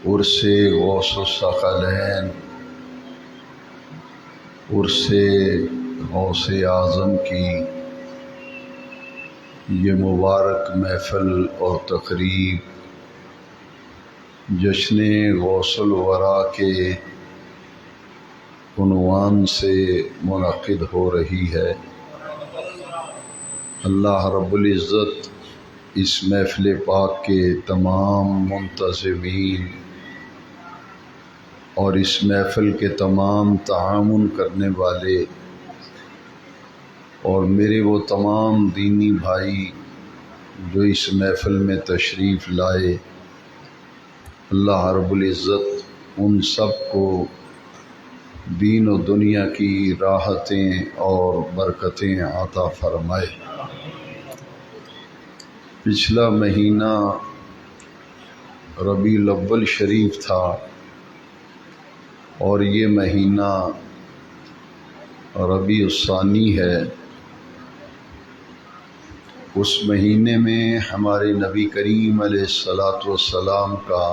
عرس غوث الثقلین، عرس غوث اعظم کی یہ مبارک محفل اور تقریب جشن غوث الورا کے عنوان سے منعقد ہو رہی ہے۔ اللہ رب العزت اس محفل پاک کے تمام منتظمین اور اس محفل کے تمام تعاون کرنے والے اور میرے وہ تمام دینی بھائی جو اس محفل میں تشریف لائے، اللہ رب العزت ان سب کو دین و دنیا کی راحتیں اور برکتیں عطا فرمائے۔ پچھلا مہینہ ربیع الاول شریف تھا اور یہ مہینہ ربیع الثانی ہے۔ اس مہینے میں ہمارے نبی کریم علیہ السلام کا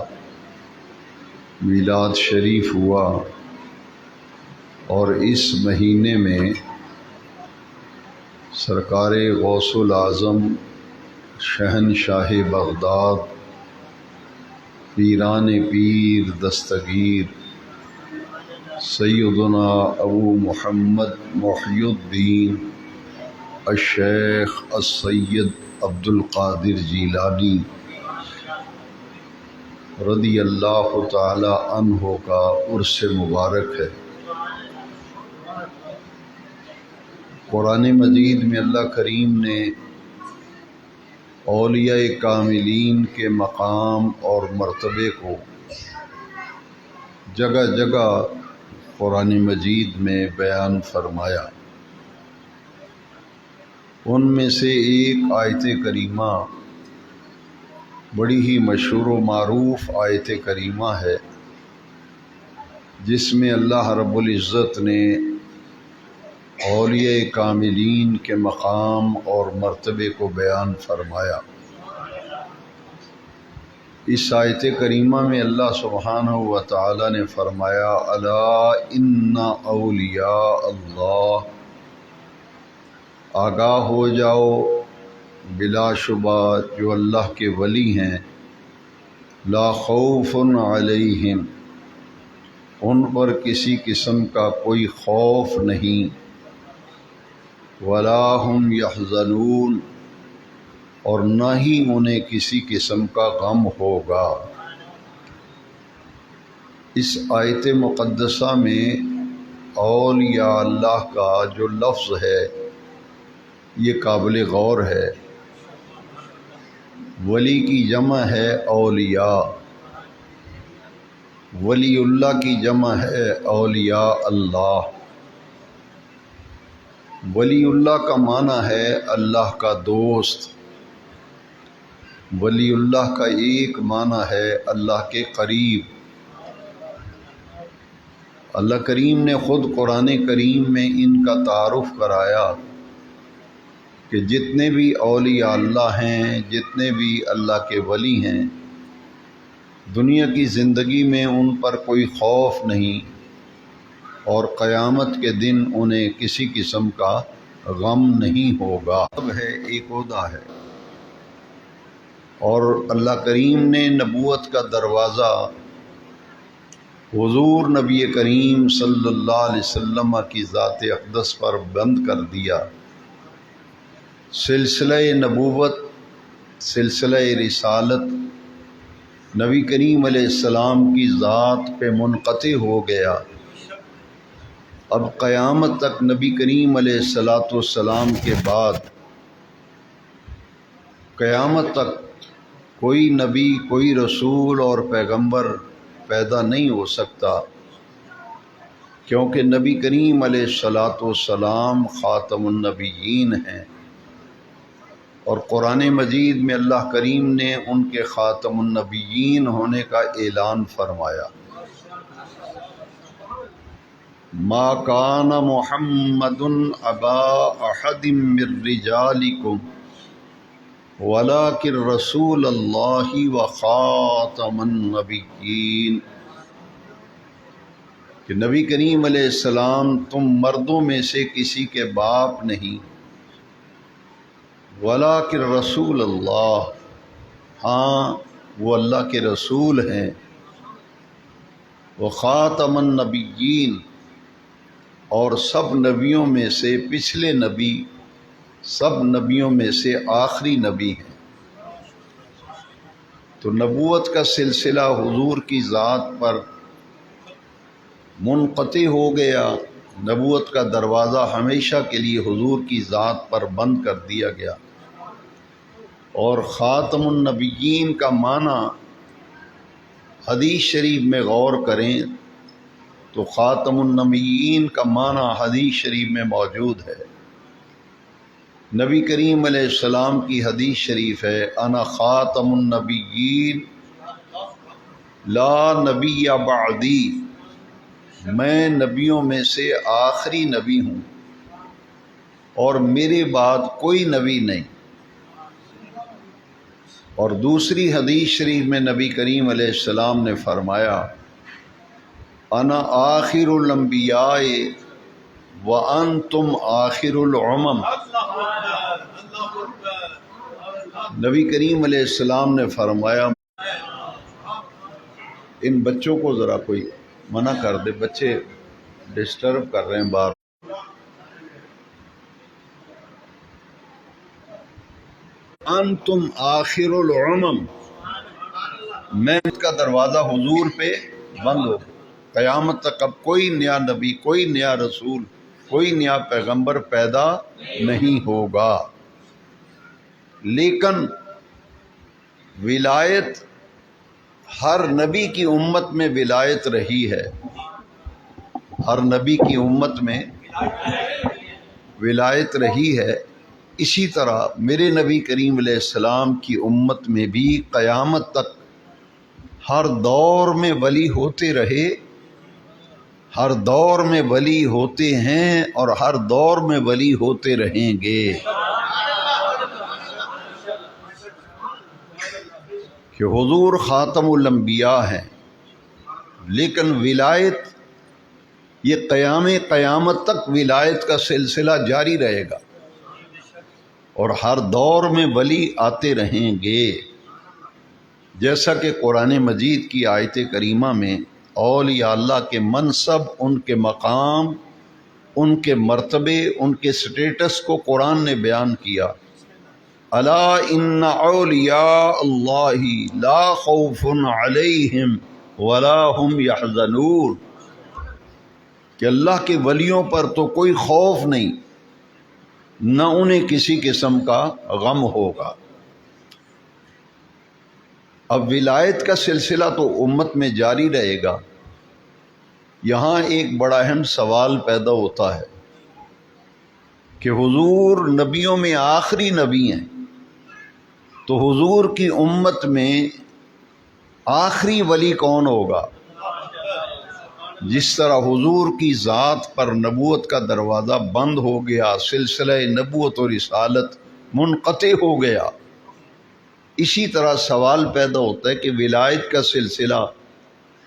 میلاد شریف ہوا، اور اس مہینے میں سرکار غوث العظم شہنشاہ بغداد پیران پیر دستگیر سیدنا ابو محمد محی الدین الشیخ السید عبد القادر جیلانی رضی اللہ تعالی عنہ کا عرس مبارک ہے۔ قرآن مجید میں اللہ کریم نے اولیاء کاملین کے مقام اور مرتبے کو جگہ جگہ قرآن مجید میں بیان فرمایا۔ ان میں سے ایک آیت کریمہ بڑی ہی مشہور و معروف آیت کریمہ ہے، جس میں اللہ رب العزت نے اولیاء کاملین کے مقام اور مرتبے کو بیان فرمایا۔ اس آیت کریمہ میں اللہ سبحانہ و تعالی نے فرمایا، الا ان اولیاء اللہ، آگاہ ہو جاؤ، بلا شبہ جو اللہ کے ولی ہیں، لا خوف علیہم، ان پر کسی قسم کا کوئی خوف نہیں، ولا هم یحزنون، اور نہ ہی انہیں کسی قسم کا غم ہوگا۔ اس آیت مقدسہ میں اولیاء اللہ کا جو لفظ ہے یہ قابل غور ہے۔ ولی کی جمع ہے اولیاء، ولی اللہ کی جمع ہے اولیاء اللہ۔ ولی اللہ کا معنی ہے اللہ کا دوست، ولی اللہ کا ایک معنی ہے اللہ کے قریب۔ اللہ کریم نے خود قرآن کریم میں ان کا تعارف کرایا کہ جتنے بھی اولیاء اللہ ہیں، جتنے بھی اللہ کے ولی ہیں، دنیا کی زندگی میں ان پر کوئی خوف نہیں، اور قیامت کے دن انہیں کسی قسم کا غم نہیں ہوگا۔ ہے ایک عہدہ ہے، اور اللہ کریم نے نبوت کا دروازہ حضور نبی کریم صلی اللہ علیہ وسلم کی ذات اقدس پر بند کر دیا۔ سلسلہ نبوت، سلسلہ رسالت نبی کریم علیہ السلام کی ذات پہ منقطع ہو گیا۔ اب قیامت تک نبی کریم علیہ السلام کے بعد قیامت تک کوئی نبی، کوئی رسول اور پیغمبر پیدا نہیں ہو سکتا، کیونکہ نبی کریم علیہ السلام خاتم النبیین ہیں، اور قرآن مجید میں اللہ کریم نے ان کے خاتم النبیین ہونے کا اعلان فرمایا۔ ما کان محمد ابا احد من رجالکم وَلَٰكِن رَسُولَ اللَّهِ وَخَاتَمَ النَّبِيِّينَ، کہ نبی کریم علیہ السلام تم مردوں میں سے کسی کے باپ نہیں، وَلَٰكِن رسول اللہ، ہاں وہ اللہ کے رسول ہیں، وَخَاتَمَ النَّبِيِّينَ، اور سب نبیوں میں سے پچھلے نبی، سب نبیوں میں سے آخری نبی ہیں۔ تو نبوت کا سلسلہ حضور کی ذات پر منقطع ہو گیا، نبوت کا دروازہ ہمیشہ کے لیے حضور کی ذات پر بند کر دیا گیا۔ اور خاتم النبیین کا معنی حدیث شریف میں غور کریں تو خاتم النبیین کا معنی حدیث شریف میں موجود ہے۔ نبی کریم علیہ السلام کی حدیث شریف ہے، انا خاتم النبیین لا نبی بعدی، میں نبیوں میں سے آخری نبی ہوں اور میرے بعد کوئی نبی نہیں۔ اور دوسری حدیث شریف میں نبی کریم علیہ السلام نے فرمایا، انا آخر الانبیاء وانتم آخر الامم۔ نبی کریم علیہ السلام نے فرمایا، ان بچوں کو ذرا کوئی منع کر دے، بچے ڈسٹرب کر رہے ہیں بار۔ انتم آخر الامم، میں کا دروازہ حضور پہ بند ہو، قیامت تک اب کوئی نیا نبی، کوئی نیا رسول، کوئی نیا پیغمبر پیدا نہیں ہوگا۔ لیکن ولایت ہر نبی کی امت میں ولایت رہی ہے، ہر نبی کی امت میں ولایت رہی ہے۔ اسی طرح میرے نبی کریم علیہ السلام کی امت میں بھی قیامت تک ہر دور میں ولی ہوتے رہے، ہر دور میں ولی ہوتے ہیں اور ہر دور میں ولی ہوتے رہیں گے، کہ حضور خاتم الانبیاء ہیں۔ لیکن ولایت یہ قیامت تک ولایت کا سلسلہ جاری رہے گا اور ہر دور میں ولی آتے رہیں گے، جیسا کہ قرآن مجید کی آیت کریمہ میں اولیاء اللہ کے منصب، ان کے مقام، ان کے مرتبے، ان کے سٹیٹس کو قرآن نے بیان کیا۔ الا ان اولیاء اللہ لا خوف علیہم ولا هم یحزنون، کہ اللہ کے ولیوں پر تو کوئی خوف نہیں، نہ انہیں کسی قسم کا غم ہوگا۔ اب ولایت کا سلسلہ تو امت میں جاری رہے گا۔ یہاں ایک بڑا اہم سوال پیدا ہوتا ہے کہ حضور نبیوں میں آخری نبی ہیں، تو حضور کی امت میں آخری ولی کون ہوگا؟ جس طرح حضور کی ذات پر نبوت کا دروازہ بند ہو گیا، سلسلہ نبوت اور رسالت منقطع ہو گیا، اسی طرح سوال پیدا ہوتا ہے کہ ولایت کا سلسلہ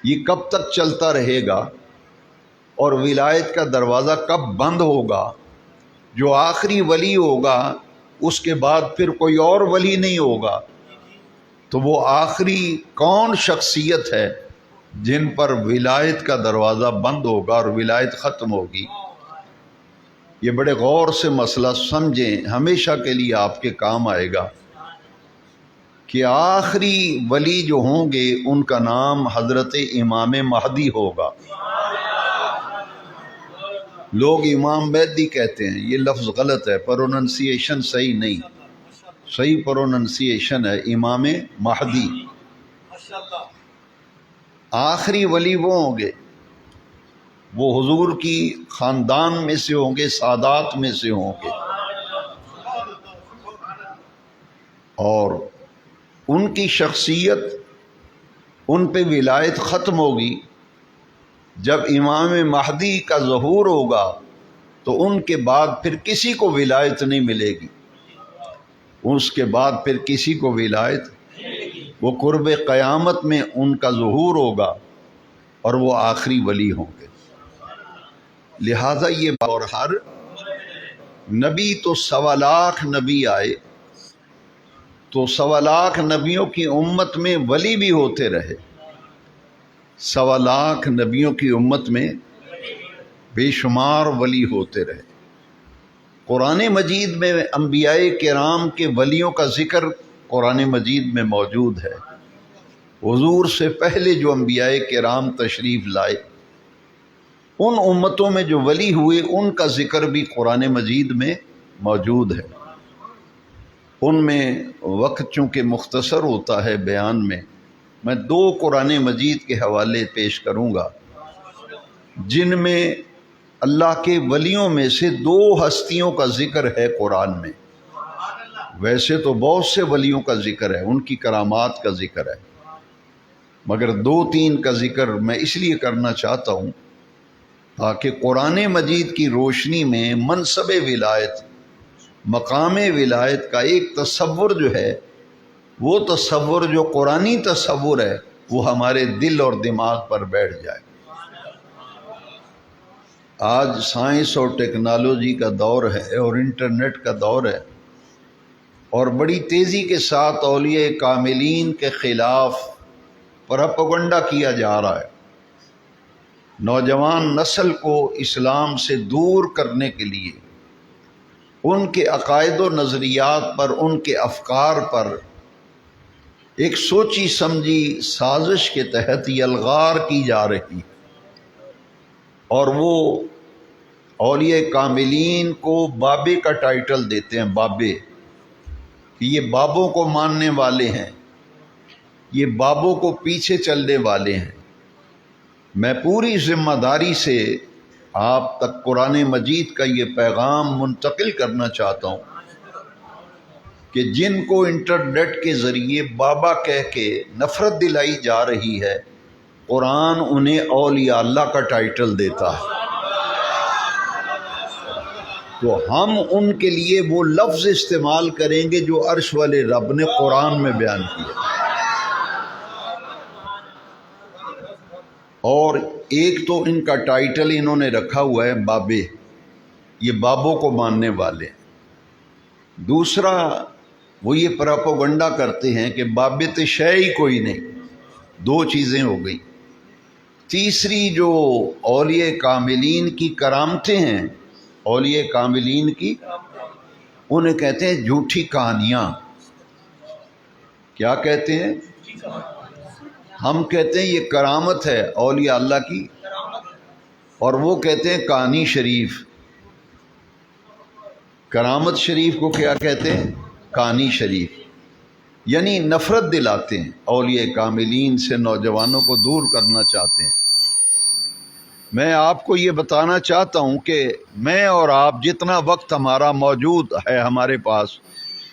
یہ کب تک چلتا رہے گا اور ولایت کا دروازہ کب بند ہوگا؟ جو آخری ولی ہوگا اس کے بعد پھر کوئی اور ولی نہیں ہوگا، تو وہ آخری کون شخصیت ہے جن پر ولایت کا دروازہ بند ہوگا اور ولایت ختم ہوگی؟ یہ بڑے غور سے مسئلہ سمجھیں، ہمیشہ کے لیے آپ کے کام آئے گا کہ آخری ولی جو ہوں گے ان کا نام حضرت امام مہدی ہوگا۔ لوگ امام مہدی کہتے ہیں، یہ لفظ غلط ہے، پروننسیشن صحیح نہیں، صحیح پروننسیشن ہے امام مہدی۔ آخری ولی وہ ہوں گے، وہ حضور کی خاندان میں سے ہوں گے، سادات میں سے ہوں گے، اور ان کی شخصیت، ان پہ ولایت ختم ہوگی جب امام مہدی کا ظہور ہوگا، تو ان کے بعد پھر کسی کو ولایت نہیں ملے گی۔ اس کے بعد پھر کسی کو ولایت، وہ قرب قیامت میں ان کا ظہور ہوگا اور وہ آخری ولی ہوں گے۔ لہٰذا یہ اور ہر نبی تو 1.25 لاکھ نبی آئے تو 1.25 لاکھ نبیوں کی امت میں ولی بھی ہوتے رہے، 1.25 لاکھ نبیوں کی امت میں بے شمار ولی ہوتے رہے۔ قرآن مجید میں انبیاء کرام کے ولیوں کا ذکر قرآن مجید میں موجود ہے۔ حضور سے پہلے جو انبیاء کرام تشریف لائے، ان امتوں میں جو ولی ہوئے ان کا ذکر بھی قرآن مجید میں موجود ہے۔ ان میں وقت چونکہ مختصر ہوتا ہے بیان میں 2 قرآن مجید کے حوالے پیش کروں گا جن میں اللہ کے ولیوں میں سے 2 ہستیوں کا ذکر ہے قرآن میں۔ ویسے تو بہت سے ولیوں کا ذکر ہے، ان کی کرامات کا ذکر ہے، مگر 2-3 کا ذکر میں اس لیے کرنا چاہتا ہوں تاکہ قرآن مجید کی روشنی میں منصب ولایت، مقام ولایت کا ایک تصور جو ہے، وہ تصور جو قرآنی تصور ہے، وہ ہمارے دل اور دماغ پر بیٹھ جائے۔ آج سائنس اور ٹیکنالوجی کا دور ہے اور انٹرنیٹ کا دور ہے، اور بڑی تیزی کے ساتھ اولیاء کاملین کے خلاف پروپیگنڈا کیا جا رہا ہے۔ نوجوان نسل کو اسلام سے دور کرنے کے لیے ان کے عقائد و نظریات پر، ان کے افکار پر ایک سوچی سمجھی سازش کے تحت یہ الغار کی جا رہی ہے، اور وہ اولیاء کاملین کو بابے کا ٹائٹل دیتے ہیں، بابے، کہ یہ بابوں کو ماننے والے ہیں، یہ بابوں کو پیچھے چلنے والے ہیں۔ میں پوری ذمہ داری سے آپ تک قرآن مجید کا یہ پیغام منتقل کرنا چاہتا ہوں کہ جن کو انٹرنیٹ کے ذریعے بابا کہہ کے نفرت دلائی جا رہی ہے، قرآن انہیں اولیاء اللہ کا ٹائٹل دیتا ہے، تو ہم ان کے لیے وہ لفظ استعمال کریں گے جو عرش والے رب نے قرآن میں بیان کیا۔ اور ایک تو ان کا ٹائٹل انہوں نے رکھا ہوا ہے بابے، یہ بابوں کو ماننے والے ہیں۔ دوسرا، وہ یہ پروپیگنڈا کرتے ہیں کہ بابے تو شے ہی کوئی نہیں، 2 چیزیں ہو گئی۔ تیسری، جو اولیاء کاملین کی کرامتیں ہیں، اولیاء کاملین کی، انہیں کہتے ہیں جھوٹی کہانیاں۔ کیا کہتے ہیں؟ ہم کہتے ہیں یہ کرامت ہے اولیاء اللہ کی، اور وہ کہتے ہیں کہانی شریف۔ کرامت شریف کو کیا کہتے ہیں؟ کہانی شریف۔ یعنی نفرت دلاتے ہیں اولیاء کاملین سے، نوجوانوں کو دور کرنا چاہتے ہیں۔ میں آپ کو یہ بتانا چاہتا ہوں کہ میں اور آپ جتنا وقت ہمارا موجود ہے ہمارے پاس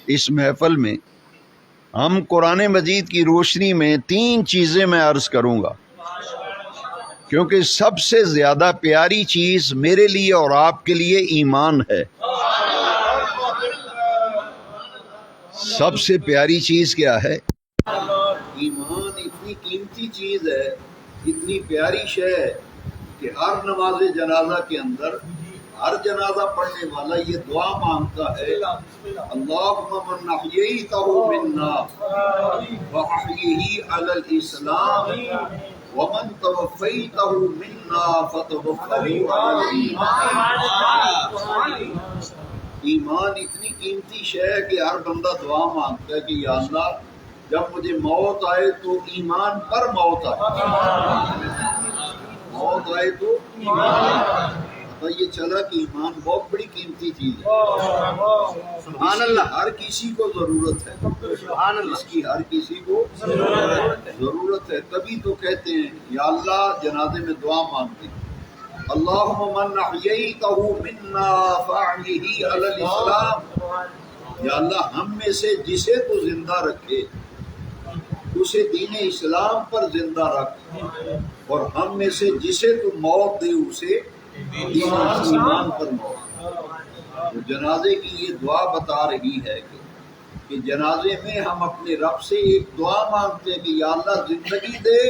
اس محفل میں، ہم قرآن مجید کی روشنی میں 3 چیزیں میں عرض کروں گا، کیونکہ سب سے زیادہ پیاری چیز میرے لیے اور آپ کے لیے ایمان ہے۔ سب سے پیاری چیز کیا ہے؟ ایمان اتنی قیمتی چیز ہے، اتنی پیاری شے ہے کہ ہر نماز جنازہ کے اندر ہر جنازہ پڑھنے والا یہ دعا مانگتا ہے، اللہم من احییتہ منا فاحیہ علی الاسلام ومن توفیتہ منا فتوفہ علی الایمان۔ ایمان اتنی قیمتی شے ہے کہ ہر بندہ دعا مانگتا ہے کہ یا اللہ جب مجھے موت آئے تو ایمان پر موت آئے، موت آئے تو ایمان۔ پتہ یہ چلا کہ ایمان بہت بڑی قیمتی چیز ہے۔ سبحان اللہ، ہر کسی کو ضرورت ہے، اس کی ہر کسی کو ضرورت ہے۔ تبھی تو کہتے ہیں یا اللہ، جنازے میں دعا مانگتے ہیں، اللہم من احییتہ منا فاحیہ علی الاسلام، یا اللہ ہم میں سے جسے تو زندہ رکھے اسے دین اسلام پر زندہ رکھ، اور ہم میں سے جسے تو موت دے اسے دین ایمان پر موت۔ تو جنازے کی یہ دعا بتا رہی ہے کہ کہ جنازے میں ہم اپنے رب سے ایک دعا مانگتے ہیں کہ یا اللہ زندگی دے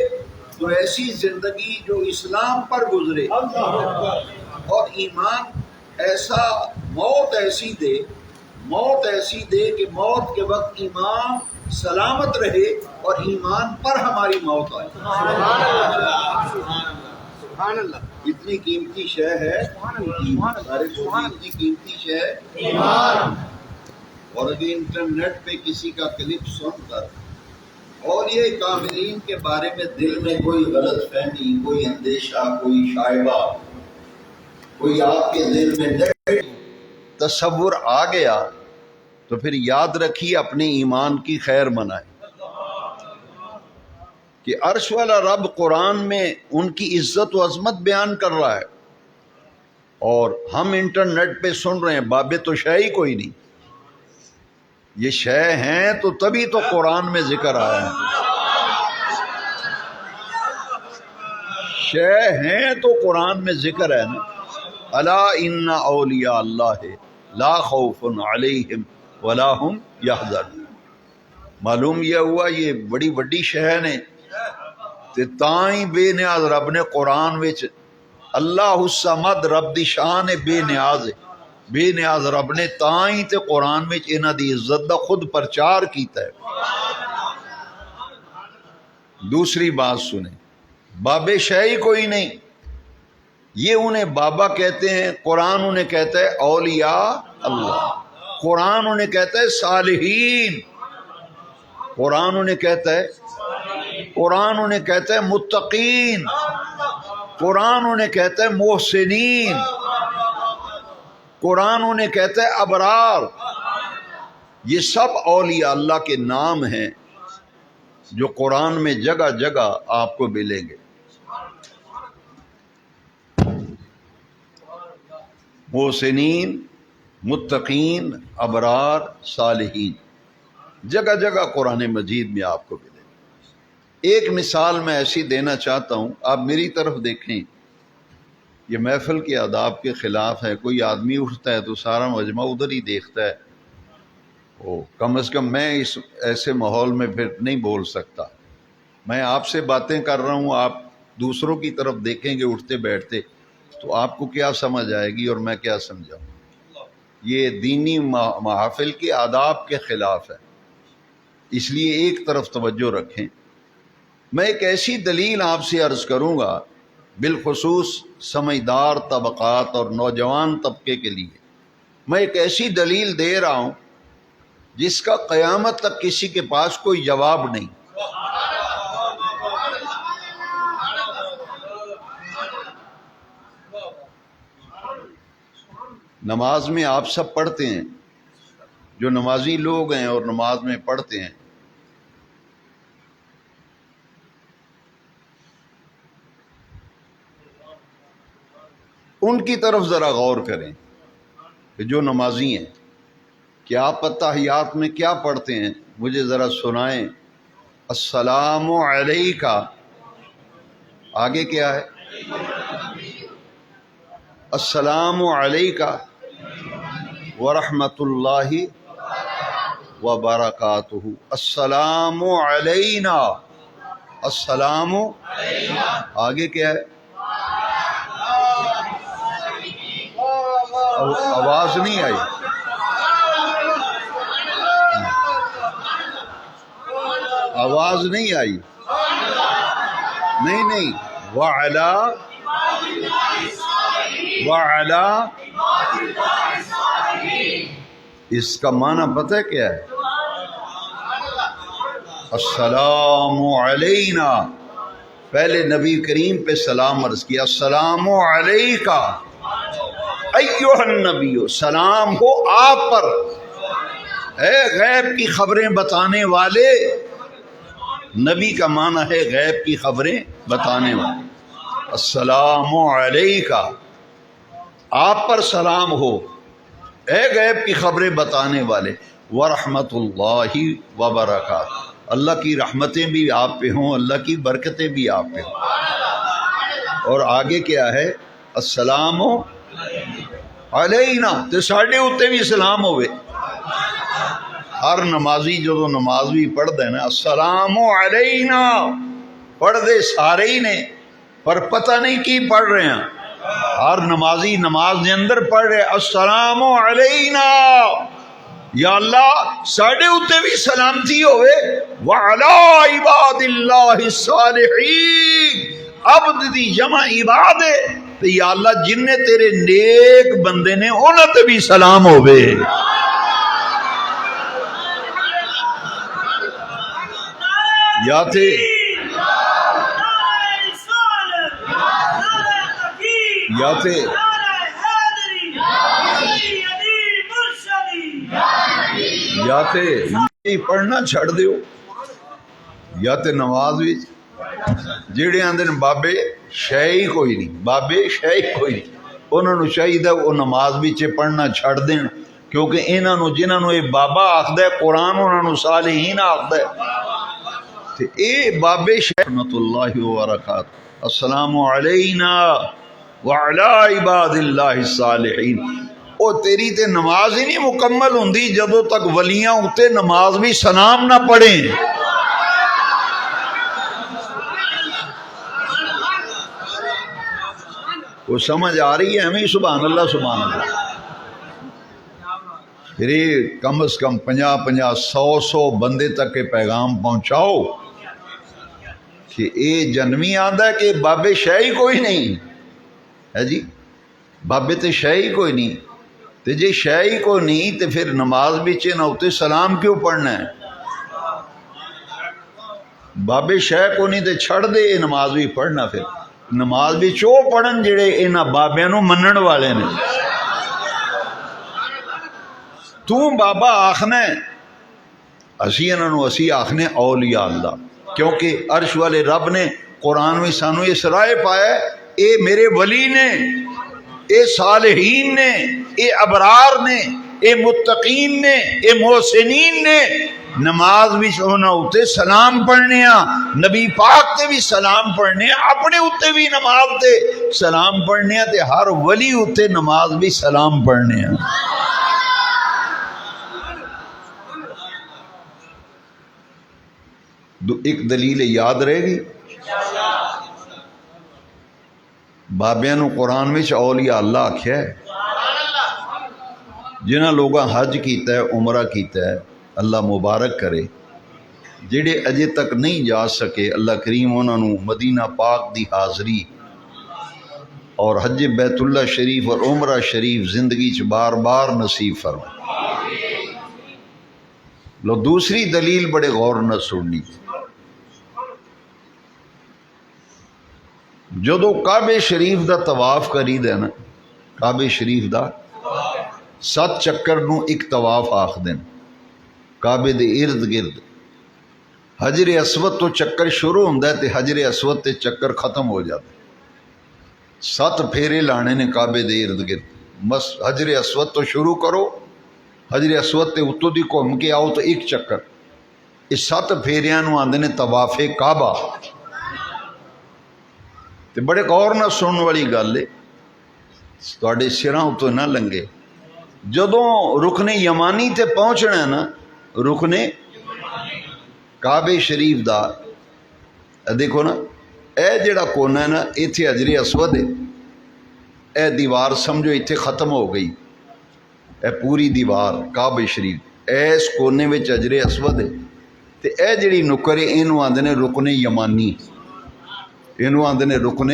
تو ایسی زندگی جو اسلام پر گزرے، اور ایمان ایسا، موت ایسی دے کہ موت کے وقت ایمان سلامت رہے اور ایمان پر ہماری موت آئے۔ سبحان اللہ۔ اتنی قیمتی شے ہے ایمان، سارے اتنی قیمتی شے ہے ایمان۔ اور اگر انٹرنیٹ پہ کسی کا کلپ سن کر اور یہ کافرین کے بارے میں دل میں کوئی غلط فہمی، کوئی اندیشہ، کوئی شائبہ، کوئی آپ کے دل میں نیگیٹو تصور آ گیا تو پھر یاد رکھیے اپنے ایمان کی خیر منائے کہ عرش والا رب قرآن میں ان کی عزت و عظمت بیان کر رہا ہے، اور ہم انٹرنیٹ پہ سن رہے ہیں بابے تو شے ہی کوئی نہیں۔ یہ شے ہیں تو تبھی تو قرآن میں ذکر آیا ہے، شے ہیں تو قرآن میں ذکر ہے نا۔ الا ان اولیاء اللہ لا خوف علیہم ولا هم یحزنون۔ معلوم یہ ہوا یہ بڑی وڈی شے نے تے تائیں بے نیاز رب نے قرآن وچ اللہ الصمد رب دی شان بے نیاز ہے، بے نیاز رب نے تائیں تے قرآن وچ انہاں دی عزت دا خود پرچار کیتا ہے۔ دوسری بات سنیں، بابے شے ہی کوئی نہیں، یہ انہیں بابا کہتے ہیں، قرآن انہیں کہتا ہے اولیاء اللہ، قرآن انہیں کہتا ہے صالحین، قرآن انہیں کہتا ہے متقین، قرآن انہیں کہتا ہے محسنین، قرآن انہیں کہتا ہے ابرار۔ یہ سب اولیاء اللہ کے نام ہیں جو قرآن میں جگہ جگہ آپ کو ملیں گے۔ محسنین، متقین، ابرار، صالحین، جگہ جگہ قرآن مجید میں آپ کو ملے گا۔ ایک مثال میں ایسی دینا چاہتا ہوں، آپ میری طرف دیکھیں، یہ محفل کے آداب کے خلاف ہے۔ کوئی آدمی اٹھتا ہے تو سارا مجمع ادھر ہی دیکھتا ہے، کم از کم میں اس ایسے ماحول میں پھر نہیں بول سکتا۔ میں آپ سے باتیں کر رہا ہوں، آپ دوسروں کی طرف دیکھیں گے اٹھتے بیٹھتے تو آپ کو کیا سمجھ آئے گی اور میں کیا سمجھاؤں؟ یہ دینی محافل کے آداب کے خلاف ہے، اس لیے ایک طرف توجہ رکھیں۔ میں ایک ایسی دلیل آپ سے عرض کروں گا بالخصوص سمجھدار طبقات اور نوجوان طبقے کے لیے۔ میں ایک ایسی دلیل دے رہا ہوں جس کا قیامت تک کسی کے پاس کوئی جواب نہیں۔ نماز میں آپ سب پڑھتے ہیں، جو نمازی لوگ ہیں اور نماز میں پڑھتے ہیں، ان کی طرف ذرا غور کریں کہ جو نمازی ہیں، کیا آپ اتحیات میں کیا پڑھتے ہیں؟ مجھے ذرا سنائیں۔ السلام علیکہ، آگے کیا ہے؟ السلام علیکہ ورحمۃ اللہ وبرکاتہ، السلام علینا، السلام، آگے کیا ہے؟ آواز نہیں آئی، آواز نہیں آئی، نہیں، وعلا اس کا معنی پتہ ہے کیا ہے؟ السلام علینا، پہلے نبی کریم پہ سلام عرض کیا، السلام علیکہ ایھا النبی، سلام ہو آپ پر، اے غیب کی خبریں بتانے والے۔ نبی کا معنی ہے غیب کی خبریں بتانے والے۔ السلام علیکہ، آپ پر سلام ہو اے غیب کی خبریں بتانے والے، ورحمۃ اللہ وبرکاتہ، اللہ کی رحمتیں بھی آپ پہ ہوں، اللہ کی برکتیں بھی آپ پہ ہوں۔ اور آگے کیا ہے؟ السلام علینا، تے ساڈے اتنے بھی سلام ہوئے، ہر نمازی جدو نماز بھی پڑھتا ہے نا السلام علینا پڑھتے سارے ہی نے، پر پتہ نہیں کی پڑھ رہے ہیں. ہر نمازی نماز دے اندر پڑھ رہے السلام علینا، یا اللہ ساڈے اوتے بھی سلامتی ہوئے، وعلی عباد اللہ الصالحین، عبد دی جمع عباد ہے، تو یا اللہ جن نے تیرے نیک بندے نے انہاں تے بھی سلام ہوئے. یا تے یا تے یا تے پڑھنا چھڑ دیو، یا تے نماز وچ جڑے آندے نے بابے شے ہی کوئی نہیں، بابے شے ہی کوئی نہیں، انہاں نوں چاہیے وہ نماز وچ پڑھنا چھڑ دین، کیونکہ انہاں نوں جنہاں نوں یہ بابا آکھدا ہے قرآن انہاں نوں صالحین آکھدا ہے. تے اے بابے شے رحمۃ اللہ وبرکاتہ السلام علینا وعلی عباد اللہ الصالحین. او تیری تے نماز ہی نہیں مکمل ہوندی جدوں تک ولیاں اتے نماز بھی سلام نہ پڑھیں. وہ سمجھ آ رہی ہے ہمیں؟ سبحان اللہ سبحان اللہ. پھر کم از کم 50-50 100 بندے تک کے پیغام پہنچاؤ کہ اے جنمی آندا ہے کہ بابے شے ہی کوئی نہیں ہے جی، بابے تے شے ہی کوئی نہیں، تے جے شے ہی کوئی نہیں تے پھر نماز بچ نہ ہوتے سلام کیوں پڑھنا ہے؟ بابے شے کو نہیں تے چھڑ دے نماز بھی پڑھنا. پھر نماز بھی چو پڑھن جڑے انہاں بابیاں نوں منن والے نے. تو بابا آخنا ہے، اسی انہاں نوں اسی آخنے اولیاء اللہ، کیونکہ عرش والے رب نے قرآن میں سانو یہ سرائے پایا ہے اے میرے ولی نے، اے صالحین نے، اے ابرار نے، اے متقین نے، اے محسنین نے. نماز بھی ہونا ہوتے سلام پڑھنے ہاں، نبی پاک تے بھی سلام پڑھنے ہاں، اپنے ہوتے بھی نماز تے سلام پڑھنے ہاں، تے ہر ولی ہوتے نماز بھی سلام پڑھنے ہاں. ایک دلیل یاد رہے گی، بابیاں نو قرآن میں اولیاء اللہ آکھیا ہے. جنہاں لوگاں حج کیتا ہے عمرہ کیتا ہے اللہ مبارک کرے، جڑے اجے تک نہیں جا سکے اللہ کریم انہاں نو مدینہ پاک دی حاضری اور حج بیت اللہ شریف اور عمرہ شریف زندگی چ بار بار نصیب فرمائے. لو دوسری دلیل بڑے غور نہ سننی، جدو کعبے شریف دا طواف کری دے نا، کعبے شریف دا 7 چکر نو ایک طواف آخ دیں، کعبے دے ارد گرد. حجر اسود تو چکر شروع ہوندہ ہے تے حجر اسود تے چکر ختم ہو جاتا ہے. 7 پھیرے لانے نے کعبے دے ارد گرد. بس حجر اسود تو شروع کرو، حجر اسود تے اتو دی گھوم کے آؤ تو ایک چکر. اس 7 پھیریاں نو آندے نے طواف کعبہ. تے بڑے غور نہ سنن والی گل ہے، تواڈے سراں اتوں نہ لنگے. جدوں رکن یمانی تے پہنچنا ہے نا، رکن کعبے شریف دا دیکھو نا، اے جڑا کونا ہے نا ایتھے حجر اسود ہے، اے دیوار سمجھو ایتھے ختم ہو گئی، اے پوری دیوار کعبے شریف ایس کونے وچ حجر اسود ہے. تے اے جڑی نکر ہے اینو آندے نے رکن یمانی، اینو آندے نے رکن.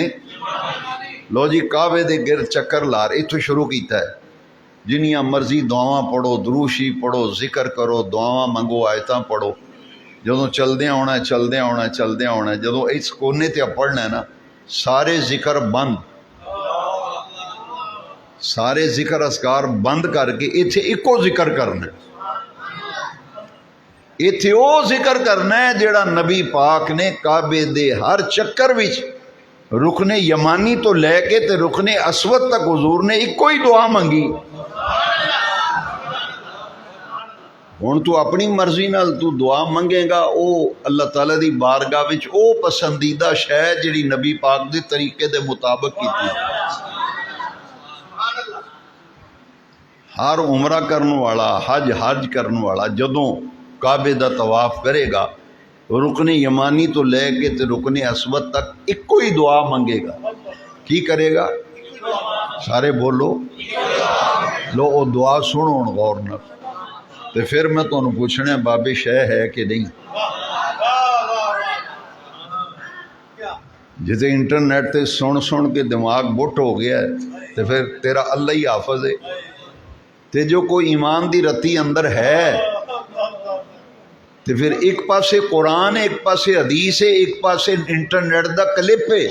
لو جی کعبے دے گرد چکر لار ایتھوں شروع کیتا ہے. جنیاں مرضی دعاواں پڑھو، دروشی پڑھو، ذکر کرو، دعاواں منگو، آیتاں پڑھو. جدوں چلدے آنا ہے چلدے آنا ہے چلدے آنا ہے، جدوں اس کونے تے پڑھنا ہے نا سارے ذکر بند، سارے ذکر اذکار بند کر کے ایتھے ایکو ذکر کرنا ہے. ایتھے او ذکر کرنا ہے جڑا نبی پاک نے کعبے دے ہر چکر وچ رکن یمانی تو لے کے تے رکن اسود تک حضور نے ایکو ہی دعا منگی. ہن تو اپنی مرضی نال تو دعا منگے گا، او اللہ تعالیٰ دی بارگاہ وچ او پسندیدہ شے جڑی نبی پاک دے طریقے دے مطابق کیتی. ہر عمرہ کرن والا حج کرن والا جدوں کعبے دا طواف کرے گا رکن یمانی تو لے کے تے رکن اسود تک ایکو ہی دعا منگے گا. کی کرے گا؟ سارے بولو. لو وہ دعا سنو غور نال. تے پھر میں تانوں پوچھنا بابے شے ہے کہ نہیں؟ جسے انٹرنیٹ تے سن کے دماغ بٹ ہو گیا ہے تے پھر تیرا اللہ ہی حافظ ہے. تے جو کوئی ایمان دی رتی اندر ہے تے پھر ایک پاسے قرآن ایک پاسے حدیث ہے ایک پاسے انٹرنیٹ دا کلپ ہے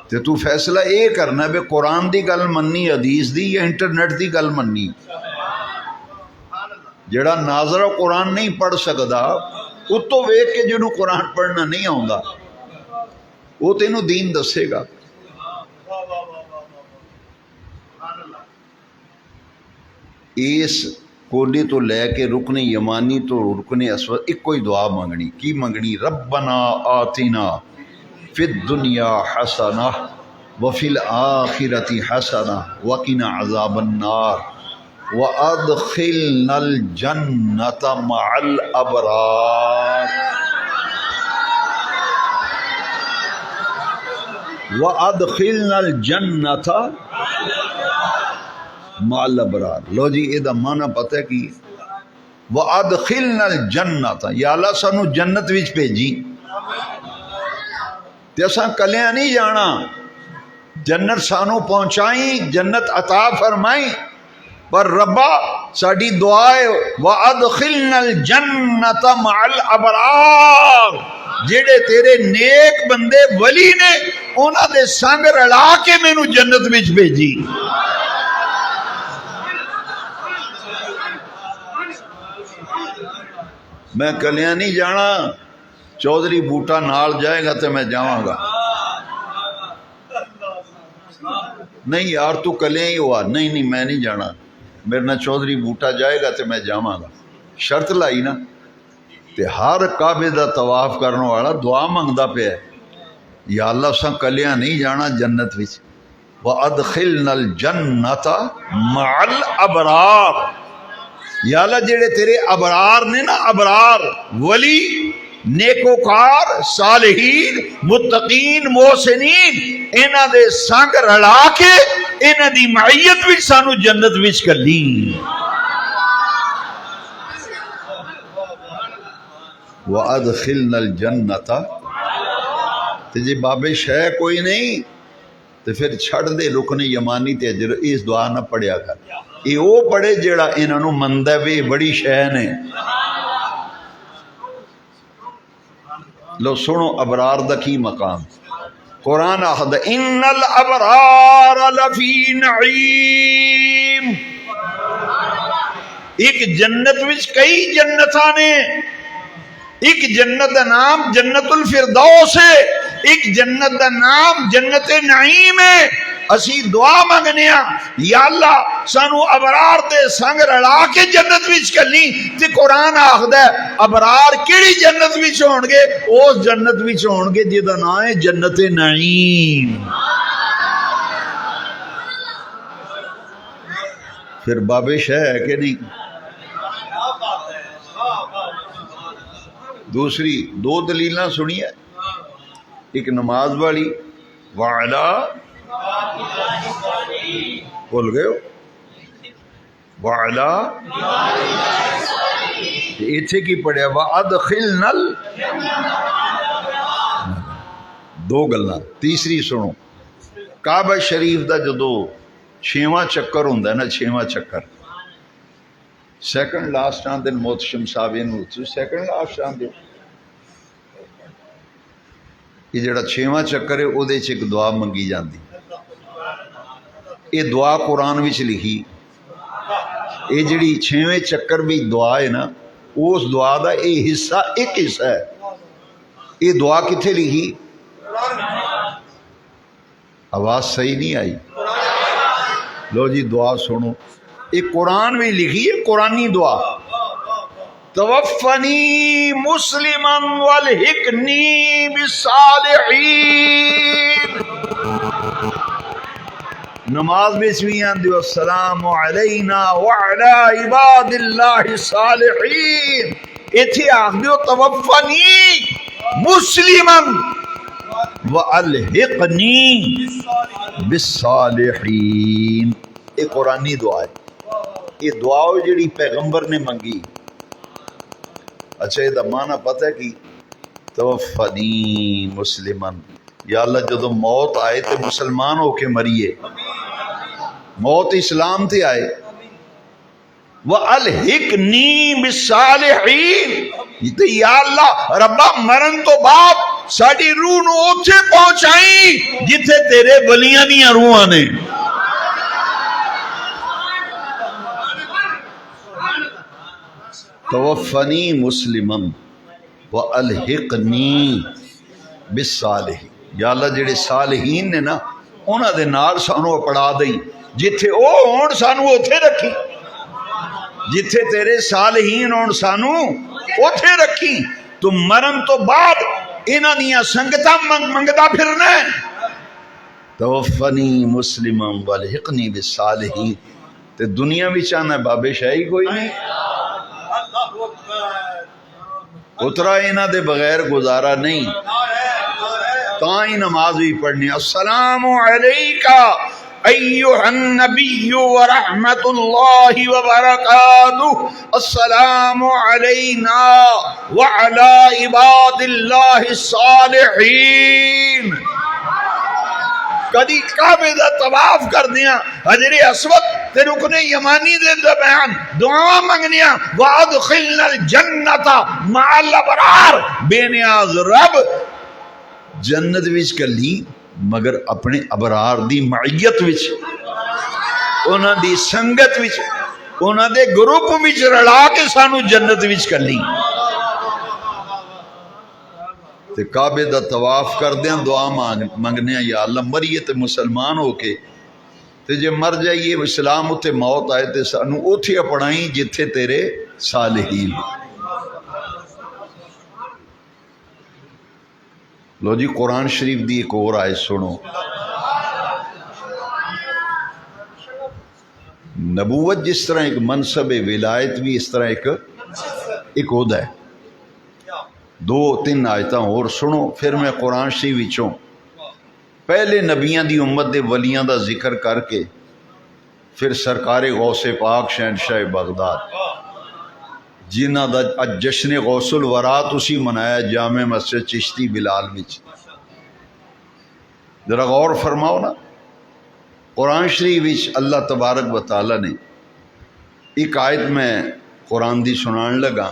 تے تو فیصلہ اے کرنا بے قرآن دی گل مننی حدیث دی یا انٹرنیٹ دی گل مننی. جڑا ناظرہ قرآن نہیں پڑھ سکدا اتوں ویکھ کے جنوں قرآن پڑھنا نہیں آوندا وہ تینوں دین دسے گا. اس کوڈی تو لے کے رکن یمانی تو رکن اسود ایک کوئی دعا منگنی. کی منگنی؟ ربنا آتنا فی الدنیا حسنہ وفی الآخرۃ حسنہ وقنا عذاب النار وادخلنا الجنۃ مع الابرار وادخلنا الجنۃ مع الابرار. لو جی یہ معنی پتہ ہے کی؟ وادخلنا الجنۃ، یا اللہ سانو جنت وچ بھیجی. تے اساں کلیاں نہیں جانا، جنت سانو پہنچائی، جنت عطا فرمائی. پر ربا ساڈی دعا ہے وادخلنا الجنۃ مع الابرار، جڑے تیرے نیک بندے ولی نے انہاں دے سنگ رلا کے مینوں جنت وچ بھیجی. میں کلیاں نہیں جانا، چودھری بوٹا نال جائے گا تو میں جاواں گا. نہیں یار تو کلیاں ہی ہوا، نہیں میں نہیں جانا، میرے نہ چودھری بوٹا جائے گا تو میں جاواں گا. شرط لائی نا. تے ہر کعبے دا طواف کرنے والا دعا منگدا پیا ہے یا اللہ ساں کلیاں نہیں جانا جنت وچ. وادخلنا الجنۃ مع الابرار، یا اللہ جڑے تیرے ابرار نے نا، ابرار ولی نیکوکار صالحین متقین محسنین، انہاں دے سنگ رلا کے انہاں دی معیت وچ سانو جنت وچ کلی. وادخلنا الجنۃ. تے جی بابے شے کوئی نہیں تے پھر چھڑ دے رکن یمانی تے اس دعا نہ پڑھیا کر. یہ وہ پڑھے جڑا انہوں مندا وے بڑی شے نے. لو سنو ابرار دا کی مقام. قرآن آخد ان الابرار لفی نعیم. ایک جنت وچ کئی جنتاں نے. ایک جنت دا نام جنت الفردوس ہے، ایک جنت دا نام جنت نعیم ہے. اسی دعا منگنے یا اللہ سانو ابرار دے سنگ رلا کے جنت وچ کلی. تے قرآن آخدا ہے ابرار کیڑی جنت وچ ہون گے؟ اس جنت وچ ہون گے جہدا نام ہے جنت نعیم. پھر بابے شے ہے کہ نہیں؟ دوسری دو دلیلاں سنیے. ایک نماز والی وعلا بول گئے ہو وعلا، ایتھے کی پڑھیا وادخلنا. دو گلاں. تیسری سنو. کعبہ شریف دا جدو 6واں چکر ہوندا ہے نا، 6واں چکر سیکنڈ لاسٹ آن دن محتشم صاحب سیکنڈ لاسٹ آن دن یہ جڑا 6واں چکر ہے وہ ایک دعا منگی جاندی. یہ دعا قرآن وچ لکھی. یہ جڑی 6ویں چکر بھی دعا ہے نا، اس دعا دا یہ حصہ ایک حصہ ہے. یہ دعا کتھے لکھی؟ آواز صحیح نہیں آئی. لو جی دعا سنو. یہ قرآن میں لکھی ہے، قرآنی دعا. توفنی مسلما والحقنی بالصالحین. نماز بچ بھی آندے السلام علینا وعلی عباد اللہ الصالحین، ایتھے آندے توفنی مسلمن والحقنی بالصالحین۔ یہ قرآنی دعا ہے، یہ دعا جڑی پیغمبر نے منگی۔ اچھا یہ معنی پتہ ہے کہ توفنی مسلمن، یا اللہ جدو موت آئے تو مسلمان ہو کے مریے، موت اسلام تے آئے۔ وَأَلْحِقْنِي بِالصَّالِحِينَ، یا اللہ ربا مرن تو بعد ساڑی روح نو اوتھے پہنچائیں جتھے تیرے ولیاں دیاں روحاں نے۔ توفنی مسلمن وَأَلْحِقْنِي بالصالحین، یا اللہ جڑے صالحین نے نا انہاں دے نال سانو اپڑا دئی، جتھے او ہون سانو اوتھے رکھی، جتھے تیرے صالحین ہون سانو اوتھے رکھی۔ تو مرن تو بعد انہاں دیاں سنگتاں منگدا پھرنا ہے۔ توفنی مسلمن والحقنی بالصالحین، تے دنیا وچ آنا بابے شاہی کوئی نہیں، اترا انہاں دے بغیر گزارا نہیں۔ تاں ہی نماز بھی پڑھنی، السلام علیکہ ایہا النبی ورحمت اللہ وبرکاتہ، السلام علینا وعلی عباد اللہ الصالحین۔ کدی کعبے دا طواف کر دیا، حجر اسود تے رکن یمانی دے درمیان دعا منگنیاں، وادخلنا الجنت مع الابرار، بے نیاز رب جنت وچ کلی مگر اپنے ابرار دی معیت وچ، انہاں دی سنگت وچ، انہاں دے گروپ وچ رلا کے سانو جنت وچ کلی۔ تے کعبے دا طواف کردیاں دعا منگنے یا اللہ مریے تے مسلمان ہو کے، تے جے مر جائیے اسلام اتے موت آئے تے سانو اوتھے اپڑائیں جتھے تیرے صالحین۔ لو جی قرآن شریف دی ایک اور آیت سنو، نبوت جس طرح ایک منصب ولایت بھی اس طرح ایک عہدہ ہے۔ دو تین آیتاں اور سنو پھر میں قرآن شریف وچوں پہلے نبیاں دی امت دے ولیاں دا ذکر کر کے پھر سرکار غوث پاک شہنشاہ بغداد جنہ دا اج جشن غوث الورا تسی منایا جامع مسجد چشتی بلال وچ، ذرا غور فرماؤ نا۔ قرآن شریف وچ اللہ تبارک و تعالی نے ایک آیت میں قرآن دی سنان لگا،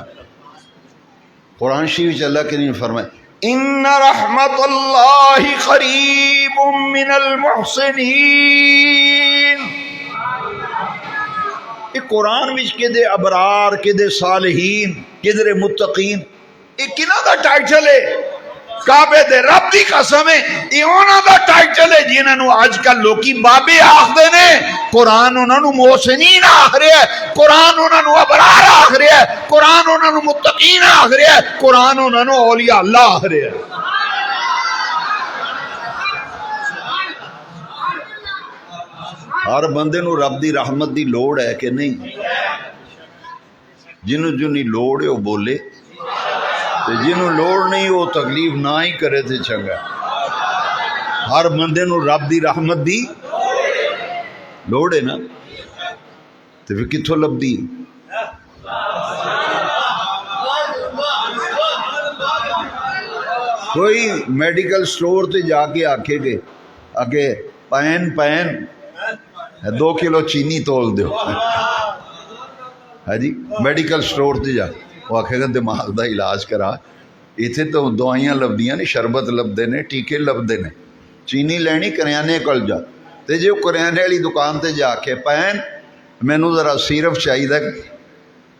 قرآن شریف وچ اللہ کریم فرمائے ان رحمت اللہ قریب من المحسنین۔ یہ قرآن وچ کدے ابرار، کدے صالحین، کدے متقین، یہ کنہ دا ٹائٹل ہے؟ کعبے دے رب دی قسم ہے یہ انہاں دا ٹائٹل ہے جنہاں نو اج کل لوکی بابے آکھدے نے۔ قرآن انہاں نو محسنین آکھ رہا ہے، قرآن انہاں نو ابرار آکھ رہا ہے، قرآن انہاں نو متقین آکھ رہا ہے، قرآن انہاں نو اولیاء اللہ آکھ رہا ہے۔ ہر بندے نو رب دی رحمت دی لوڑ ہے کہ نہیں؟ جنوں جنی لوڑ ہے وہ بولے، جنوں لوڑ نہیں وہ تکلیف نہ ہی کرے تھے چنگا۔ ہر بندے نو رب دی رحمت دی لوڑ ہے نا، تو پھر کتھوں لبدی؟ کوئی میڈیکل سٹور تے جا کے آکھے گے آگے پین 2 کلو چینی تول دیو، ہاں جی میڈیکل سٹور تے جا وہ آکھے گا دماغ دا علاج کرا، اتنے تو دوائیاں لبدیاں نے، شربت لبدے نے، ٹیکے لبدے نے، چینی لینی کریانے کول جا، تے جو کریانے والی دکان تے جا کے پین مینوں ذرا سیرپ چاہیے،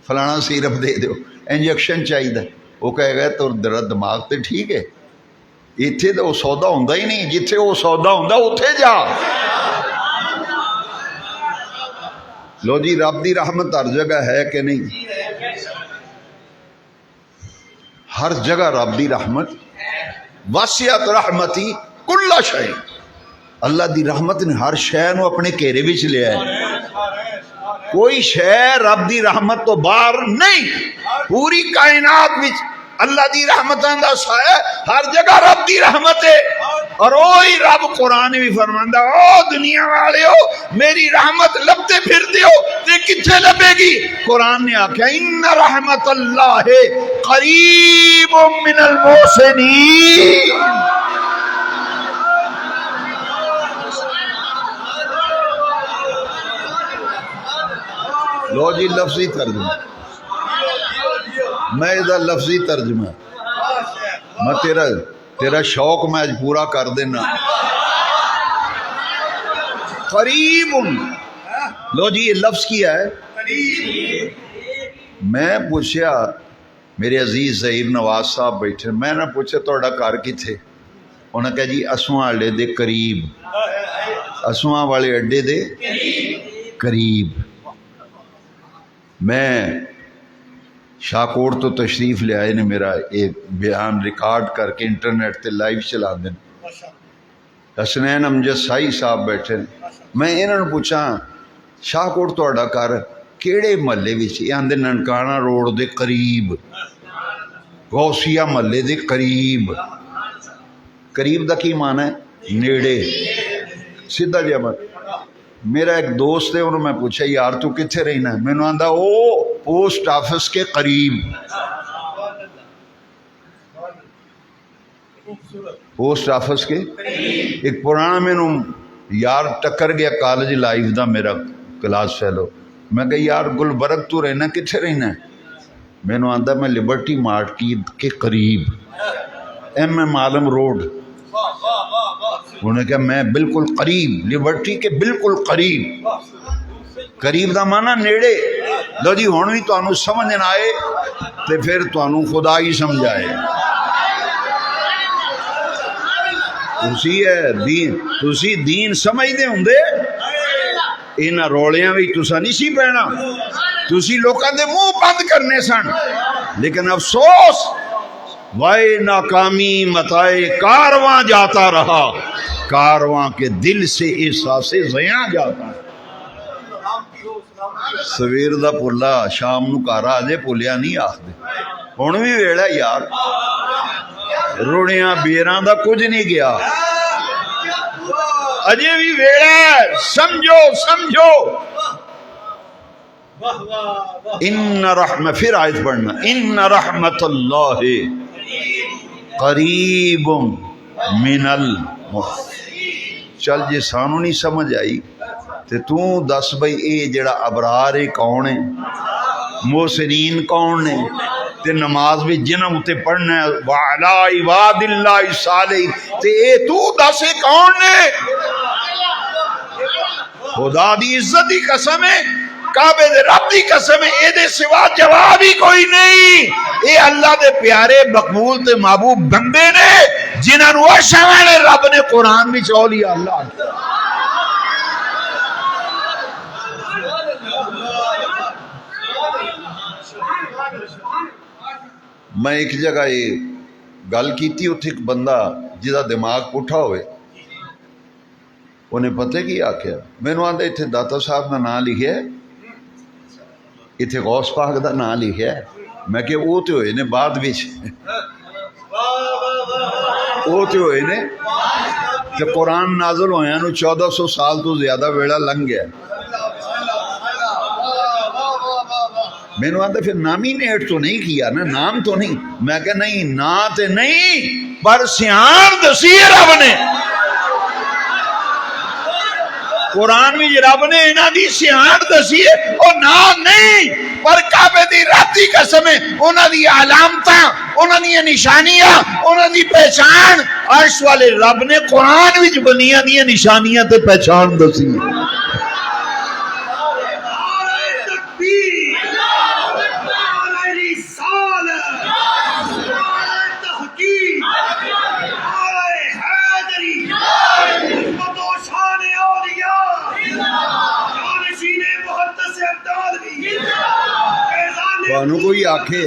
فلانا سیرپ دے دیو، انجیکشن چاہیے، وہ کہے گا تو ذرا دماغ تے ٹھیک ہے؟ اتنے تو وہ سودا ہوندا ہی نہیں، جتھے وہ سودا ہوندا اتھے جا۔ لو جی رب دی رحمت ہر جگہ ہے کہ نہیں؟ ہر جگہ رب دی رحمت، وسعت رحمتی کل شیء، اللہ دی رحمت نے ہر شے نو اپنے گھیرے وچ لیا ہے. کوئی شے رب دی رحمت تو باہر نہیں. پوری کائنات وچ اللہ دی رحمتاں دا سایہ، ہر جگہ رب دی رحمت ہے. اور وہی رب قرآن بھی فرماندا او دنیا والےو میری رحمت لبتے پھرتے ہو تے کتھے لبے گی؟ قرآن نے آکھیا ان رحمت اللہ قریب من المحسنین. لو جی لفظی ترجمہ، میں ادھر لفظی ترجمہ، میں تیرا شوق میں آج پورا کر دینا. قریب، لو جی یہ لفظ کیا ہے. میں پوچھا میرے عزیز ظہیر نواز صاحب بیٹھے، میں نے پوچھا تہاڈا گھر کتھے؟ انہوں نے کہا جی اسواں اڈے دے قریب. اسواں والے اڈے دے قریب. میں شاہکوٹ تو تشریف لے آئے نے، میرا ایک بیان ریکارڈ کر کے انٹرنیٹ تے لائیو چلا دیں. حسنین امجد سائی صاحب بیٹھے، میں انہوں نے پوچھا شاہکوٹ تہاڈا گھر کیڑے محلے وچ؟ یہ آندے ننکانہ روڈ دے قریب، غوثیہ محلے دے قریب. قریب دا کی معنی ہے؟ نیڑے، سیدھا جا بات. میرا ایک دوست ہے، انہوں میں پوچھا یار تو کتھے رہنا ہے؟ میں نے آندہ او پوسٹ آفس کے قریب. پوسٹ آفس کے ایک پرانا میں نے یار ٹکر گیا کالج لائف دا میرا کلاس فیلو. میں کہا یار گلبرگ تو رہنا کتھے رہنا ہے؟ میں نے آندہ میں لبرٹی مارکیٹ کے قریب، ایم ایم عالم روڈ. انہوں نے کہا میں بالکل قریب، لبرٹی کے بالکل قریب. قریب دا معنی نیڑے. لو جی ہن بھی تانوں سمجھ نہ آئے تے پھر تانوں خدا ہی سمجھائے. تسی دین سمجھدے ہوندے انہاں رولیاں وچ تساں نہیں سی پینا، تسی لوکاں دے منہ بند کرنے سن. لیکن افسوس وائے ناکامی متائے کارواں جاتا رہا، کارواں کے دل سے احساس زیاں جاتا. سویر دا پلا شام نو گھر آ جے پلیا نہیں آخدے. ہن بھی ویلا یار، روڑیاں بیراں دا کچھ نہیں گیا، اجے بھی ویلا. سمجھو سمجھو. ان رحمت، پھر آیت پڑھنا، ان رحمت اللہ قریب من المحسنین. چل جی سانو نہیں سمجھ آئی تے تو دس بھئی اے جڑا ابرار ہے کون ہے، محسنین کون نے؟ تے نماز بھی جنہوں تے پڑھنا ہے وعلا عباد اللہ الصالحین، تے اے تو دس کون نے؟ خدا دی عزت دی قسم ہے، کعبے دے رب دی قسم ہے، اے دے سوا جواب ہی کوئی نہیں. اے اللہ دے پیارے مقبول تے محبوب بندے نے جنہاں نو شانے رب نے قرآن وچ اولیاء اللہ. میں ایک جگہ یہ گل کیتی، اتھے ایک بندہ جہاں دماغ پٹھا ہوئے انہیں پتہ کی آکھیا، میں نے آندھا اتھے داتا صاحب کا نام لکھیا ہے، اتھے غوث پاک دا نام لکھیا ہے. میں کہ وہ تو ہوئے نے بعد وچ، وہ تو ہوئے نے کہ قرآن نازل ہویا نو 1400 سال تو زیادہ ویڑا لنگ گیا. میں نے آتا پھر نامینیٹ تو نہیں کیا نا، نام تو نہیں. میں کہ نہیں نا تے نہیں، پر سیان دسی رب نے قرآن میں رب نے انہاں دی سیان دسی ہے، اور نام نہیں پر کعبے دی راتی قسم ہے انہاں دی علامتاں، انہاں دی نشانیاں، انہاں دی پہچان عرش والے رب نے قرآن وچ بنیاں دی نشانیاں تے پہچان دسی ہے. تانوں کوئی آکھے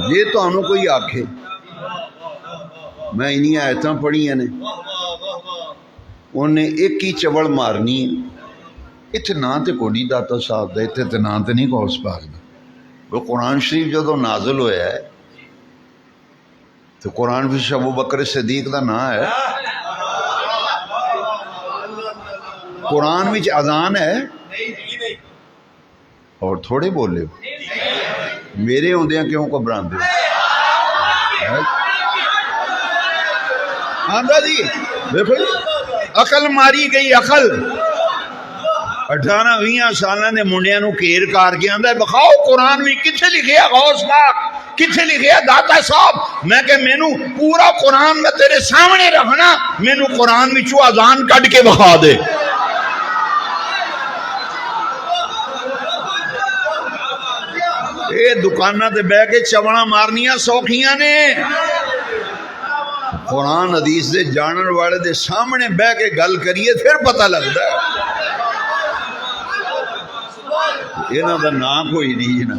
جی تمہیں کوئی آکھے میں انہیں آیتاں پڑھیاں نے انہیں ایک ہی چوڑ مارنی ہے، اتنے نہ تے کوئی داتا صاحب دا، اتنے تے نہ تے نہیں غوث پاک دا۔ وہ قرآن شریف جدو نازل ہویا ہے تو قرآن بھی ابو بکر صدیق دا نام ہے، قرآن وچ اذان ہے اور تھوڑے بولے میرے ہوندیاں کیوں گھبراندے آندا جی دیکھو عقل ماری گئی، عقل 18-20 سالاں دے منڈیاں نو گھیر کار کے آندا بخاؤ قرآن بھی کتھے لکھیا غوث پاک، کتھے لکھیا داتا صاحب؟ میں کہ مینوں پورا قرآن میں تیرے سامنے رکھنا، مینوں قرآن وچوں اذان کڈ کے بخا دے۔ اے دکاناں تے بہ کے چوڑا مارنیاں سوکھیاں نے، قرآن حدیث دے جانن والے دے سامنے بہ کے گل کریے پھر پتہ لگتا ہے۔ انہاں دا نام کوئی نہیں نا،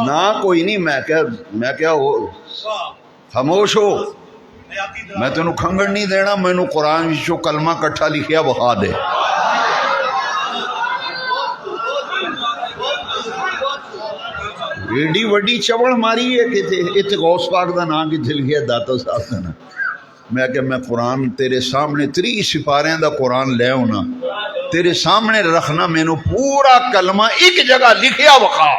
نہ کوئی نہیں۔ میں کیا ہو خاموش ہو، میں تینوں کھنگڑ نہیں دینا، مینوں قرآن وچوں کلمہ کٹھا لکھیا بخا دے۔ ایڈی وڈی چوڑ ماری ہے کہ اتنے غوث پاک دا نام کتنے لکھیا داتا صاحب دا نام۔ میں کہ میں قرآن تیرے سامنے 30 سپاریاں دا قرآن لے ہونا تیرے سامنے رکھنا، مینوں پورا کلمہ ایک جگہ لکھیا بخا۔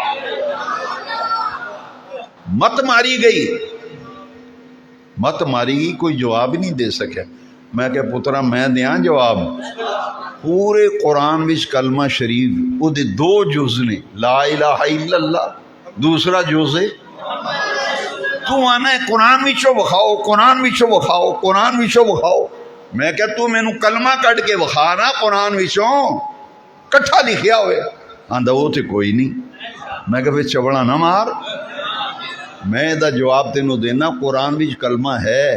مت ماری گئی، مت ماری گئی، کوئی جواب نہیں دے سکے۔ میں کہ پترا میں دیاں جواب، پورے قرآن وچ کلمہ شریف وہ دے 2 جز نے، لا الہ الا اللہ، دوسرا جز ہے تو آنا ہے قرآن وچوں بخاؤ، قرآن وچوں بخاؤ، قرآن وچوں بخاؤ۔ میں کہ تو مینوں کلمہ کٹ کے بخا نا قرآن وچوں کٹھا لکھیا ہوئے۔ آندا وہ تے کوئی نہیں۔ میں کہ پھر چوڑا نہ مار، میں دا جواب تینوں دینا، قرآن وچ کلمہ ہے،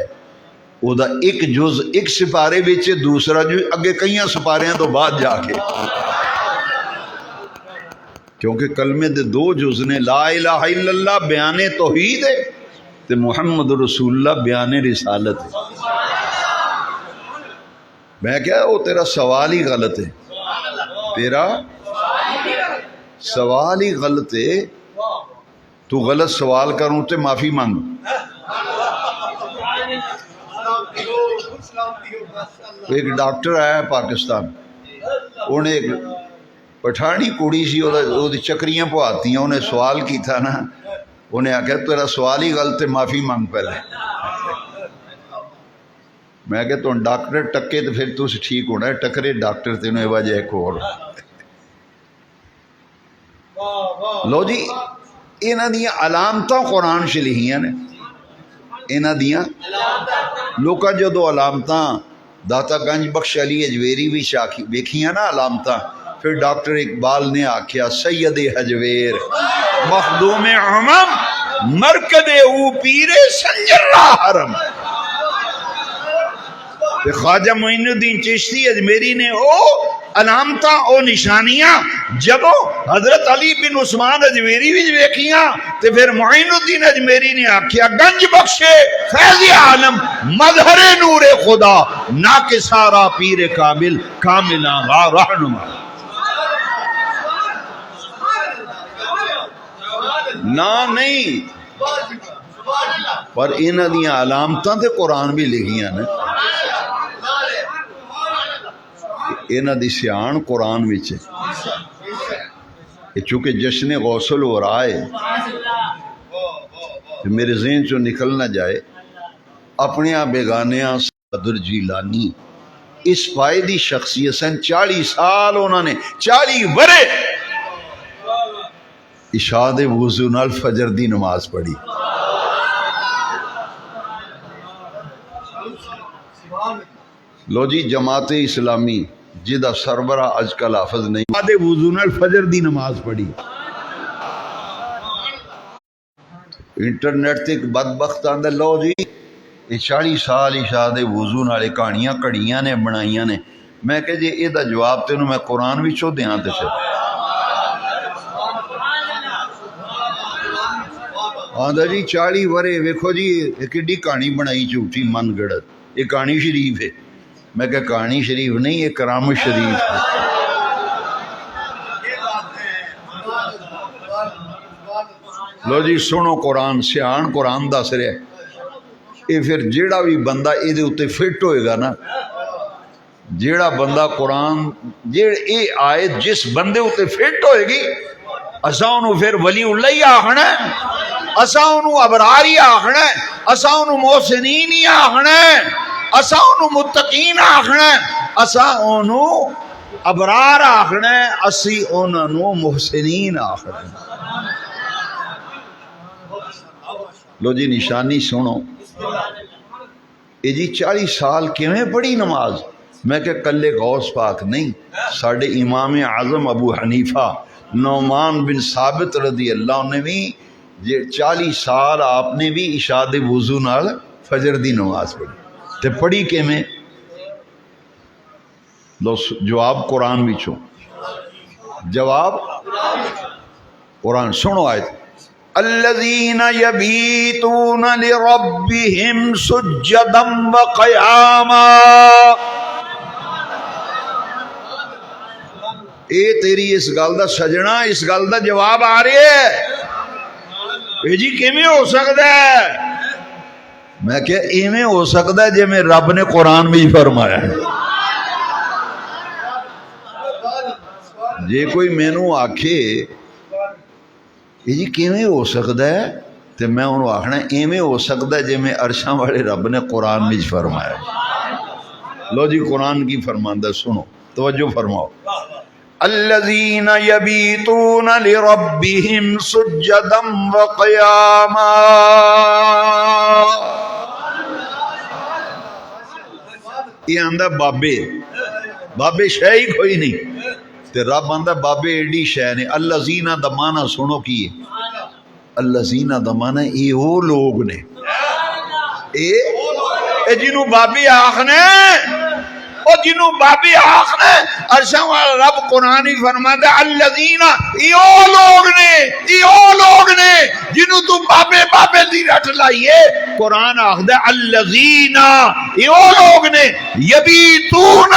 وہ دا ایک جز ایک سپارے وچ، دوسرا جو اگے کئیاں سپاریاں تو بعد جا کے، کیونکہ کلمے دے 2 جز نے، لا الہ الا اللہ بیان توحید ہے تے محمد رسول اللہ بیان رسالت ہے۔ میں کیا وہ تیرا سوال ہی غلط ہے، تیرا سوال ہی غلط ہے، تو غلط سوال کروں تے معافی مانگ۔ ایک ڈاکٹر آیا پاکستان، انہیں ایک پٹھانی کڑی سی وہ چکریاں پواتیاں، انہیں سوال کی تھا نا، انہیں آخیا تیرا سوال ہی غلط ہے، معافی مانگ پہلے۔ میں کہ تم ڈاکٹر ٹکے تو پھر تُس ٹھیک ہونا ہے، ٹکرے ڈاکٹر تینوں وجہ ایک اور۔ لو جی انہاں دیاں علامتاں قرآن چ لکھیاں نے، انہاں دیاں لوکاں جدو علامتاں داتا گنج بخش علی اجویری بھی ویکھیاں نا علامتاں، پھر ڈاکٹر اقبال نے آکھیا سید حجویر مخدوم عمم مرکد او پیر سنجر را حرم۔ خواجہ معین الدین چشتی اجمیری نے او علامتاں او نشانیاں جدو حضرت علی بن عثمان اجمیری بھی ویکھیاں تے پھر معین الدین اجمیری نے آکھیا گنج بخش فیض عالم مظہر نور خدا نا کہ سارا پیر کامل کاملا رہنما۔ نہ نہیں پر انہاں دیاں علامتاں تے قرآن بھی لکھیاں نے، انہاں دی سیان قرآن وچ ہے۔ چونکہ جشن غوث الورا ہے میرے ذہن چوں نکل نہ جائے، اپنیاں بیگانیاں صدر جیلانی اس فائدی شخصیت سن، 40 سال انہوں نے 40 برے اشاد وضو نال فجر دی نماز پڑھی۔ لو جی جماعت اسلامی جدہ سربراہ اج کل حافظ نہیں، اشاد وضو نال فجر دی نماز پڑھی۔ انٹرنیٹ تے ایک بدبخت آندا لو جی یہ 40 سال اشاد وضو نال کہانیاں کڑیاں نے بنائیاں نے۔ میں کہ جی یہ دا جواب تینوں میں قرآن وچوں دیاں تے پھر آندا جی 40 ورے ویکھو جی کڈی کہانی بنائی جھوٹی من گڑت، یہ کہانی شریف ہے۔ میں کہ کہانی شریف نہیں، یہ کرامت شریف ہے۔ لو جی سنو قرآن، سیان قرآن دس رہا ہے، یہ پھر جیڑا بھی بندہ یہ اتنے فٹ ہوئے گا نا، جیڑا بندہ قرآن یہ آیت جس بندے اتنے فٹ ہوئے گی، اساں انہوں پھر ولی اللہ ہی آخنا ہے، اساں انہوں ابرار ہی آخنا ہے، اساں انہوں محسنین ہی آخنا ہے، اساں انہوں متقین آخنا ہے، اساں انہوں ابرار آخنا ہے، اسی انہوں محسنین آخنا ہے۔ لو جی نشانی سنو، یہ جی 40 سال کیویں پڑھی نماز؟ میں کہ کلے غوث پاک نہیں، ساڑھے امام اعظم ابو حنیفہ نعمان بن ثابت رضی اللہ عنہ بھی 40 سال آپ نے بھی اشاد وضو نال فجر دی نماز پڑھی، تے پڑھی کیویں؟ لو جواب قرآن وچوں، جواب قرآن سنو آیت، الذین یبیتون لربہم سجدا وقیاما۔ اے تیری اس گل دا سجنا، اس گل دا جواب آ رہے ہے، اے جی کیویں ہو سکتا ہے؟ میں کہ ایویں ہو سکتا ہے جی میں رب نے قرآن میں ہی فرمایا ہے۔ جے کوئی مینوں آکھے یہ جی کیویں ہو سکتا ہے تو میں انہوں آخنا ایویں ہو سکتا ہے جی میں عرشاں والے رب نے قرآن میں فرمایا۔ لو جی قرآن کی فرماندہ سنو، توجہ فرماؤ، الذین یبیتون لربہم سجدا وقیاما۔ یہ آندہ بابے، بابے شے ہی کوئی نہیں، تے رب آندہ بابے ایڈی شے نے۔ الذین دا معنی سنو کی ہے، الذین دا معنی اے وہ لوگ نے، اے جنہوں بابے آخنے، او جنہوں بابے آخنے، عرشاں والا رب قرآن ہی فرماتا ہے الذین، اے وہ لوگ نے، اے وہ لوگ نے جنہوں تو بابے بابے دی رٹ لائیے۔ قرآن آخدا ہے الذین، اے وہ لوگ نے یبیتون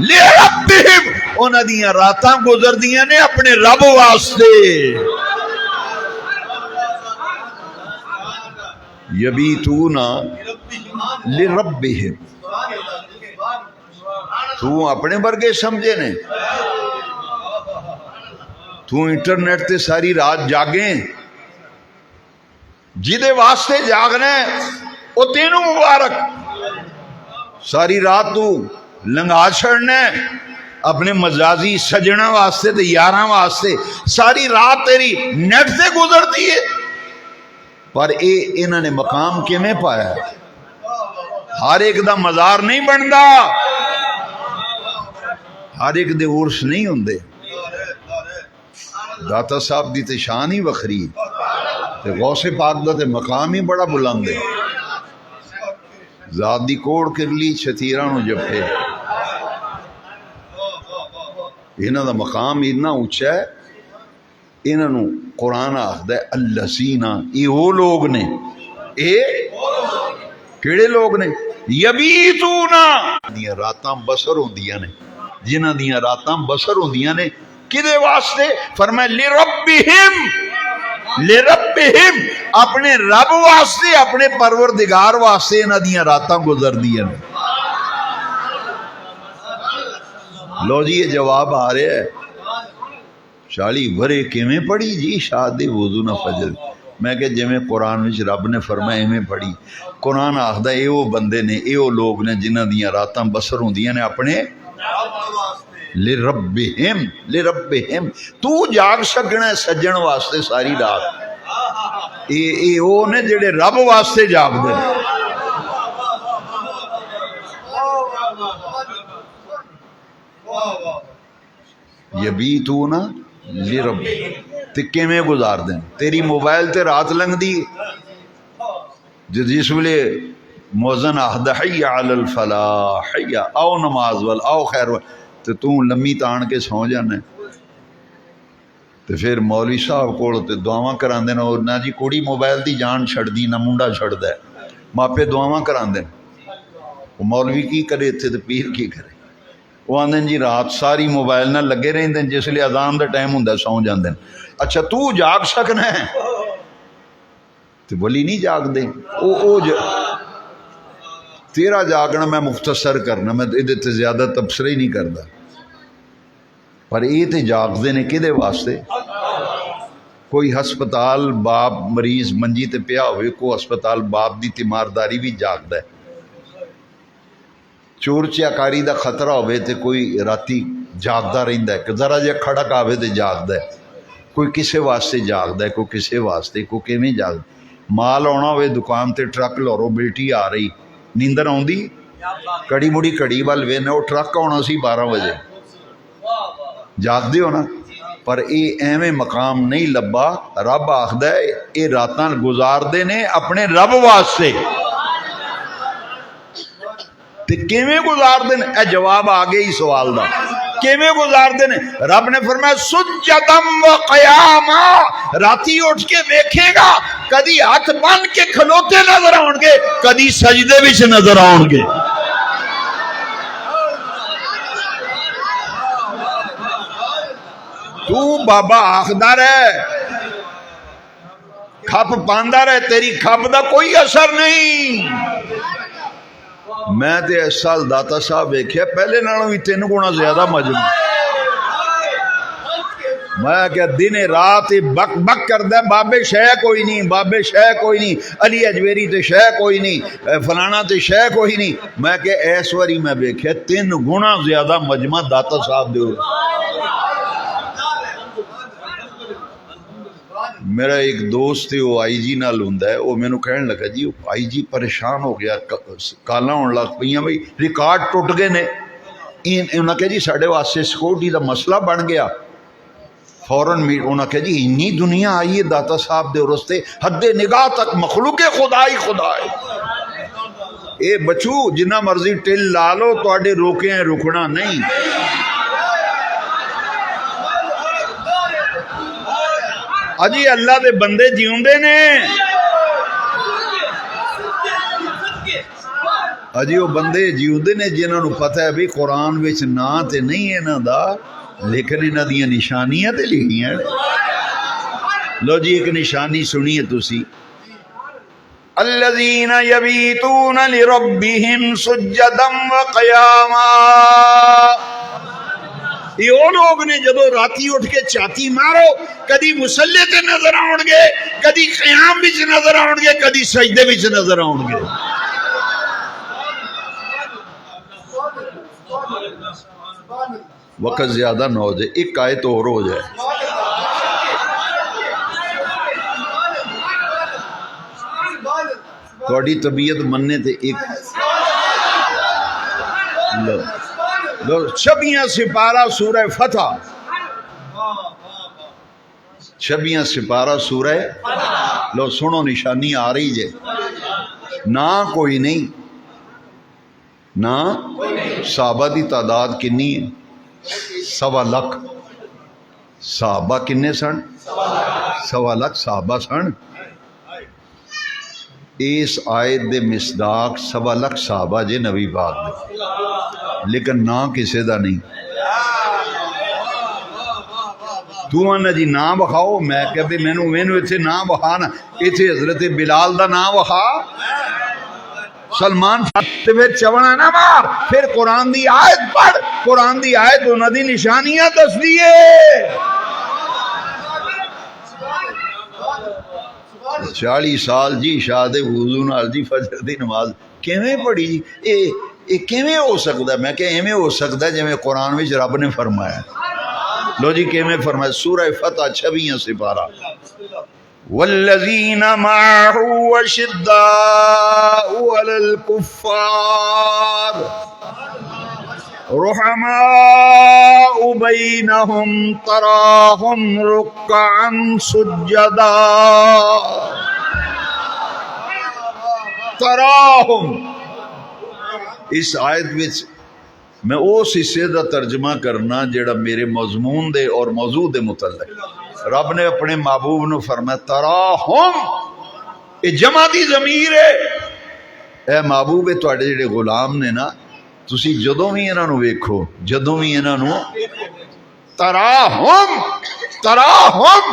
لربہم، انہاں دیاں راتاں گزر دیاں نے اپنے رب واسطے۔ یبیتون لربہم، تو اپنے برگے سمجھے نے، تو انٹرنیٹ تے ساری رات جاگیں، جدے واسطے جاگنا ہے وہ تینوں مبارک، ساری رات تو لنگا چھڑنا ہے اپنے مجازی سجنا واسطے تے یاراں واسطے، ساری رات تیری نیٹ سے گزرتی ہے، پر انہوں نے مقام کیویں پایا ہے؟ ہر ایک دا مزار نہیں بندا، ہر ایک دے عرس نہیں ہوندے، داتا صاحب دی تے شان ہی وکھری، تے غوث پاک دا تے مقام ہی بڑا بلند ہے، ذات دی کوڑ کرلی چھتیراں نو جپے، انہاں دا مقام اتنا اونچا ہے، انہاں نو قرآن آخدا ہے الذین، یہ وہ لوگ نے، اے کیڑے لوگ نے؟ یبیتون، دیاں راتاں بسر ہوندیاں نے، جنہاں دیاں راتاں بسر ہوندیاں نے، کدے واسطے؟ فرمایا لربہم، لربہم، اپنے رب واسطے، اپنے پروردگار واسطے انہاں دیاں راتاں گزر دیاں نے۔ لو جی یہ جواب آ رہا ہے، 40 برے کیویں پڑھی جی شاد وضو نہ فجر؟ میں کہ جویں قرآن وچ رب نے فرمایا ایویں پڑھی۔ قرآن آخدا اے وہ بندے نے، اے وہ لوگ نے جنہاں دیاں راتاں بسر ہوندیاں نے اپنے لربہم، لربہم، تو جاگ سکنا ہے سجن واسطے ساری رات، اے وہ نے جڑے رب واسطے جاگ دے۔ یبیتون لرب، تے کیویں گزار دیں؟ تیری موبائل تے رات لنگ دی، جس ویلے موزن آخدا حی علی الفلاح، حی آؤ نماز وال، آؤ خیر وال، تے تو لمی تان کے سو جانا ہے۔ تو پھر مولوی صاحب کو دعاواں کراندے نے، اور نہ جی کڑی موبائل دی جان چھڑدی نہ منڈا چھڑدا ہے، ماپے دعاواں کراندے نے۔ وہ مولوی کی کرے اتنے تو پیر کی کرے؟ وہ آدھے جی رات ساری موبائل نہ لگے رہتے ہیں، جس لیے اذان دا ٹائم ہوں سو جاندے ہیں۔ اچھا تو جاگ سکنا ہے تو ولی نہیں جاگ دے؟ تیرا جاگنا میں مختصر کرنا، میں یہ زیادہ تبصرہ ہی نہیں کرتا، پر یہ تو جاگتے نے کدے واسطے؟ کوئی ہسپتال باپ مریض منجی تے پیا ہوئے، کوئی ہسپتال باپ دی تیمارداری بھی جاگتا ہے، چور چکاری دا خطرہ ہوئے تے کوئی راتی جاگتا رہتا ہے، ذرا جہا کھڑک آوے تے جاگتا ہے، کوئی کسے واسطے جاگتا ہے، کوئی کسے واسطے، کوئی کیویں جاگتا۔ مال آنا ہوئے دکان تے ٹرک لورو بیٹی آ رہی، نیندر آؤندی؟ کڑی مڑی کڑی وال وینے، وہ ٹرک آنا سی 12 بجے، جاگدے ہو نا؟ پر اے ایویں مقام نہیں لبا۔ رب آخدا ہے اے راتاں گزاردے نے اپنے رب واسطے، تے کیویں گزاردے نے؟ اے جواب آ گیا ہی سوال دا، کیویں گزاردے نے؟ رب نے فرمایا سجدم و قیاما، راتی اٹھ کے ویکھے گا، کدی ہاتھ بن کے کھلوتے نظر آؤں گے، کدی سجدے وچ نظر آؤں گے۔ تو بابا آخدار ہے کھپ پاندار ہے، تیری کھپ دا کوئی اثر نہیں۔ میں تے اس سال داتا صاحب ویکھیا پہلے نالوں بھی 3 گنا زیادہ مجموع، میں کہ دن رات بک بک کردا ہے، بابے شے کوئی نہیں، بابے شے کوئی نہیں، علی اجمیری تے شے کوئی نہیں، فلانا تے شے کوئی نہیں۔ میں کہ اس واری میں ویکھیا 3 گنا زیادہ مجمع داتا صاحب دے۔ میرا ایک دوست ہے وہ آئی جی نال ہوندا ہے، وہ مینوں کہن لگا جی آئی جی پریشان ہو گیا، کالاں ہون لگ پئیاں بھئی ریکارڈ ٹوٹ گئے نے، انہاں کہ جی ساڈے واسطے سیکورٹی دا مسئلہ بن گیا۔ فوراً انہاں کہ جی انی دنیا آئی ہے داتا صاحب دے رستے، حد نگاہ تک مخلوق خدا ہی خدا ہے۔ اے بچو جنہ مرضی ٹل لا لو تواڈے روکے ہیں رکنا نہیں۔ اجی اللہ دے بندے جیوندے نے، اجی وہ بندے جیوندے نے جنہاں نو پتہ ہے بھی قرآن وچ نا تے نہیں ہے انہاں دا، لیکن انہاں دیاں نشانیاں تے لکھیاں۔ لو جی ایک نشانی سنیے تسی، الذین یبیتون لربہم سجدا وقیاما، یہ وہ لوگ نے جدو راتی اٹھ کے چاتی مارو کدی مسلے تے نظر آؤں گے، کدی قیام وچ نظر آؤں گے، کدی سجدے وچ نظر آؤں گے۔ وقت زیادہ نہ ہو جائے، ایک آیت اور ہو جائے۔ تھوڑی طبیعت مننے تے ایک لو 26 سپارہ سورہ فتح، 26 سپارہ سورہ، لو سنو نشانی آ رہی جے، نہ کوئی نہیں، نہ صحابہ دی تعداد کنی ہے؟ 1.25 لاکھ۔ صحابہ کنے سن؟ 1.25 لاکھ صحابہ سن۔ اس آیت دے مصداق 1.25 لاکھ صحابہ جے نبی پاک دے، لیکن نا کسے دا نہیں۔ تو آنا جی نا بخاؤ، میں کہ بھی مینو اتھے نا بخانا، اتھے حضرت بلال دا نا بخا، سلمان تے پھر چونا نہ مار، پھر قرآن دی آیت پڑھ، قرآن دی آیت انہاں دی نشانیاں دس دیے۔ 40 سال جی شاد وضو نال جی فجر دی نماز کیویں پڑھی جی؟ اے کیویں ہو سکدا ہے؟ میں کہ ایویں ہو سکدا ہے جویں قرآن وچ رب نے فرمایا۔ لو جی کیویں فرمایا؟ سورہ فتح 26 سپارہ، والذین معه اشداء علی الکفار رحماء بینہم تراہم رکعا سجدا، تراہم۔ اس آیت وچ میں اس حصے دا ترجمہ کرنا جڑا میرے مضمون دے اور موضوع دے متعلق، رب نے اپنے محبوب نو فرمایا تراہم، یہ جمع دی ضمیر ہے، اے محبوب تواڈے جڑے غلام نے نا، تسی جدوں بھی انہاں نو ویکھو، جدوں بھی انہاں نو تراہم، تراہم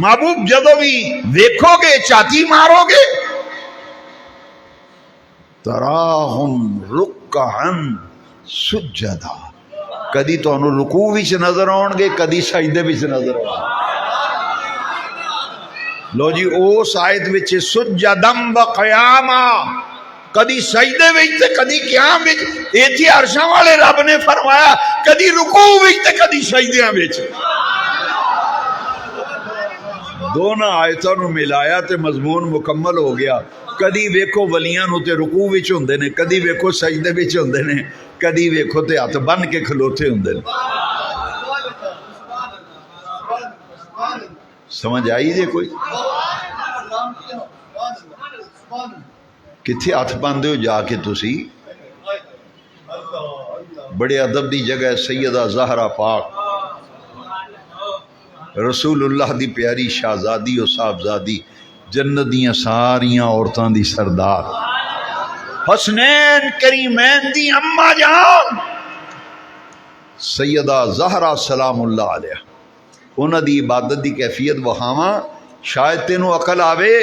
محبوب جدوں بھی ویکھو گے چاتی مارو گے، تراہم رکعا سجدا، کدی تانوں رکوع وچ نظر آؤن گے، کدی سجدے وچ نظر آؤن گے۔ لو جی اس آیت وچ سجدم و قیاما، کدی سجدے وچ تے کدی قیام وچ، ایتھے عرشاں والے رب نے فرمایا کدی رکوع وچ تے کدی سجدیاں وچ، دونوں آیتاں نو ملایا تے مضمون مکمل ہو گیا۔ کدی ویکھو ولیاں نو تے رکوع وچ ہوندے نے، کدی ویکھو سجدے وچ ہوندے نے، کدی ویکھو تے ہاتھ بن کے کھلوتے ہوندے نے۔ سمجھ آئی جے کوئی؟ کتھے ہاتھ باندھے ہو جا کے تسی؟ بڑے ادب دی جگہ ہے سیدہ زہرا پاک رسول اللہ دی پیاری شہزادی و صاحبزادی، جنت دیاں ساریاں عورتاں دی سردار، حسنین کریمین دی اماں جان سیدہ زہرا سلام اللہ علیہ، انہاں دی عبادت دی کیفیت وہاواں، شاید تینوں عقل آوے،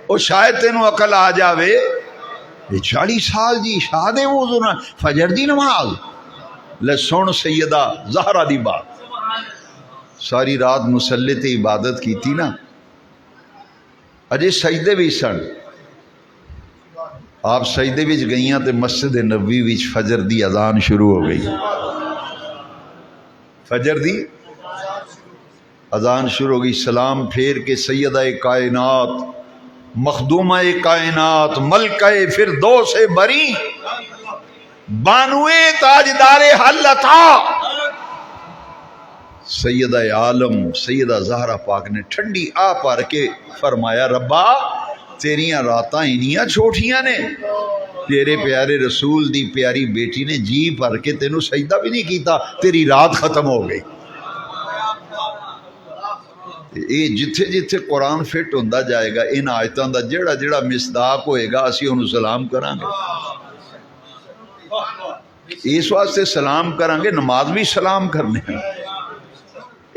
او شاید تینوں عقل آ جاوے، یہ 40 سال جی شاد وضو نہ فجر دی نماز، لے سن سیدہ زہرا دی بات، ساری رات مسلح تے عبادت کیتی نا، اجے سجدے بھی سن، آپ سجدے وچ گئیاں تے مسجد نبوی وچ فجر دی اذان شروع ہو گئی، فجر دی اذان شروع ہو گئی، سلام پھیر کے سیدہ کائنات، مخدومہ کائنات، ملکہ فردوس بری، بانوئے تاجدار حل عطا، سیدہ عالم سیدہ زہرا پاک نے ٹھنڈی آ پار کے فرمایا ربا تیریاں راتاں انیاں چھوٹیاں نے، تیرے پیارے رسول دی پیاری بیٹی نے جی بھر کے تینوں سجدہ بھی نہیں کیتا، تیری رات ختم ہو گئی۔ یہ جتھے جتھے قرآن فٹ ہوندا جائے گا ان آیتاں دا جڑا جڑا مصداق ہوئے گا اسی انہوں سلام کران گے، اس واسطے سلام کران گے، نماز بھی سلام کرنے ہیں،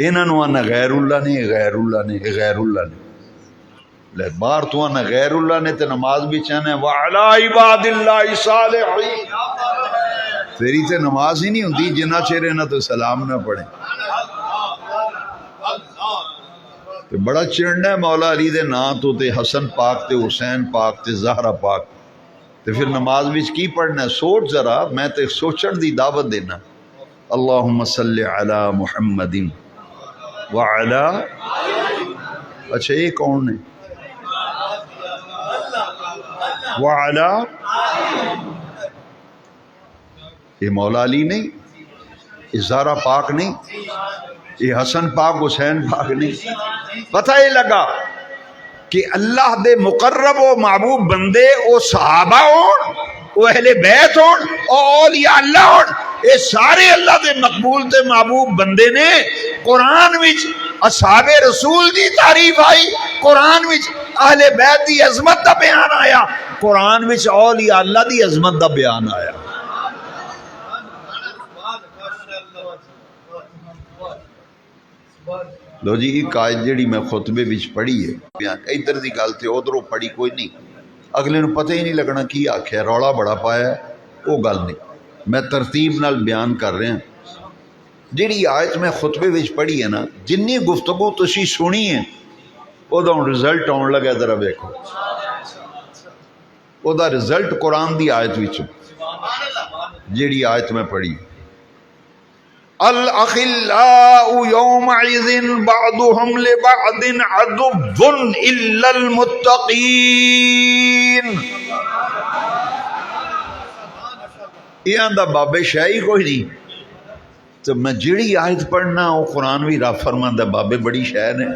انہاں نو آنا غیر اللہ نے، غیر اللہ نے، غیر اللہ نے، لے بار تو آنا غیر اللہ نے تے نماز بھی چاہنے وَعَلَىٰ عِبَادِ اللَّهِ صَالِحِينَ، تیری تے نماز ہی نہیں ہوندی جنہ چہرے نہ تو سلام نہ پڑھیں۔ تے بڑا چڑھنا ہے مولا علی دے نا تو تے حسن پاک تے حسین پاک تے زہرا پاک، تے پھر نماز وچ کی پڑھنا ہے؟ سوچ ذرا، میں تے سوچن دی دعوت دینا۔ اللہم صلی علی محمد وعلی، اچھا یہ کون ہے؟ وعلی، یہ مولا علی نہیں، یہ زہرا پاک نہیں، یہ حسن پاک حسین پاک نہیں۔ پتہ یہ لگا کہ اللہ دے مقرب و محبوب بندے او صحابہ ہون، او اہل بیت ہون، او اولیاء اللہ ہون، یہ سارے اللہ دے مقبول تے محبوب بندے نے۔ قرآن وچ اصحاب رسول دی تعریف آئی، قرآن وچ اہل بیت دی عظمت دا بیان آیا، قرآن وچ اولیاء اللہ دی عظمت دا بیان آیا۔ لو جی ایک آیت جڑی میں خطبے وچ پڑھی ہے، ادھر دی گل تے ادھروں پڑھی کوئی نہیں، اگلے نو پتہ ہی نہیں لگنا کی آکھیا، رولا بڑا پایا ہے، وہ گل نہیں، میں ترتیب نال بیان کر رہا ہوں۔ جڑی آیت میں خطبے وچ پڑھی ہے نا، جنی گفتگو تسی سنی ہے او دا رزلٹ آن لگا، ذرا ویکھو او دا رزلٹ قرآن دی آیت وچ جڑی آیت میں پڑھی، الْأَخِلَّاءُ يَوْمَئِذٍ بَعْضُهُمْ لِبَعْضٍ عَدُوٌّ إِلَّا الْمُتَّقِينَ، یہ آندہ بابے شاہی کوئی نہیں، تو میں جڑی آیت پڑھنا وہ قرآن بھی رب فرماندہ بابے بڑی شاہ نے،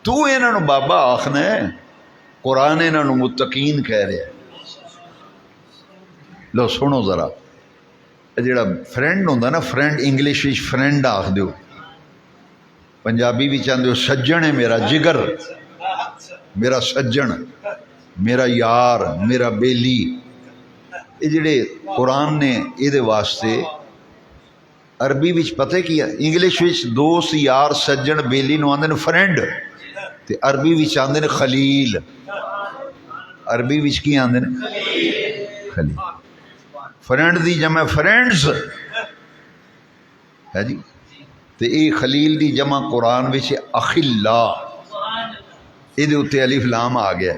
تو انہوں نے بابا آخنا ہے، قرآن انہوں نے متقین کہہ رہے ہیں۔ لو سنو ذرا، جڑا فرینڈ ہوتا نا، فرینڈ انگلش فرینڈ آخ دیو، پنجابی بھی آدھے ہو سجن ہے میرا جگر، میرا سجن، میرا یار، میرا بیلی. یہ جڑے قرآن نے یہ واسطے عربی وچ پتہ کیا، انگلش وچ دوست یار سجن بیلی نو آندے نے فرینڈ، تے عربی وچ آندے نے خلیل. عربی وچ کی آندے نے خلیل. فرینڈ دی جمع فرینڈز ہے جی، تے اے خلیل دی جمع قرآن وچ اخلا، یہ اتنے الف لام آ گیا.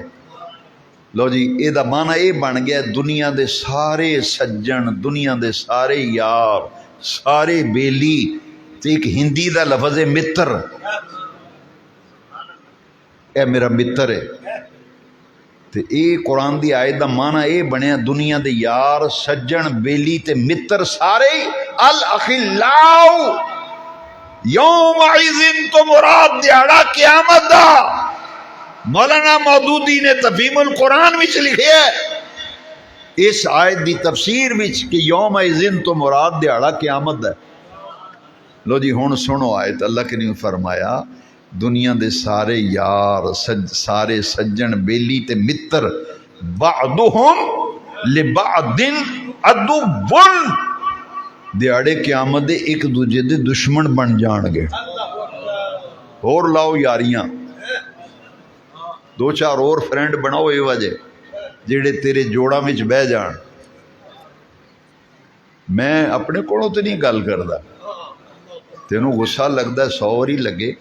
لو جی یہ معنی یہ بن گیا دنیا دے سارے سجن، دنیا دے سارے یار، سارے بیلی. تے ایک ہندی دا لفظ ہے متر، اے میرا متر ہے. تے اے قرآن دی آیت دا معنی یہ بنیا دنیا دے یار سجن بیلی تے متر سارے الاخلاؤ. یوم عزن تو مراد دیہڑا قیامت دا. مولانا مودودی نے تفہیم القرآن وچ لکھیا ہے اس آیت دی تفسیر وچ کہ یوم عزن تو مراد دیہڑا قیامت ہے. لو جی ہن سنو آیت. اللہ کے نے فرمایا دنیا دے سارے یار سارے سجن بیلی تے متر بعضهم لبعض عدو، دیہڑے قیامت دے ایک دوجے دے دشمن بن جان گے. اور لاؤ یاریاں، دو چار اور فرینڈ بناؤ یہ وجہ جڑے تیرے جوڑاں وچ بہ جان. میں اپنے کولوں تے نہیں گل کردا، تینوں غصہ لگدا ہے 100 واری لگے،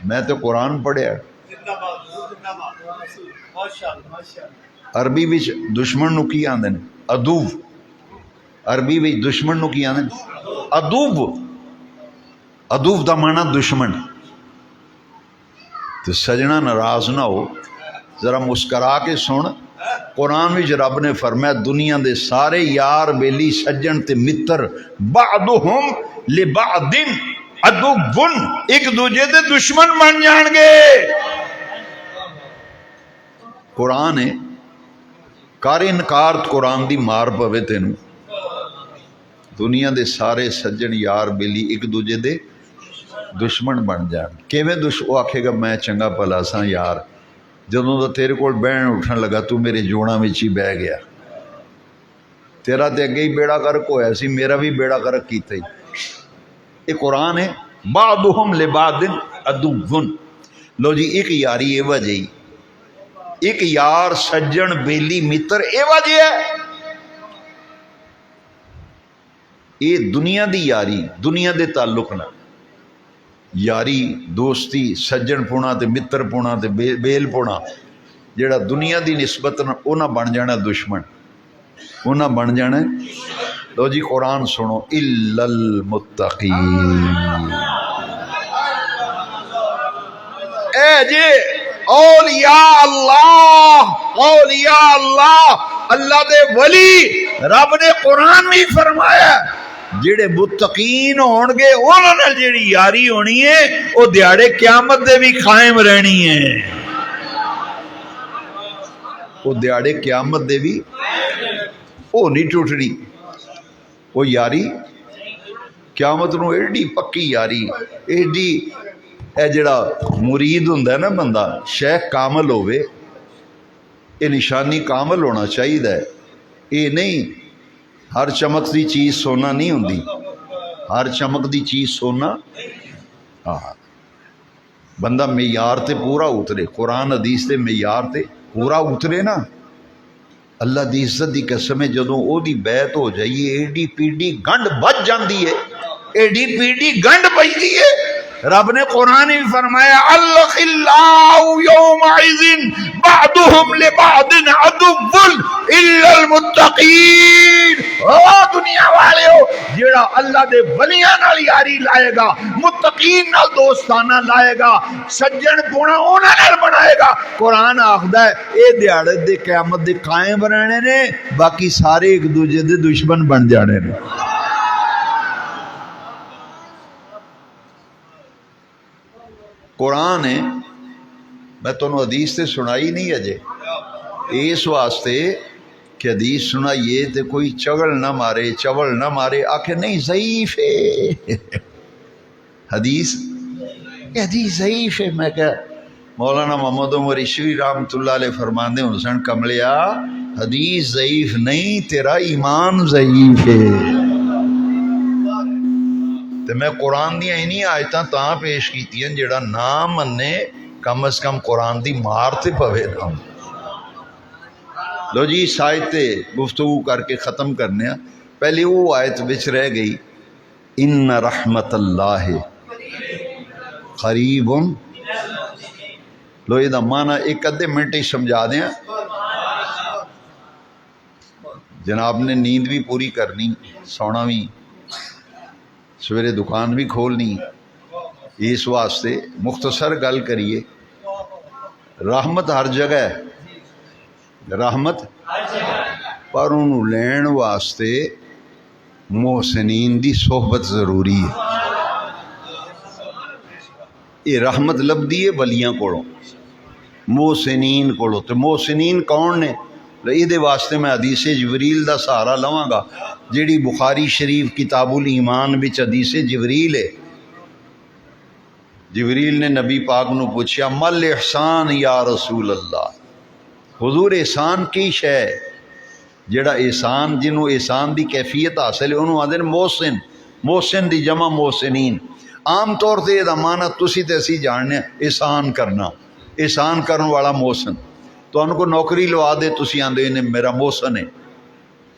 میں تو قرآن پڑھیا. عربی وچ دشمن نو کی آندے نے عدو، عربی وچ دشمن نو کی آندے نے عدو. عدو دا معنی دشمن. تو سجنا ناراض نہ ہو، ذرا مسکرا کے سن. قرآن وچ رب نے فرمایا دنیا دے سارے یار بیلی سجن تے متر بعضهم لبعض عدو، ایک دوجے دے دشمن بن جان گے. قرآن ہے کار انکار قرآن دی مار پوے تینوں. دنیا دے سارے سجن یار بیلی ایک دوجے دے دشمن بن جان. کیویں وہ آکھے گا میں چنگا بھلا سا یار، جدوں دا تیرے کول بہن اٹھن لگا تو میرے جوڑاں وچ ہی بہ گیا. تیرا تے اگے ہی بیڑا کرک ہویا سی، میرا بھی بیڑا کرک کیتا ہی. یہ قرآن ہے بعضهم لبعض عدو. لو جی ایک یاری یہ وجہ ہی، ایک یار سجن بیلی متر یہ وجہ ہے. یہ دنیا دی یاری، دنیا دے تعلق نہ یاری دوستی سجن پونا تے متر پونا تے بیل پونا. جڑا دنیا دی نسبت نہ بن جانا دشمن، انہاں بن جانا. لو جی قرآن سنو الا المتقین. اے جی اولیاء اللہ، اولیاء اللہ، اللہ دے ولی. رب نے قرآن میں فرمایا جڑے متقین ہون گے انہاں نال جڑی یاری ہونی ہے وہ دیہاڑے قیامت دے بھی قائم رہنی ہے. وہ دیہاڑے قیامت دے بھی وہ نہیں ٹوٹنی. وہ یاری قیامت نو ایڈی پکی یاری، ایڈی. اے جڑا مرید ہوندا ہے نا بندہ، شیخ کامل ہوئے، یہ نشانی کامل ہونا چاہیے. یہ نہیں ہر چمک دی چیز سونا نہیں ہوندی، ہر چمک دی چیز سونا. ہاں بندہ معیار تے پورا اترے، قرآن حدیث دے معیار تے پورا اترے نا. اللہ دی عزت دی قسم ہے جدوں او دی بیعت ہو جائیے ایڈی پیڈی گنڈ بچ جاندی ہے، ایڈی پیڈی گنڈ بچتی ہے. رب نے قرآن میں فرمایا الخلاء یومئذ بعضهم لبعض عدو الا المتقین. او دنیا والے ہو جیڑا اللہ دے ولیاں نال یاری لائے گا، متقین نال دوستانہ لائے گا، سجن پونا انہاں نال بنائے گا. قرآن آخدا ہے اے دیہاڑے دے قیامت دے قائم رہنے نے، باقی سارے ایک دوجے دے دشمن بن جانے نے. قرآن ہے، میں تمہیں حدیث سے سنائی نہیں اجے اس واسطے کہ حدیث سنا یہ تو کوئی چغل نہ مارے چول نہ مارے، آخر نہیں ضعیف ہے حدیث، یہ حدیث ضعیف ہے۔ میں کہا مولانا محمد عمر عشری رحمۃ اللہ علیہ فرماندے حسین کملیا حدیث ضعیف نہیں، تیرا ایمان ضعیف ہے۔ تو میں قرآن دیا انہیں آیتاں تاں پیش کیتیاں جڑا نہ منے کم از کم قرآن دی مار تے پوے نہ۔ لو جی اس آیت تے گفتگو کر کے ختم کرنے ہیں۔ پہلی وہ آیت بچ رہ گئی ان رحمت اللہ قریب، لو یہ دا معنی ایک ادھے منٹ ہی سمجھا دیں۔ جناب نے نیند بھی پوری کرنی، سونا بھی، سویرے دکان بھی کھولنی، اس واسطے مختصر گل کریے۔ رحمت ہر جگہ ہے، رحمت پر انہوں لین واسطے محسنین دی صحبت ضروری ہے۔ یہ رحمت لبدی ہے ولیاں کوڑوں، محسنین کوڑوں۔ تو محسنین کون نے؟ یہ واسطے میں حدیث جبریل دا سہارا لواں گا، جیڑی بخاری شریف کتاب الایمان بچ حدیث جبریل ہے۔ جبریل نے نبی پاک نو پوچھا مل احسان یا رسول اللہ، حضور احسان کی شے؟ جڑا احسان جنہوں احسان دی کیفیت حاصل ہے انہوں آدھے محسن، محسن دی جمع محسنین۔ عام طور تے یہ معنی تسی تے اسی جاننے احسان کرنا، احسان کرن والا محسن۔ تو ان کو نوکری لوا دے تسی آندے انہیں میرا محسن ہے،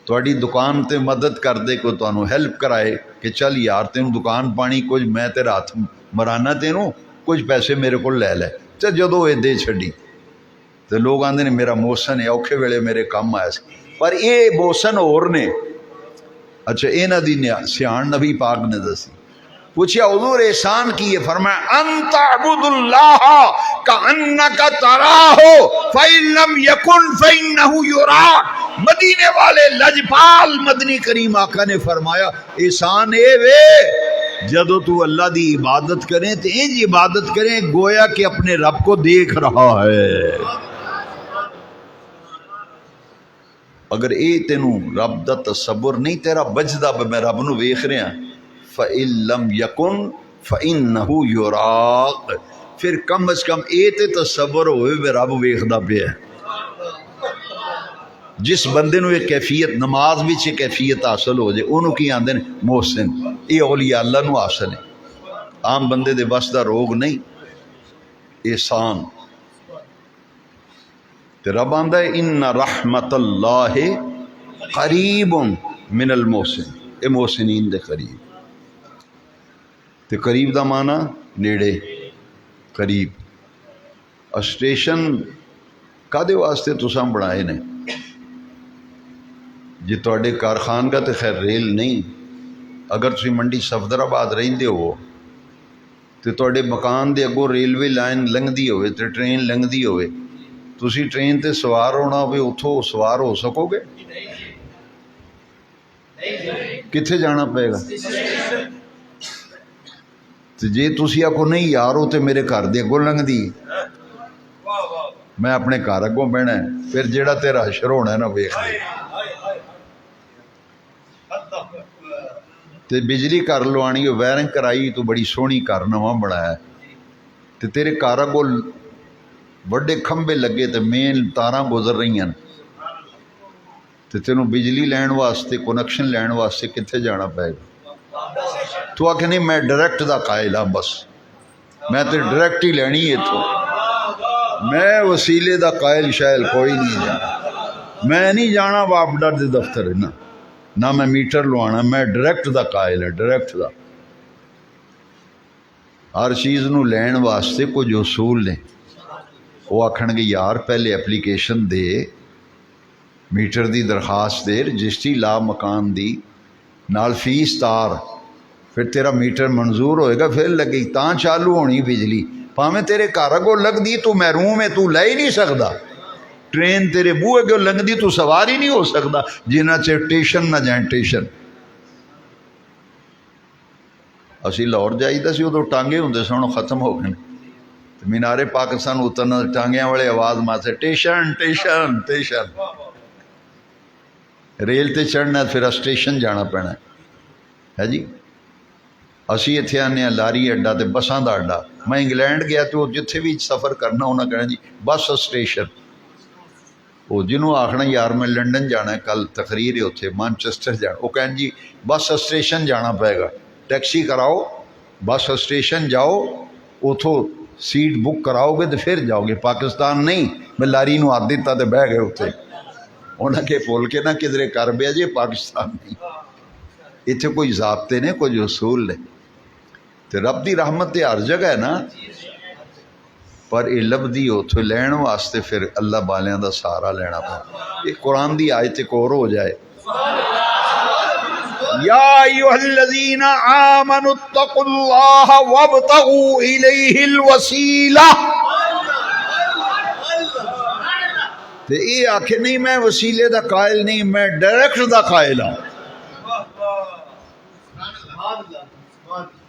تھوڑی دکان تے مدد کر دے کو تو انہوں ہیلپ کرائے کہ چل یار تینوں دکان پانی کچھ میں تیرا ہاتھ مرانا تینوں کچھ پیسے میرے کو لے لے، تو جدو یہ دے چھڑی تو لوگ آندے نے میرا محسن ہے، اوکھے ویلے میرے کام آیا سی۔ پر یہ محسن اور نے، اچھا اینا دی سیان نبی پاک نے دسی۔ پوچھیا حضور احسان کی ہے؟ فرمایا ان تعبد اللہ کانک تراہ فإن لم یکن فإنہ یراک۔ مدینے والے لجپال مدنی کریم آقا نے فرمایا احسان اے وے جدو تو اللہ دی عبادت کریں تو انج عبادت کریں گویا کہ اپنے رب کو دیکھ رہا ہے۔ اگر اے تینوں رب دا تصور نہیں تیرا بجدا میں رب نو ویکھ رہا فَإِن لَمْ يَكُنْ فَإِنَّهُ يُرَاقُ، پھر کم از کم اے تے تصور ہوئے میں رب ویکھدا پیا ہے۔ جس بندے نو یہ کیفیت نماز وچ یہ کیفیت حاصل ہو جائے انہوں کی آندے محسن، یہ اولیاء اللہ نو حاصل ہے، عام بندے دے بس دا روگ نہیں۔ احسان تے رب آندا ہے ان رحمت اللہ قریب من المحسن، اے محسنین دے قریب۔ تے قریب دا معنی نیڑے، قریب۔ اسٹیشن کادے واسطے تساں بنائے نے؟ جی تواڈے کارخانگاہ تے خیر ریل نہیں، اگر تسی منڈی صفدرآباد رہندے ہو تے تواڈے مکان دے اگوں ریلوے لائن لنگدی ہوئے تے ٹرین لنگدی ہوئے، تسی ٹرین تے سوار ہونا ہوئے اتھوں سوار ہو سکو گے؟ کتھے جانا پے گا؟ تو جے تسی آکھو نہیں یار وہ تے میرے گھر دے اگوں لنگدی، میں اپنے گھر اگوں بہنا ہے، پھر جیڑا تیرا حشر ہونا ہے نا ویکھ لے۔ تے بجلی گھر لوانی وائرنگ کرائی تو بڑی سونی گھر نواں بنایا تے تیرے گھر اگوں بڑے کھمبے لگے تے مین تاراں گزر رہی ہیں تے تینوں بجلی لین واسطے کنیکشن لین واسطے کتھے جانا پائے گا؟ تو آکھے نہیں میں ڈائریکٹ دا قائل ہاں، بس میں تے ڈائریکٹ ہی لینی ہے تو میں وسیلے دا قائل شائل کوئی نہیں جانا، میں نہیں جانا واپڈر دے دفتر ہے نہ میں میٹر لوانا، میں ڈائریکٹ دا قائل ہے، ڈائریکٹ دا۔ ہر چیز نو لین واسطے کچھ اصول نے، وہ آکھن گے یار پہلے اپلیکیشن دے، میٹر دی درخواست دے، رجسٹری لا مکان دی، نال فیس تار، پھر تیرا میٹر منظور ہوئے گا، پھر لگے تاں چالو ہونی بجلی، پاویں تیرے گھر اگوں لگ دی تو محروم ہے، تو لے ہی نہیں سکدا، ٹرین تیرے بوئے اگوں لنگ دی تو سوار ہی نہیں ہو سکدا جنہ چر ٹیشن نہ جائیں ٹیشن۔ اسی لاہور جائیدا سی ادو ٹانگے ہوندے سن ختم ہو گئے، مینارے پاکستان اترنا ٹانگیاں والے آواز ماتے ٹیشن ٹیشن ٹیشن۔ ریل تے چڑھنا پھر اسٹیشن جانا پینا ہے جی. اسی اتنے آنے لاری اڈا تے بساں دا اڈا. میں انگلینڈ گیا تو جتھے بھی سفر کرنا انہیں کہنا جی بس اسٹیشن. وہ جنہوں آخنا یار میں لنڈن جانا ہے کل تقریر ہے اتنے مانچسٹر جانا, وہ کہنا جی بس اسٹیشن جانا پائے گا, ٹیکسی کراؤ بس اسٹیشن جاؤ اتوں سیٹ بک کراؤ گے تو پھر جاؤ گے. پاکستان نہیں, میں لاری نو ہاتھ دیتا تو بہ گئے اتنے. انہیں کہ بول کے نہ کدھرے کر بیا جی پاکستان نہیں. اتنے کوئی ضابطے نے کوئی اصول نے. تو رب دی رحمت تے ہر جگہ ہے نا, پر یہ لبدی اتوں لین واسطے پھر اللہ بالیاں دا سہارا لینا پڑا. یہ قرآن دی آیت ایک اور ہو جائے, یا ایھا الذین آمنوا اتقوا اللہ وابتغوا الیہ الوسیلہ. تے یہ آکھے نہیں میں وسیلے دا قائل نہیں, میں ڈائریکٹ دا قائل ہوں.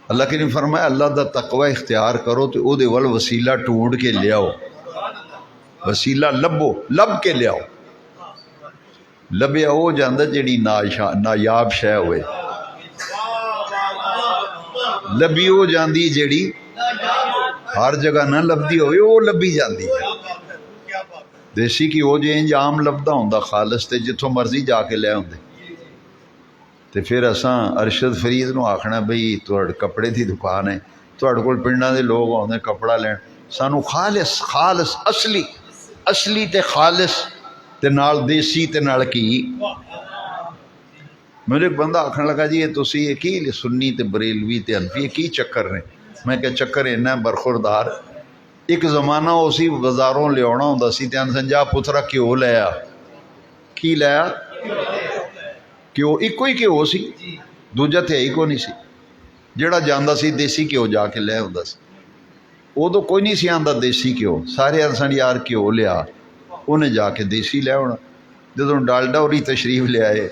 اللہ کے نے فرمایا اللہ دا تقوی اختیار کرو تو او دے ول وسیلہ ٹونڈ کے لے آؤ. وسیلہ لبو, لب کے لے آؤ. لبیا وہ جاندہ جڑی نایاب شے ہوئے, لبی وہ جاندی جڑی ہر جگہ نہ لبدی ہوئے, وہ لبی جاندی. دیسی کی وہ جے انج عام لبدا ہوندا خالص تے جتھوں مرضی جا کے لے ہوندے. تے پھر اساں ارشد فرید نو آکھنا بھئی تہاڈے کپڑے دی دکان ہے, تہاڈے کول پنڈاں دے لوگ آوندے کپڑا لین, سانو خالص خالص اصلی تے خالص تے نال دیسی تے نال کی. میرے ایک بندہ آکھن لگا جی یہ تسی یہ کی سنی تے بریلوی تے حنفی یہ کی چکر نے؟ میں کہ چکر اینا برخوردار. ایک زمانہ اسی بازاروں لے آنا ہوندا سی تے آندے جا پترا کیوں لے آ. کی لے آ؟ کیوں ایک ہی کیوں سی, دوجا تے ہی کو نہیں سی. جڑا جاندا سی دیسی کیوں جا کے لے ہوندا سی. ادو کوئی نہیں سی آندا دیسی کیوں, سارے آندے یار کیوں لیا, انہیں جا کے دیسی لے ہونا. جدوں ڈالڈا ہوری تشریف لے آئے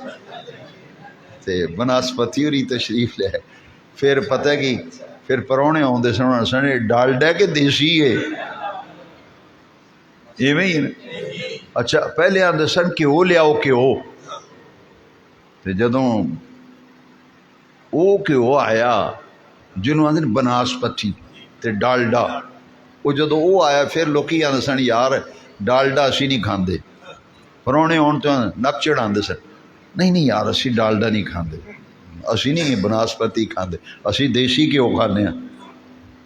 تے بناسپتی ہوری تشریف لے آئے, پھر پتہ کی پھر پرونے آندے سن ڈالڈا کہ دیسی ہے ایویں ہی. اچھا پہلے آندے سن کیوں لیاؤ کیوں, تے جدوں وہ کیوں آیا جنہوں آندے بناسپتی تے ڈالڈا, وہ جدوں وہ آیا پھر لوکی آندے سن یار ڈالڈا اسی نہیں کھاندے. پرونے آن تو نک چڑھاندے سن نہیں یار اسی ڈالڈا نہیں کھاندے, اسی نہیں بناسپتی کھاندے, اسی دیسی کیوں کھانے ہیں.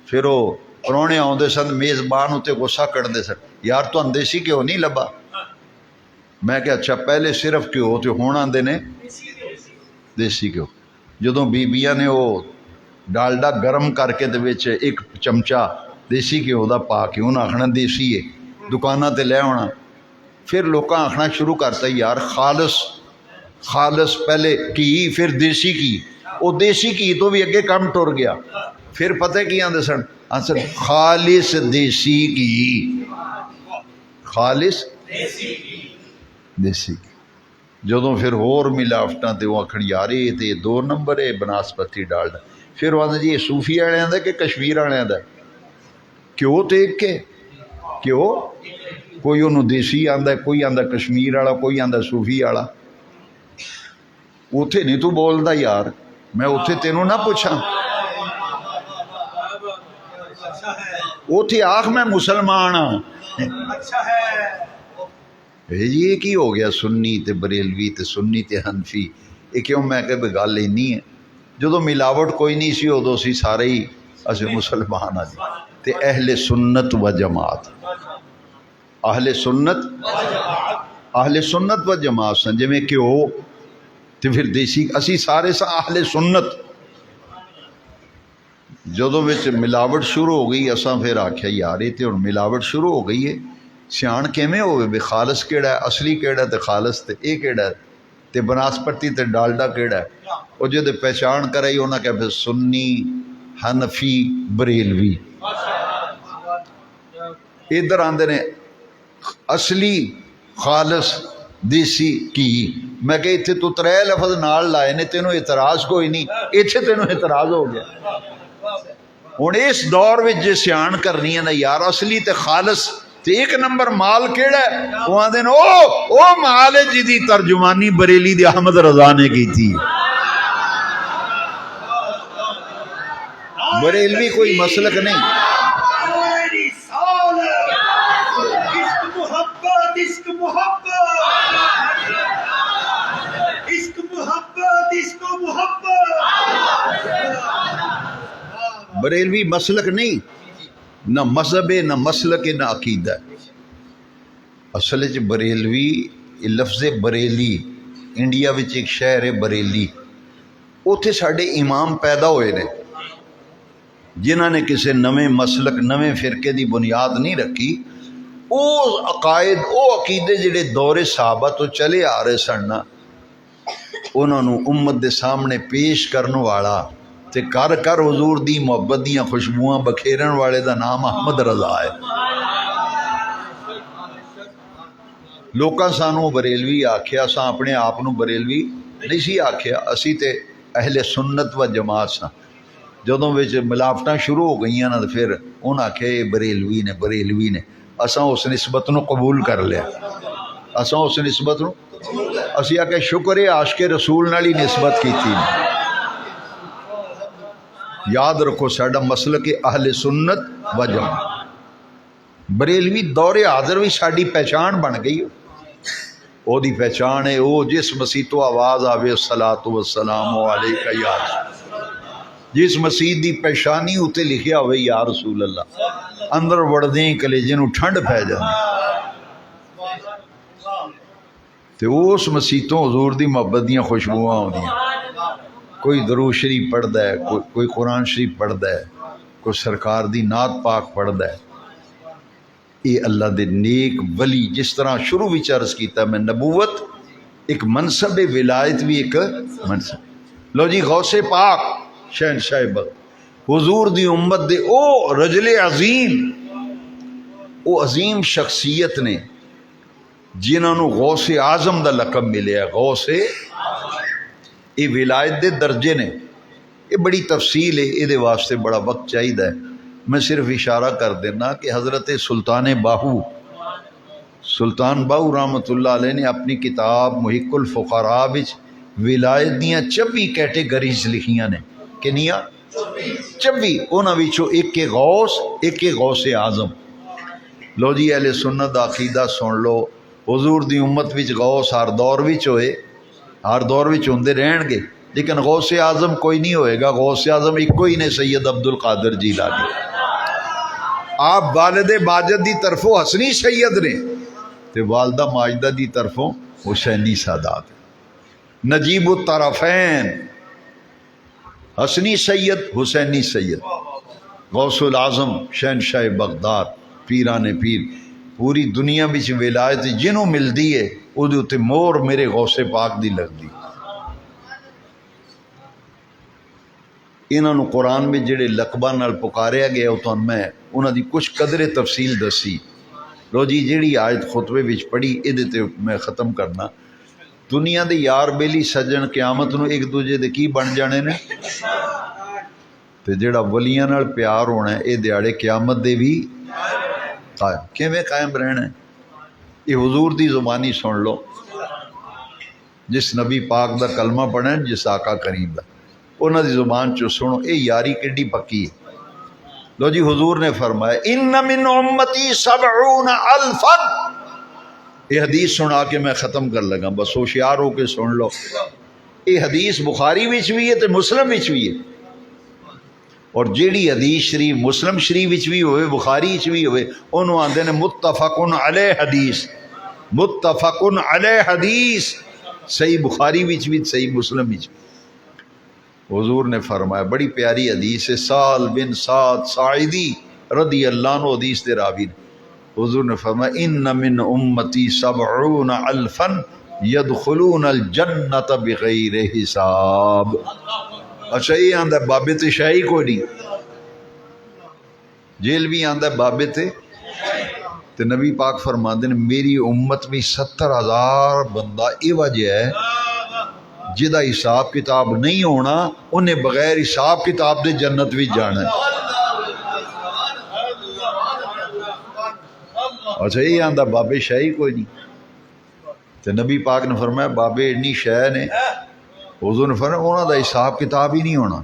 پھر وہ پرونے آندے سن میزبان اتنے غصہ کردے سن یار تو دیسی کیوں نہیں لبا. میں کہ اچھا پہلے صرف کیوں تے ہون آندے نے دیسی کیوں. جدوں بیبیاں نے وہ ڈالڈا گرم کر کے دے وچ ایک چمچا دیسی کیوں دا پا کے انہاں آکھنا دیسی ہے, دکاناں تے لے آنا. پھر لوکاں آکھنا شروع کرتا یار خالص پہلے کی پھر دیسی کی. وہ دیسی کی تو بھی اگے کم ٹر گیا. پھر پتہ کی آندے سن خالص دیسی کی, خالص دیسی کی. جدوں پھر ہور ملاوٹاں تے وہ آکھن یار یہ تے 2 نمبر ہے بناسپتی ڈالڈا. پھر وہ آندے جی یہ صوفی والے دا کہ کشمیر والے دا کیوں تے ایک کے کیوں, کوئی انہوں دیسی آندا, کوئی آندا کشمیر والا, کوئی آندا صوفی والا. اتھے نہیں تو بولدا یار, میں اتھے تینوں نہ پوچھاں, اتھے آخ میں مسلمان ہاں. یہ کی ہو گیا سنی تے بریلوی تے سنی تے حنفی, یہ کیوں؟ میں کہ گل اینی ہے جدوں ملاوٹ کوئی نہیں سی ادو سی سارے ہی اسی مسلمان آ جی. تے اہل سنت و جماعت, اہل سنت و جماعت سن جویں کہ ہو تے پھر دیسی اسی سارے سا اہل سنت. جدوں وچ ملاوٹ شروع ہو گئی اساں پھر آکھیا یار یہ تے ہن ملاوٹ شروع ہو گئی ہے, سیاح کیویں ہوئے بھی خالص کیڑا ہے, اصلی کیڑا تے خالص تے اے کیڑا ہے, تے بناسپتی تے ڈالڈا کیڑا ہے. وہ جدے پہچان کرائی انہاں کہ پھر سنی حنفی بریلوی. ادھر آندے نے اصلی خالص دیسی کی. میں کہ اتنے تو 3 لفظ نال لائے نے, تینوں اعتراض کوئی نہیں, اتنے تینوں اعتراض ہو گیا. ہوں اس دور میں جے سیان کرنی ہے نا یار اصلی تے خالص تے ایک نمبر مال کیڑا ہے؟ وہ آدھے او مال ہے جی دی ترجمانی بریلی دی احمد رضا نے کی تھی. بریلوی کوئی مسلک نہیں. بریلوی مسلک نہیں، نہ مذہب ہے، نہ مسلک ہے، نہ عقیدہ ہے. اصل چ بریلوی لفظ بریلی، انڈیا وچ ایک شہر ہے بریلی، اوتھے ساڈے امام پیدا ہوئے نے جنہاں نے کسی نویں مسلک نویں فرقے دی بنیاد نہیں رکھی. او عقائد او عقیدے جڑے دور صحابہ تو چلے آ رہے سن انہاں نوں امت دے سامنے پیش کرن والا تے کر کر حضور دی محبت دیاں خوشبوئاں بکھیرن والے دا نام احمد رضا ہے. لوکاں سانوں بریلوی آکھیا، اساں اپنے آپ نوں بریلوی نہیں سی آکھیا، اسی تے اہل سنت و جماعت ساں. جدوں وچ ملاوٹاں شروع ہو گئیاں نا پھر انہاں آکھیا یہ بریلوی نے بریلوی نے. اساں اس نسبت نوں قبول کر لیا، اساں اس نسبت نوں اسی آکھیا شکر ہے عاشق رسول نال ہی نسبت کیتی. یاد رکھو ساڈا مسلک اہل سنت و جماعت. بریلوی دور حاضر بھی ساڈی پہچان بن گئی. او دی پہچان ہے او جس مسیح تو آواز آوے الصلاۃ والسلام علیک یا رسول، جس مسیح دی پیشانی اتنے لکھیا ہوئے یا رسول اللہ، اندر وڑدیں کلیجے نوں ٹھنڈ پی جاندی. تے اس مسیح تو حضور دی محبت دیاں خوشبوئاں آؤندیاں. کوئی درود شریف پڑھدا ہے، کوئی قرآن شریف پڑھدا ہے، کوئی سرکار دی نعت پاک پڑھدا ہے. یہ اللہ دے نیک ولی، جس طرح شروع وچ عرض کیتا میں، نبوت ایک منصب ہے، ولایت بھی ایک منصب. لو جی غوث پاک شہنشاہ بخت حضور دی امت دے او رجل عظیم، او عظیم شخصیت نے جنہاں نو غوث اعظم دا لقب ملیا. غوث یہ ولایت دے درجے نے. یہ بڑی تفصیل ہے، یہ واسطے بڑا وقت چاہیے. میں صرف اشارہ کر دینا کہ حضرت سلطان باہو رحمۃ اللہ علیہ نے اپنی کتاب محق الفقراء وچ ولایت دیاں 24 کیٹیگریز لکھیاں نے. کنیاں 24، انہاں وچوں ایک غوث، ایک غوث اعظم. لو جی اہل سنت دا عقیدہ سن لو، حضور دی امت وچ غوث ہر دور وچ ہوئے، ہر دور وچ ہوندے رہن گے، لیکن غوث اعظم کوئی نہیں ہوئے گا. غوث اعظم ایک کوئی نے، سید عبد القادر جیلانی. آپ والد ماجد دی طرفوں حسنی سید نے تے والدہ ماجدہ دی طرفوں حسینی سادات. نجیب الطرفین، حسنی سید حسینی سید. غوث العظم شہنشاہ بغداد، پیران پیر. پوری دنیا بچ ولایت جنوں ملدی ہے او دے اتے مور میرے غوث پاک دی لگدی. انہاں نو قرآن میں جڑے لقباں نال پکاریا گیا تو میں انہاں دی کچھ قدر تفصیل دسی. لو جی جیڑی آیت خطبے وچ پڑھی ادھے تے میں ختم کرنا. دنیا دے یار بیلی سجن قیامت نو ایک دوجے دے کی بن جانے نے، تے جڑا ولیاں نال پیار ہونا ہے اے دیاڑے قیامت دے بھی قائم. کیویں قائم رہنا ہے؟ یہ حضور دی زبانی سن لو. جس نبی پاک دا کلمہ پڑھیں، جس آقا کریم دا، انہاں دی زبان چو سنو اے یاری کڈی پکی ہے. لو جی حضور نے فرمایا ان من امتی 70,000. یہ حدیث سنا کے میں ختم کر لگا، بس ہوشیار ہو کے سن لو. یہ حدیث بخاری وچ بھی ہے تے مسلم وچ بھی ہے. اور جیڑی حدیث شریف مسلم شریف وچ بھی ہوئے، بخاری وچ بھی ہوئے، انہوں آندے نے متفقن علیہ حدیث. متفقن علیہ حدیث صحیح بخاری وچ بھی صحیح مسلم وچ بھی. حضور نے فرمایا بڑی پیاری حدیث ہے، سال بن سعد ساعدی رضی اللہ عنہ حدیث دے راوی نے. حضور نے فرمایا ان من امتی 70,000 يدخلون الجنت بغیر حساب. اچھا یہ آندہ بابے تے شاہی کوئی نہیں، جیل بھی آندہ بابے تے نبی پاک فرماندے نے میری امت میں 70,000 بندہ یہ وجہ ہے جدا حساب کتاب نہیں ہونا، انہیں بغیر حساب کتاب دے جنت بھی جانا ہے. اچھا یہ آندا بابے شاہی کوئی نہیں. تو نبی پاک نے فرمایا بابے انی شہ نے حضور نے فرمایا انہوں دا حساب کتاب ہی نہیں ہونا.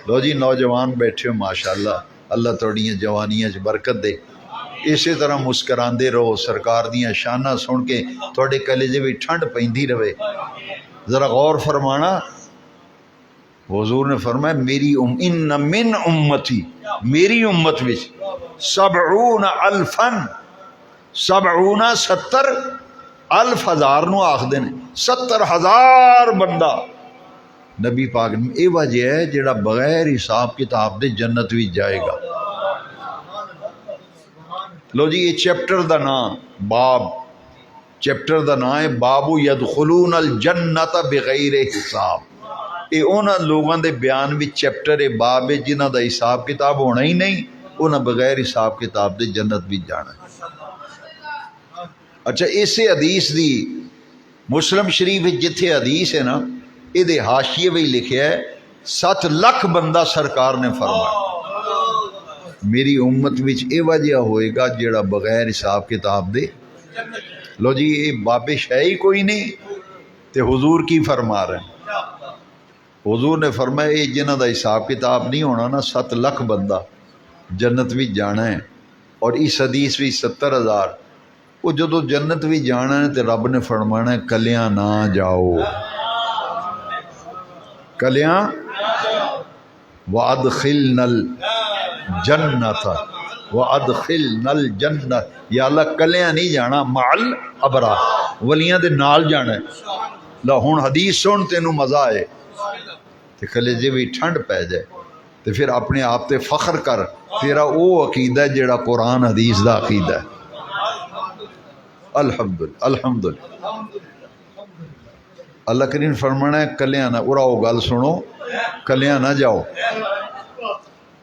لو جی نوجوان بیٹھے ہو ماشاءاللہ اللہ تھوڑیاں جوانیاں چ برکت دے. اسی طرح مسکراندے رہو سرکار دیاں شاناں سن کے تھوڑے کلیجے بھی ٹھنڈ پیندی رہے. ذرا غور فرمانا حضور نے فرمایا میری ان من امتی میری امت وچ 70,000 70 الف ہزار نو آخدے نے 70,000 بندہ. نبی پاک نے یہ وجہ ہے جڑا بغیر حساب کتاب دے جنت بھی جائے گا. لو جی یہ چیپٹر دا نام باب چیپٹر دا نام ہے باب یدخلون الجنت بغیر حساب. یہ انہاں لوگاں دے بیان بھی چیپٹر ہے باب ہے جنہاں دا حساب کتاب ہونا ہی نہیں انہاں بغیر حساب کتاب دے جنت بھی جانا ہے. اچھا اسے حدیث دی مسلم شریف جتھے حدیث ہے نا یہ حاشیے بھی لکھیا ہے 7 لاکھ بندہ سرکار نے فرمایا میری امت وچ اے وجہ ہوئے گا جڑا بغیر حساب کتاب دے. لو جی یہ باب شاہی کوئی نہیں تے حضور کی فرما رہے ہیں. حضور نے فرمایا یہ جنہ دا حساب کتاب نہیں ہونا نا 7 لاکھ بندہ جنت بھی جانا ہے. اور اس حدیث بھی 70,000 وہ جدو جنت بھی جانا ہے تے رب نے فرمانا ہے کلیاں نہ جاؤ کلیاں وَأَدْخِلْنَا الْجَنَّةَ وَأَدْخِلْنَا الْجَنَّةَ یا اللہ کلیاں نہیں جانا مَعَ الْأَبْرَارِ ولیاں دے نال جانا ہے. لا ہن حدیث سن تینوں مزہ آئے تے کلیجے بھی ٹھنڈ پہ جائے تے پھر اپنے آپ تے فخر کر تیرا او عقیدہ ہے جڑا قرآن حدیث دا عقیدہ ہے. الحمدللہ الحمدللہ. اللہ کریم فرمانا ہے کلیاں نہ اڑاؤ گل سنو کلیاں نہ جاؤ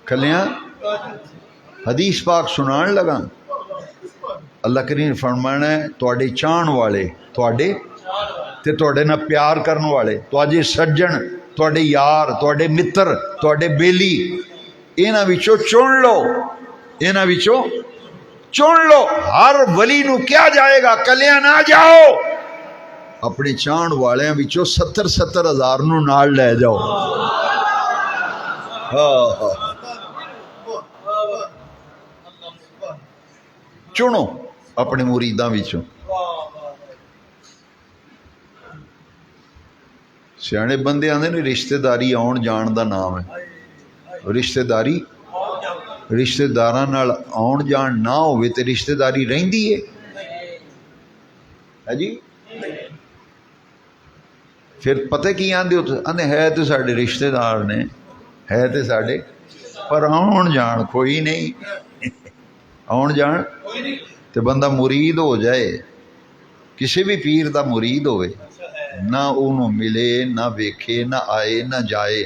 کلیاں حدیث پاک سنان لگا. اللہ کریم فرمانا ہے تواڈے چاہن والے تواڈے تے تواڈے نہ پیار کرن والے تواڈے سجن تواڈے یار تواڈے متر تواڈے بیلی انہاں وچوں چن لو انہاں وچوں چن لو. ہر ولی نو کیا جائے گا کلیاں نہ جاؤ اپنے چاہن والیاں وچوں 70,000 نو نال لے جاؤ. چنو اپنے مریداں وچوں. سیانے بندے آندے نے رشتہ داری آن جان دا نام ہے. رشتہ داری رشتہ داراں نال آن جان نہ ہوئے تے رشتہ داری رہندی ہے جی. پھر پتہ کی آندے ہوتے ہے تو ساڈے رشتہ دار نے ہے تو ساڈے پر آن جان کوئی نہیں. آن جان تے بندہ مرید ہو جائے کسی بھی پیر دا مرید ہوئے نہ انہوں ملے نہ ویکھے نہ آئے نہ جائے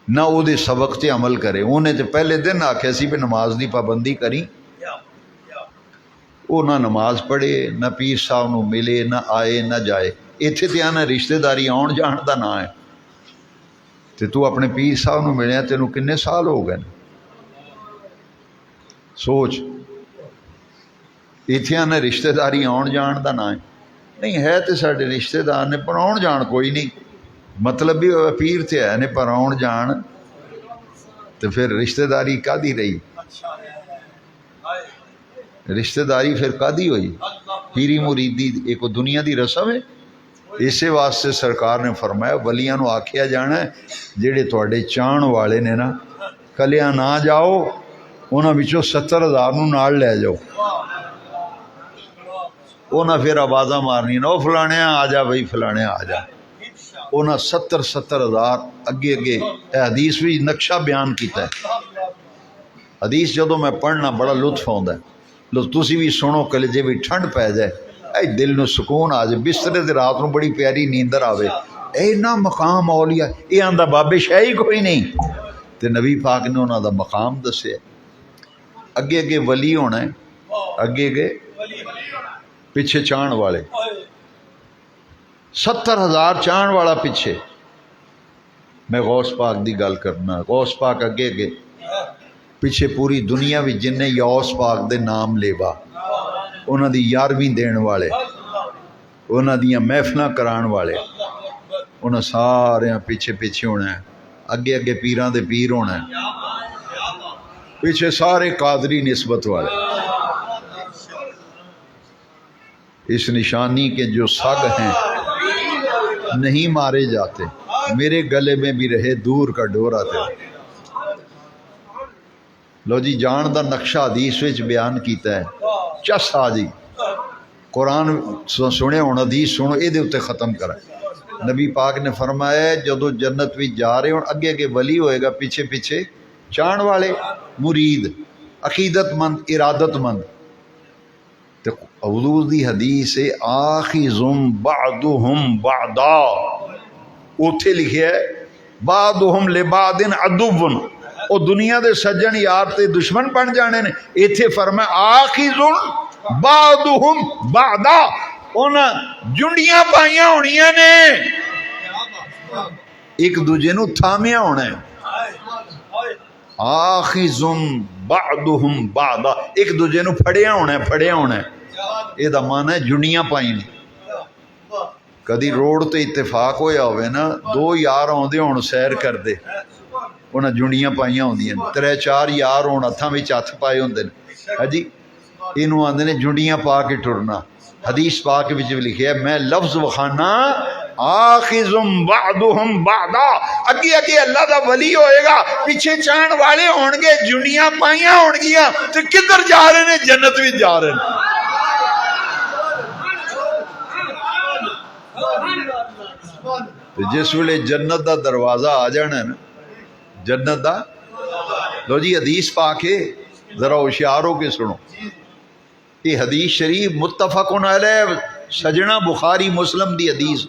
نہ او دے سبق تے عمل کرے. انہیں تے پہلے دن آکھے سی بھی نماز دی پابندی کری وہ نہ نماز پڑھے نہ پیر صاحب نو ملے نہ آئے نہ جائے. ایتھے تے آنا رشتہ داری آن جان دا نہ ہے تے تو اپنے پیر صاحب نو ملیا تینوں کنے سال ہو گئے سوچ. ایتھے آنا رشتہ داری آن جان دا نہ ہے نہیں ہے تے ساڈے رشتہ دار نے پر آن جان کوئی نہیں. مطلب بھی پیر تے ہے نے پر آن جان تو پھر رشتہ داری کادی رہی رشتہ داری پھر کادی ہوئی. پیری مریدی ایک دنیا دی رسم ہے. اسی واسطے سرکار نے فرمایا ولیاں نو آکھیا جانا ہے جڑے تواڈے چاہن والے نے نا کلیاں نہ جاؤ انہاں وچوں 70,000 نو نال لے جاؤ. انہاں پھر آوازاں مارنی نو فلانے آ جا بھائی فلانے آ جا. انہاں 70,000 اگے اگے حدیث بھی نقشہ بیان کیتا ہے. حدیث جدوں میں پڑھنا بڑا لطف آندا ہے. تسی بھی سنو کلیجے بھی ٹھنڈ پہ جائے اے دل نو سکون آ جائے بسترے تے رات نو بڑی پیاری نیندر آوے. اے نہ مقام اولیاء اے آندا بابے شاہی کوئی نہیں تے نبی پاک نے انہاں دا مقام دسیا. اگے اگے ولی ہونا ہے اگے اگے پیچھے چاہن والے 70,000 چاہن والا پیچھے. میں غوث پاک دی گل کرنا غوث پاک اگے اگے ਪਿੱਛੇ ਪੂਰੀ ਦੁਨੀਆ ਵਿੱਚ ਜਿੰਨੇ ਯੌਸ ਪਾਕ ਦੇ ਨਾਮ ਲੇਵਾ, ਉਹਨਾਂ ਦੀ ਯਾਰਵੀਂ ਦੇਣ ਵਾਲੇ, ਉਹਨਾਂ ਦੀਆਂ ਮਹਿਫਲਾਂ ਕਰਾਉਣ ਵਾਲੇ, ਉਹਨਾਂ ਸਾਰਿਆਂ ਪਿੱਛੇ ਪਿੱਛੇ ਹੋਣਾ, ਅੱਗੇ ਅੱਗੇ ਪੀਰਾਂ ਦੇ ਪੀਰ ਹੋਣਾ, پیچھے سارے قادری نسبت والے. اس نشانی کے جو سگ ہیں نہیں مارے جاتے، میرے گلے میں بھی رہے دور کا ڈورا تھے. لو جی جان دا نقشہ حدیث وچ بیان کیتا ہے. چس آ جی قرآن سنے ہون، حدیث سنو، یہ اتنے ختم کرا. نبی پاک نے فرمایا جدو جنت بھی جا رہے ہوں، اگے اگے ولی ہوئے گا، پیچھے پیچھے چاہن والے، مرید، عقیدت مند، ارادت مند. تو حضور دی حدیث ہے آخذم بعضهم بعضا، اوتھے لکھیا ہے بعضهم لبعض عدو. او دنیا دے سجن یار تے دشمن بن جانے نے، ایتھے فرمایا آخذم بعضهم بعضا، انہاں جنڈیاں پائیاں ہونیاں نے، ایک دوجے نو تھامیا ہونا ہے. آخذم بعضهم بعضا، ایک دوجے نو پھڑیا ہونا ہے، پھڑیا ہونا ہے. یہ دا معنی ہے جنڈیاں پائیں. کدی روڈ تے اتفاق ہویا ہوئے نا، دو یار آندے ہون سیر کر دے، انہاں جنڈیاں پائیاں ہوندیاں، 3-4 یار ہون ہتھاں وچ ہتھ پائے ہوندے نے. ہاں جی، اینوں آندے نے جنڈیاں پا کے ٹرنا. حدیث پاک وچ بھی لکھیا ہے، میں لفظ وکھانا آخذم بعضهم بعضا، اگے اگے اللہ دا ولی ہوئے گا، پیچھے چاہن والے ہون گے، جنڈیاں پائیاں ہون گیاں، تے کدھر جا رہے نے؟ جنت وچ جا رہے نے. جس ویلے جنت دا دروازہ آ جانا ہے نا، جنت دا، لو جی حدیث پاک ہے، ذرا ہوشیار ہو کے سنو. یہ حدیث شریف متفقن علیہ، سجنا بخاری مسلم دی حدیث.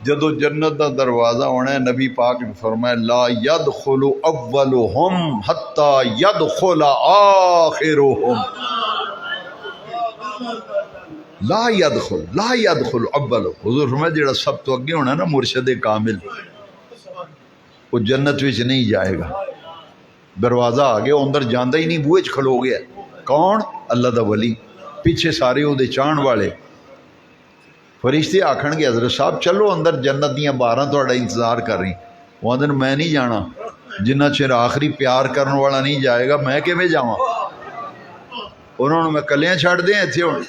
جدو جنت دا دروازہ ہونا ہے، نبی پاک نے فرمایا لا يدخل اولهم حتى يدخل آخرهم. لا يدخل اول، حضور فرمایا جڑا سب تو اگے ہونا نا مرشد کامل، وہ جنت وچ نہیں جائے گا. دروازہ آ گیا، اندر جاندہ ہی نہیں، بوئے چ کھلو گیا. کون؟ اللہ دا ولی. پیچھے سارے وہ دے چاہن والے. فرشتے آکھن گے حضرت صاحب چلو اندر، جنت دیاں باراں تہاڈا انتظار کر رہی. وہ آندے میں نہیں جانا، جنہ چر آخری پیار کرن والا نہیں جائے گا میں کیویں جاواں؟ انہوں نے میں کلیاں چھڑ دیں ایتھے ہن.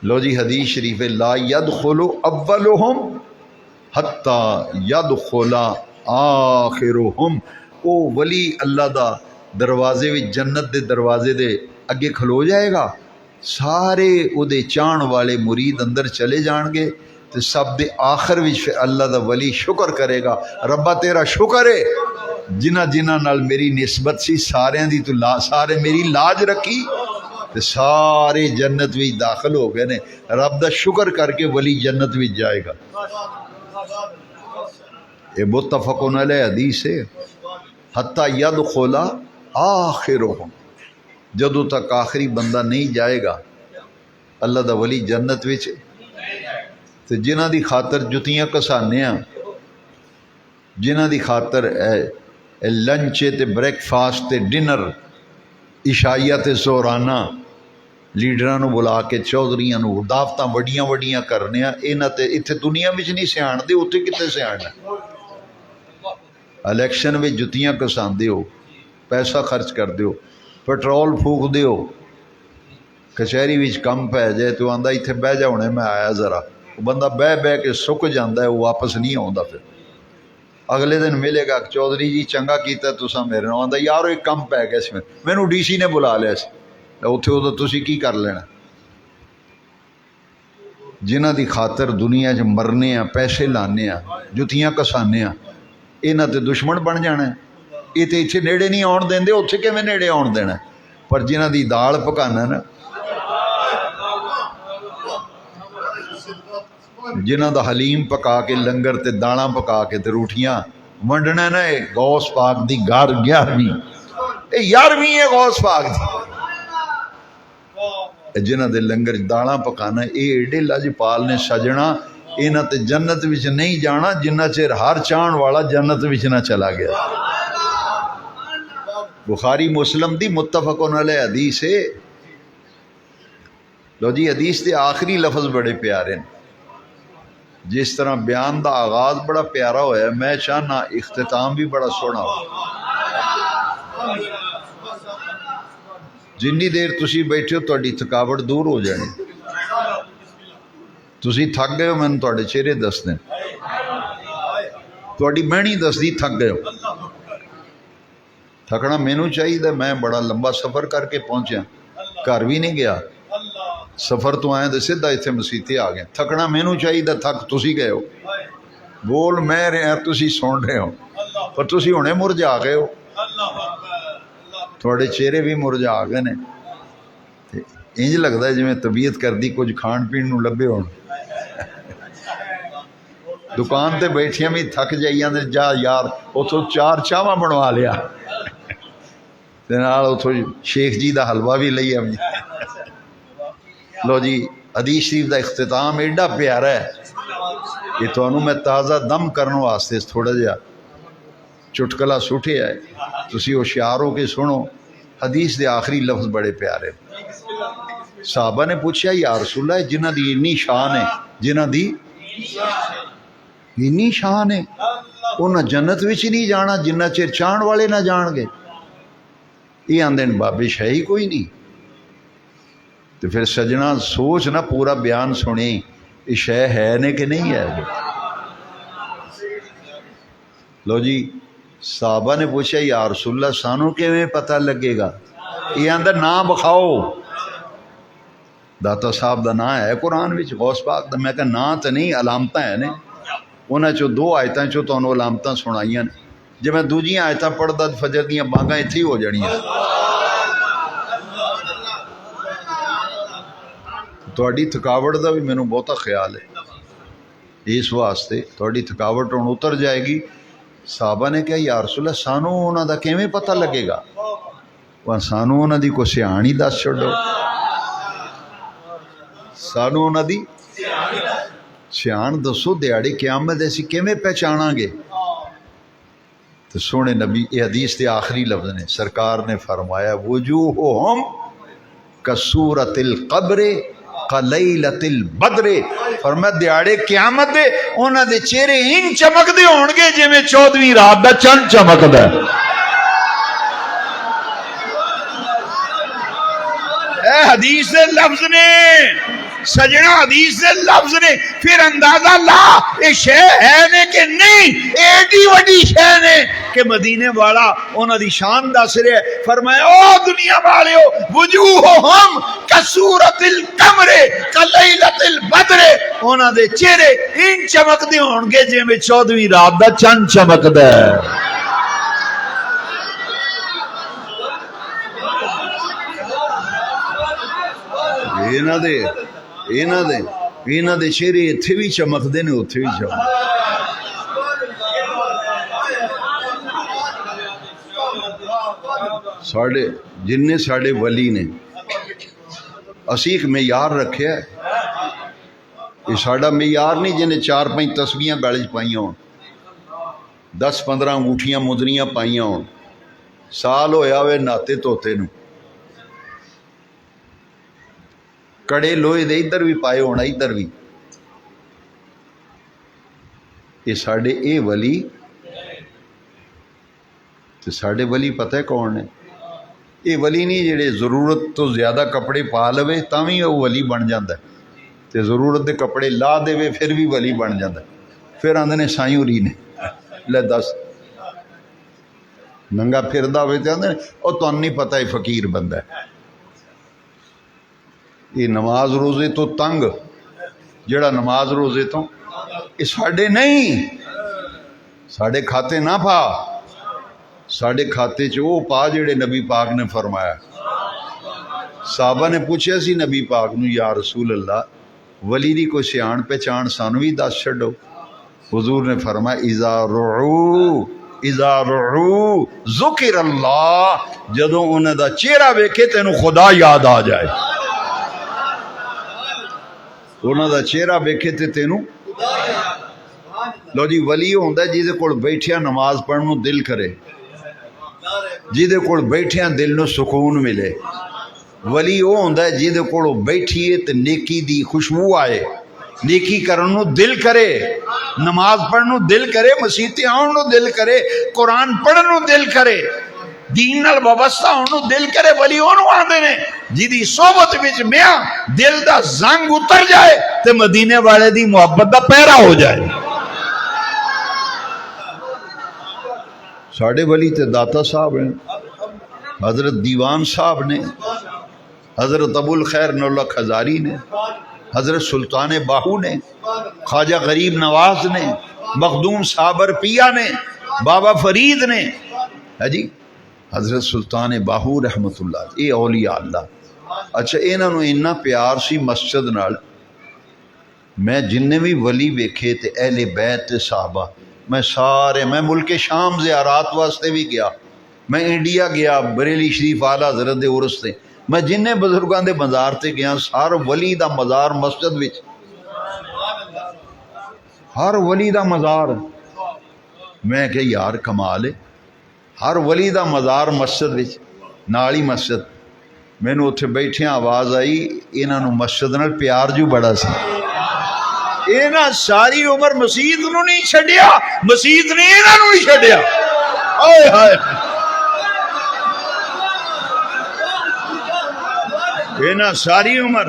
لو جی حدیث شریف لا يدخل اولهم حتى يدخل آخرهم. او ولی اللہ دا دروازے وچ، جنت دے دروازے دے اگے کھلو جائے گا، سارے او دے چاہن والے مرید اندر چلے جان گے، تے سب دے آخر وچ پھر اللہ دا ولی شکر کرے گا، ربا تیرا شکر ہے جنہ جنہ نال میری نسبت سی، سارے دی تو سارے میری لاج رکھی، تے سارے جنت وچ داخل ہو گئے نے. رب دا شکر کر کے ولی جنت وچ جائے گا. یہ متفقن علیہ حدیث ہے. حتی یدخل آخرهم، جدوں تک آخری بندہ نہیں جائے گا اللہ دا ولی جنت وچ. تے جنہ دی خاطر جتیاں کسانے ہیں، جنہ دی خاطر لنچ تے بریک فاسٹ تے ڈنر، عشائیہ تے زورانہ، لیڈراں نو بلا کے چودھریاں نو دعوتاں وڈیاں وڈیاں کرنے ہیں، انہاں تے اتھے دنیا وچ نہیں سیاਣ دے، اتھے کتے سیاڑنا؟ الیکشن وچ جتیاں کساندے ہو، پیسہ خرچ کر دیو، پٹرول پھوک دیو، کچہری وچ کم پہ جائے تو آندا اتھے بہ جا ہونے میں آیا ذرا، وہ بندہ بہ بہ کے سک جاندا ہے، وہ واپس نہیں آوندا. پھر اگلے دن ملے گا، چودھری جی چنگا کیتا تساں میرے نال. آندا یار ایک کم پہ گیا سی، مینوں ڈی سی نے بلا لیا سی، اتھے ادو تسی کی کر لینا؟ جنہ دی خاطر دنیا چ مرنے ہیں، پیسے لانے ہیں، جتیاں کسانے ہیں، انہاں تے دشمن بن جانا ہے. یہ تے اتھے نیڑے نہیں آن دیندے، اتھے کیویں نیڑے آن دینا؟ پر جنہ دی دال پکانا نا، جنہ دا حلیم پکا کے لنگر تے دالاں پکا کے تے روٹیاں ونڈنا نا، اے غوث پاک دی 11ویں، اے 11ویں ہے غوث پاک دی. جنہ دے لنگر دالاں پکانا، اے ایڈے لاجپال نے سجنا. انہاں تے جنت وچ نہیں جانا جنہ چر ہر چاہن والا جنت وچ نہ چلا گیا. بخاری مسلم دی متفقن علیہ حدیث ہے. لو جی حدیث دے آخری لفظ بڑے پیارے ہیں. جس طرح بیان دا آغاز بڑا پیارا ہوا ہے، میں چاہنا اختتام بھی بڑا سونا ہو. جنی دیر تسی بیٹھے ہو تہاڈی تھکاوٹ دور ہو جانی. تسی تھک گئے ہو، میں نے تہاڈے چہرے دسنے، تہاڈی بہنی دسدی تھک گئے ہو. تھکنا مینوں چاہیے، میں بڑا لمبا سفر کر کے پہنچیا، گھر بھی نہیں گیا، سفر تو آئے تو سیدھا اتنے مسیتے آ گئے. تھکنا مینوں چاہیے، تھک تسی گئے ہو. بول میں رہا تسی سن رہے ہو، پر تسی ہونے مرجا گئے ہو، تھوڑے چہرے بھی مرجا گئے نے. انج لگتا ہے جی میں طبیعت کردی کچھ کھان پین نو لبے ہون. دکان تے بیٹھیاں بھی تھک جائیاں تے جا یار اتوں 4 چاواں بنوا لیا، اتوں شیخ جی دا حلوہ بھی لئی آئی. لو جی حدیث شریف دا اختتام ایڈا پیارا ہے کہ تمہوں میں تازہ دم کرنے واسطے تھوڑا جہا چٹکلا سٹیا ہے، تسی ہوشیار ہو کے سنو. حدیث دے آخری لفظ بڑے پیارے. صحابہ نے پوچھا یا رسول اللہ جنہ دی انی شان ہے، جنہ دی انی شان ہے، انہاں جنت وچ نہیں جانا جنہ چر چاہن والے نہ جان گے. یہ آندے بابش ہے ہی کوئی نہیں. تو پھر سجنا سوچ نہ پورا بیان سنی، یہ شے ہے نے کہ نہیں ہے. لو جی صحابہ نے پوچھا یا رسول اللہ سانو کیویں پتہ لگے گا؟ یہ اندر نام بکھاؤ. داتا صاحب دا نام ہے قرآن وچ، غوث پاک دا. میں کہا نام تو نہیں، علامتاں ہیں نے. انہاں چوں 2 آیتاں چوں تانوں علامتاں سنائیاں نے. جے میں دوجیاں آیتاں پڑھدا فجر دیاں بانگاں اتھے ہی ہو جانیاں. تہاڈی تھکاوٹ دا بھی مینوں بہتا خیال ہے، اس واسطے تہاڈی تھکاوٹ ہن اتر جائے گی. صحابہ نے کہا یا رسول اللہ سانو انہاں دا کیویں پتہ لگے گا؟ سانو انہاں دی کوئی سیاح ہی دس چھڈو، سانو انہاں دی سیاح دسو. دیہڑی قیامت اسی کیویں پہچاناں گے؟ تو سونے نبی یہ حدیث دے آخری لفظ نے، سرکار نے فرمایا وجوہہم کصورۃ القبر کلیلۃ البدر. فرمایا دیہڑے قیامت دے انہاں دے چہرے ان چمکدے ہون گے جویں 14ویں رات دا چند چمکدا ہے. اے حدیث دے لفظ نے سجنا، حدیث دے لفظ نے. پھر اندازہ لا یہ شے ہے نے کہ نہیں. ایڈی وڈی شے نے کہ مدینے والا انہاں دی شان دس رہا ہے. فرمایا او دنیا والیو وجوہہم کصورۃ القمر کلیلۃ البدر. انہاں دے چہرے ان چمکدے ہون گے جویں 14ویں رات دا چند چمکدا ہے. انہاں دے چہرے اتھے بھی چمکدے نے اتھے بھی چمکدے. ساڑھے جننے ساڑھے ولی نے اسی ایک معیار رکھیا ہے. یہ ساڑھا معیار نہیں جنہیں 4-5 تسبیحاں گالے چ پائیاں ہون، 10-15 انگوٹھیاں مدریاں پائیاں ہون، سال ہویا ہوئے ناتے توتے نو، کڑے لوہے دے ادھر بھی پائے ہونا ادھر بھی. یہ ساڑھے اے ولی تے ساڑھے ولی پتہ ہے کون نے؟ یہ ولی نہیں جڑے ضرورت تو زیادہ کپڑے پا لوے تاں بھی وہ ولی بن جاندہ ہے، تے ضرورت دے کپڑے لا دے وے پھر بھی ولی بن جاندہ ہے. پھر آندے نے سائیں ہوری نے لے دس ننگا پھردا ہوئے تے آندے نے او تانوں نہیں پتہ ہے فقیر بندہ ہے. یہ نماز روزے تو تنگ جڑا نماز روزے تو یہ ساڑھے نہیں، ساڑھے کھاتے نہ پا، ساڑھے کھاتے وہ پا جڑے نبی پاک نے فرمایا. صحابہ نے پوچھا سی نبی پاک نو یا رسول اللہ ولی دی کوئی سیان پہچان سانو بھی دس چھڈو. حضور نے فرمایا اذا رعو ذکر اللہ، جدوں انہاں دا چہرہ ویکھے تینوں خدا یاد آ جائے. انہاں دا چہرہ ویکھے تے تینوں. لو جی ولی ہوندا جہدے کول بیٹھیا نماز پڑھن نو دل کرے. جہدے کول بیٹھیاں دل نو سکون ملے۔ ولی وہ ہوندا ہے جہدے کول بیٹھیے تے نیکی دی خوشبو آئے، نیکی کرن نو دل کرے، نماز پڑھن نو دل کرے، مسیتے آن نو دل کرے، قرآن پڑھن نو دل کرے، دین نال وابستہ ہون نو دل کرے۔ ولی اونوں آندے نے جدی صحبت وچ میاں دل دا زنگ اتر جائے تے مدینے والے دی محبت دا پیرا ہو جائے۔ ساڑھے ولی تے داتا صاحب ہیں، حضرت دیوان صاحب نے، حضرت ابو الخیر نولک ہزاری نے، حضرت سلطان باہو نے، خواجہ غریب نواز نے، مخدوم صابر پیا نے، بابا فرید نے، ہے جی حضرت سلطان باہو رحمت اللہ، یہ اولیاء اللہ۔ اچھا انہاں نو اتنا پیار سی مسجد نال، میں جن بھی ولی ویکھے تے اہل بیت تے صحابہ، میں سارے، میں ملک شام زیارات واسطے بھی گیا، میں انڈیا گیا بریلی شریف آلہ حضرت دے عرس تے، میں جن بزرگاں دے مزار تے گیا، ہر ولی دا مزار مسجد وچ، ہر ولی دا مزار، میں کہ یار کمال ہے، ہر ولی دا مزار مسجد وچ، نالی مسجد۔ مینوں اتھے بیٹھیاں آواز آئی انہاں نو مسجد نال پیار جو بڑا سی، انہاں ساری عمر مسجد نو نہیں چھڈیا، مسجد نے انہاں نو نہیں چھڈیا۔ آئے ہائے، انہاں ساری عمر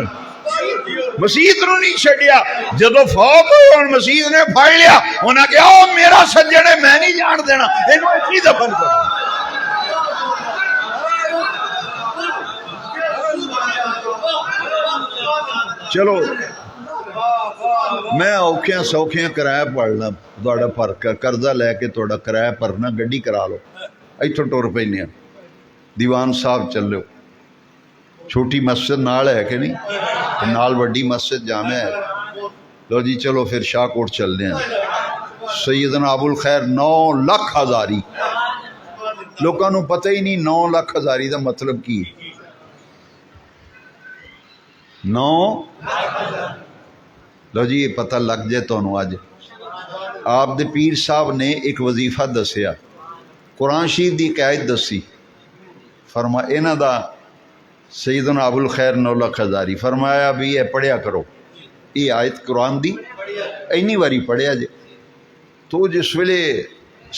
مسجد نو نہیں چھڈیا، جدو فوت ہوئے ہن مسجد نے پھڑ لیا، انہاں کہا او میرا سجن ہے، میں نہیں جان دینا، اینوں ایتھے دفن کرو۔ چلو میں اوکھیاں سوکھیاں کرایہ پڑھنا، تہاڈا پر قرضہ لے کے تہاڈا کرایہ بھرنا، گڈی کرا لو، ایتھوں ٹر پینے دیوان صاحب چلو، چھوٹی مسجد نال ہے کہ نہیں، نال وڈی مسجد جامع ہے، لو جی چلو پھر شاہ کوٹ چلنے ہیں۔ سیدنا ابو الخیر 9 لاکھ ہزاری، لوگوں نو پتہ ہی نہیں 9 لاکھ ہزاری دا مطلب کی ہے۔ 9 لو جی یہ پتہ لگ جائے تانوں اج۔ آپ دے پیر صاحب نے ایک وظیفہ دسیا، قرآن شریف دی ایک آیت دسی، فرما انہاں دا سیدنا ابو الخیر 9 لاکھ ہزاری فرمایا بھی یہ پڑھیا کرو، یہ آیت قرآن دی اینی واری پڑھیا جے۔ تو جس ویلے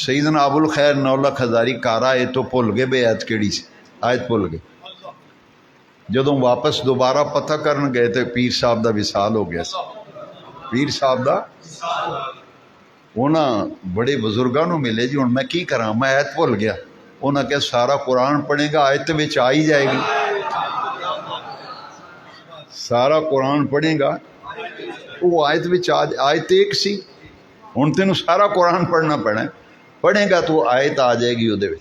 سیدنا ابو الخیر 9 لاکھ ہزاری کار آئے تو بھول گئے بے آیت کیڑی سی، آیت بھول گئے۔ جدوں واپس دوبارہ پتہ کرن گئے تو پیر صاحب دا وصال ہو گیا سی، پیر صاحب دا، انہاں بڑے بزرگاں نو ملے جی ہن میں کی کراں، میں آیت بھول گیا، انہاں کہ سارا قرآن پڑھے گا آیت وچ آ ہی جائے گی، سارا قرآن پڑھے گا وہ آیت وچ آیت ایک سی، ہن تینوں سارا قرآن پڑھنا پینا، پڑھے گا تو آیت آ جائے گی اودے وچ۔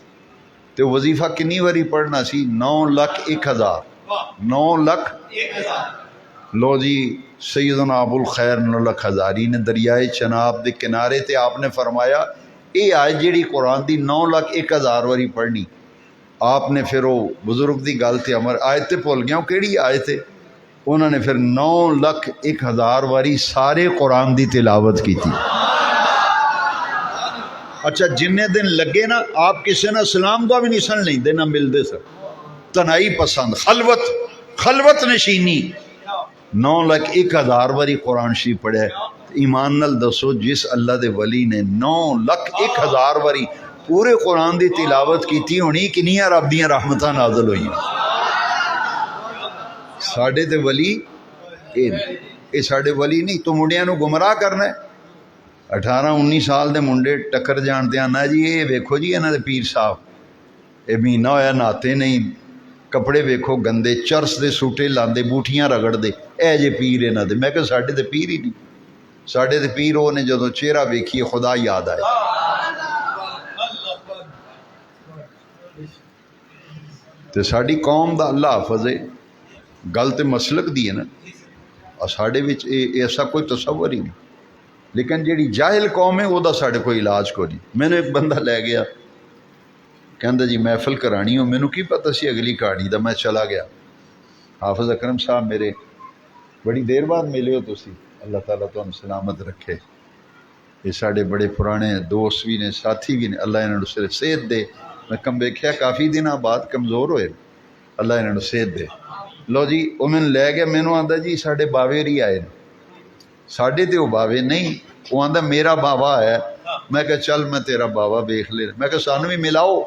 تے وظیفہ کنی واری پڑھنا سی؟ 9 لاکھ 1 ہزار، 9 لاکھ 1 ہزار۔ لو جی سیدنا ابو الخیر 9 لاکھ ہزاری نے دریائے چناب دے کنارے تے آپ نے فرمایا اے آیت جیڑی قرآن دی 9 لاکھ 1 ہزار واری پڑھنی۔ آپ نے پھر وہ بزرگ دی گل تے امر آیت تے بھول گیا کیڑی آیت ہے، انہوں نے پھر 9 لاکھ 1 ہزار واری سارے قرآن دی تلاوت کی تھی۔ اچھا جننے دن لگے نا آپ کسی نے سلام دعا بھی نہیں سن لیندے نہ ملدے سر، تنہائی پسند، خلوت نشینی، 9 لاکھ 1 ہزار واری قرآن شریف پڑھے۔ ایمان نال دسو جس اللہ دے ولی نے 9 لاکھ 1 ہزار واری پورے قرآن دی تلاوت کیتی ہونی، کنیاں رب دیاں رحمتاں نازل ہوئی۔ ساڈے تے ولی اے ساڈے ولی نہیں، تو منڈیاں نو گمراہ کرنا ہے۔ 18-19 سال دے منڈے ٹکر جان تے آنا جی اے ویکھو جی انہاں دے پیر صاحب، اے مہینہ ہویا نہاتے نہیں، کپڑے ویکھو گندے، چرس دے سوٹے لاندے، بوٹیاں رگڑ دے، اے جے پیر انہاں دے۔ میں کہ ساڈے تے پیر ہی نہیں، ساڈے تے پیر وہ نے جدوں چہرہ ویکھیے خدا یاد آئے۔ تے ساڈی قوم دا اللہ حافظ ہے، گل تے مسلک دی ہے نا، اور ساڈے وچ ایسا کوئی تصور ہی نہیں، لیکن جیڑی جاہل قوم ہے وہ دا ساڈے کوئی علاج کو نہیں۔ میں نے ایک بندہ لے گیا کہندا جی محفل کرانی ہو، مینوں کی پتہ سی اگلی کہانی دا، میں چلا گیا۔ حافظ اکرم صاحب میرے بڑی دیر بعد ملے ہو تسی، اللہ تعالیٰ تمہیں سلامت رکھے، یہ ساڈے بڑے پرانے دوست بھی نے، ساتھی بھی نے، اللہ انہاں نوں صحت دے، میں کم ویکھیا کافی دنوں بعد کمزور ہوئے، اللہ انہوں نے صحت دے. لو جی وہ میں لے گیا، مینوں آندا جی ساڈے باوے ہی آئے، ساڈے تے وہ باوے نہیں، وہ آندا میرا بابا ہے. میں کہا چل میں تیرا بابا ویکھ لے، میں کہا سانوں بھی ملاؤ.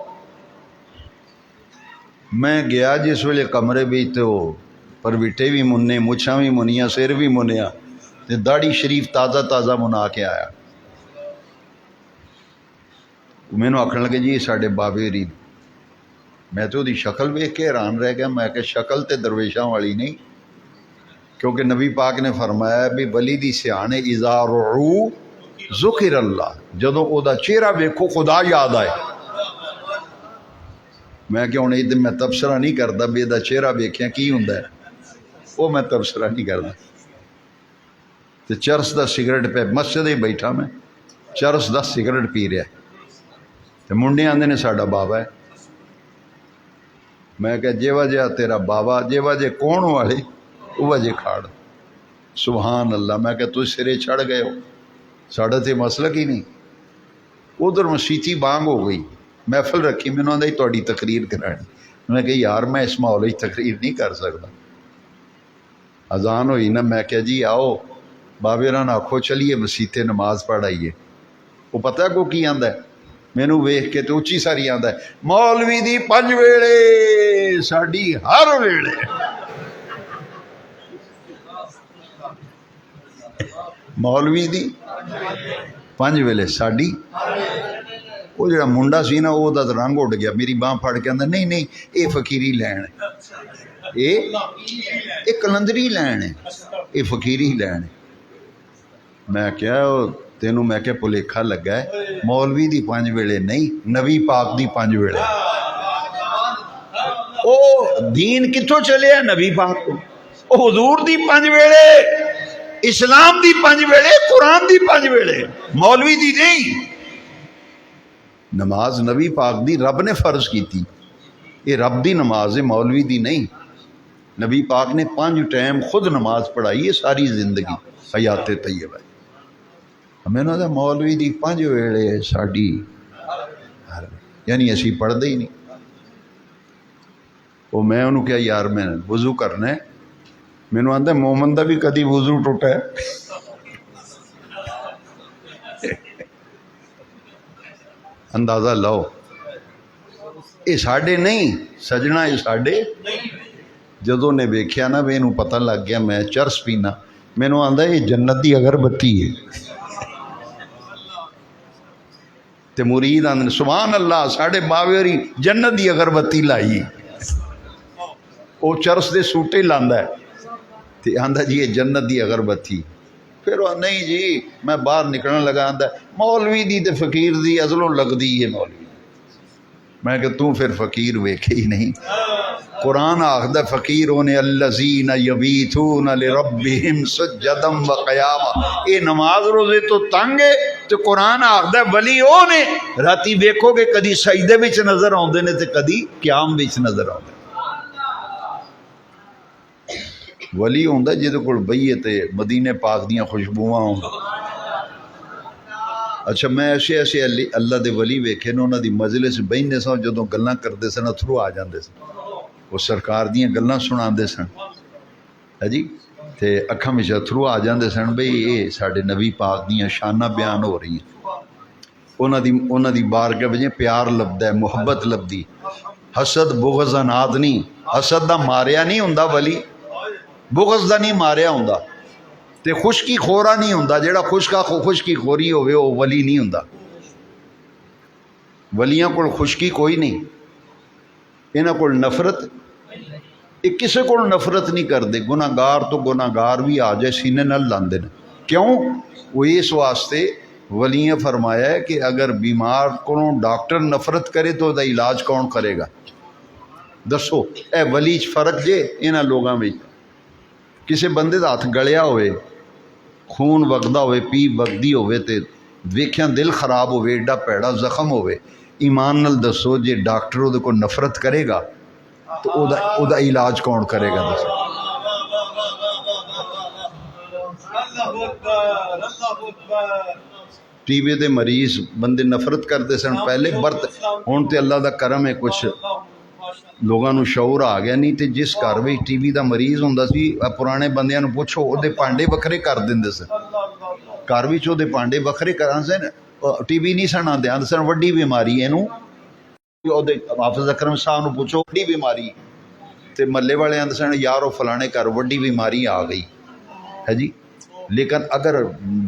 میں گیا جس ویلے کمرے بھی تو پرویٹے بھی منے، مچھاں بھی منیاں، سر بھی منیا، تے داڑھی شریف تازہ تازہ منا کے آیا. مینوں آکھن لگے جی ساڈے بابے ری. میں تو دی شکل ویکھ کے حیران رہ گیا. میں کہ شکل تے درویشاں والی نہیں، کیونکہ نبی پاک نے فرمایا بھی ولی دی سیانے اذا رعو ذکر اللہ، جدوں او دا چہرہ ویکھو خدا یاد آئے. میں کہ ہوں ادھر میں تبصرہ نہیں کرتا بھی یہ چہرہ ویکھیا کی ہوندا ہے، وہ میں تبصرہ نہیں کرتا. تو چرس دا سگریٹ پہ مسجد ہی بیٹھا، میں چرس دا سگریٹ پی رہا، تو منڈے آندے نے ساڈا بابا ہے. میں کہ جے وجہ تیرا بابا، جے وجہ کون والے وہ وجہ کھاڑ. سبحان اللہ. میں کہ تجھ سرے چڑھ گئے ہو، ساڑھا تے مسلک ہی نہیں. ادھر مسیتی بانگ ہو گئی، محفل رکھی، میں نے تہاڈی تقریر کرانی. میں کہ یار میں اس ماحول تقریر نہیں کر سکتا. اذان ہوئی نا، میں کہ جی آؤ بابے ران آکھو چلیے مسیتے نماز پڑھ آئیے. وہ پتہ کو کی آندا ہے، مینوں ویکھ کے تو اچھی ساری آندا ہے مولوی دی 5 ویلے ساڈی ہر ویلے. مولوی دی 5 ویلے ساڈی. وہ جڑا منڈا سی نا وہ دا رنگ اڈ گیا، میری باہ پھڑ کے آندا نہیں نہیں یہ فقیری لین ہے، یہ کلندری لین ہے، یہ فقیری لین ہے. میں کیا تینوں میں کہ بھلیکھا لگا ہے، مولوی دی 5 ویلے نہیں، نبی پاک دی 5 ویلے. او دین کتوں چلے ہے؟ نبی پاک کو. او حضور دی 5 ویلے، اسلام دی 5 ویلے، قرآن دی 5 ویلے، مولوی دی نہیں. نماز نبی پاک دی رب نے فرض کی تھی، یہ رب دی نماز ہے، مولوی دی نہیں. نبی پاک نے 5 ٹائم خود نماز پڑھائی ہے ساری زندگی حیات طیبہ. میں نے مولوی دی 5 ویلے ساڈی، یعنی اسی پڑھتے ہی نہیں. وہ میں انہوں کیا یار میں وضو کرنا ہے، مینوں آندا مومن دا بھی کدی وضو ٹوٹا ہے. اندازہ لو، یہ ساڈے نہیں سجنا، یہ ساڈے. جدوں نے ویکھیا نا بھی انہوں پتہ لگ گیا میں چرس پینا، مینوں آندا یہ جنت دی اگربتی ہے. تے مرید آندے سبحان اللہ ساڈے باوے ہوری جنت دی اگربتی لائی. وہ چرس دے سوٹے لاندا ہے تے آندا جی یہ جنت دی اگربتی. پھر وہ نہیں جی میں باہر نکلنے لگا، آندا مولوی دی تے فقیر دی ازلوں لگدی ہے مولوی. میں کہ تو پھر فقیر ویکھے ہی نہیں. قرآن آخدا فقیر ہونے الذین یبیتون لربہم سجدا وقیاما. یہ نماز روزے تو تنگ ہے، تو قرآن آخدا ولی او نے راتی ویکھو گے کدی سجدے وچ نظر آوندے نے تے کدی قیام وچ نظر آوندے. ولی ہوندا جہدے کول بہیے تے مدینے پاک دیاں خوشبوواں ہون. اچھا میں ایسے ایسے اللہ دے ولی ویکھے نے، انہاں دی مجلس بہنے سن، جدوں گلاں کردے سن اتھرو آ جاندے سن. وہ سرکار دیاں گلاں سناندے سن جی، تے اکھاں وچ اتھرو آ جاندے سن بھئی یہ ساڈے نبی پاک دیاں شاناں بیان ہو رہی ہیں. انہاں دی بارگاہ وچ پیار لبدا ہے، محبت لبدی. حسد بغض اناد نہیں، حسد دا ماریا نہیں ہوندا ولی، بغض دا نہیں ماریا ہوندا، تے خشکی خورا نہیں ہوندا. جیڑا خشکی خوری ہوئے وہ ولی نہیں ہوندا. ولیاں کول خشکی کوئی نہیں، انہاں کول نفرت، یہ کسے کول نفرت نہیں کرتے. گناہ گار تو گناہ گار بھی آ جائے سینے نال لاندے نے. کیوں؟ وہ اس واسطے ولیاں فرمایا ہے کہ اگر بیمار کو ڈاکٹر نفرت کرے تو دا علاج کون کرے گا؟ دسو اے ولی چ فرق جے انہاں لوگاں وچ. کسے بندے دا ہاتھ گلیا ہوئے، خون وگدا ہوئے، پیپ وگدی ہوئے تے ویکھیاں دل خراب ہوئے، ایڈا پیڑا زخم ہوئے، ایمان نال دسو جے ڈاکٹر وہ کو نفرت کرے گا تو او دا علاج کون کرے گا؟ دسو. ٹی وی دے مریض بندے نفرت کرتے سن پہلے برت ہن تے اللہ دا کرم ہے کچھ لوگاں نو شعور آ گیا نہیں تے جس گھر وچ ٹی وی دا مریض ہوندا سی پرانے بندیاں نو پوچھو او دے پانڈے وکھرے کر دیندے سن گھر وچ او دے پانڈے وکھرے کران سن ٹی وی نہیں سن آندے آندے سن وڈی بیماری ہے اینوں او دے حافظ اکرم صاحب نو پوچھو وڈی بیماری تے محلے والے آندے سن یار او فلانے گھر وڈی بیماری آ گئی ہے جی لیکن اگر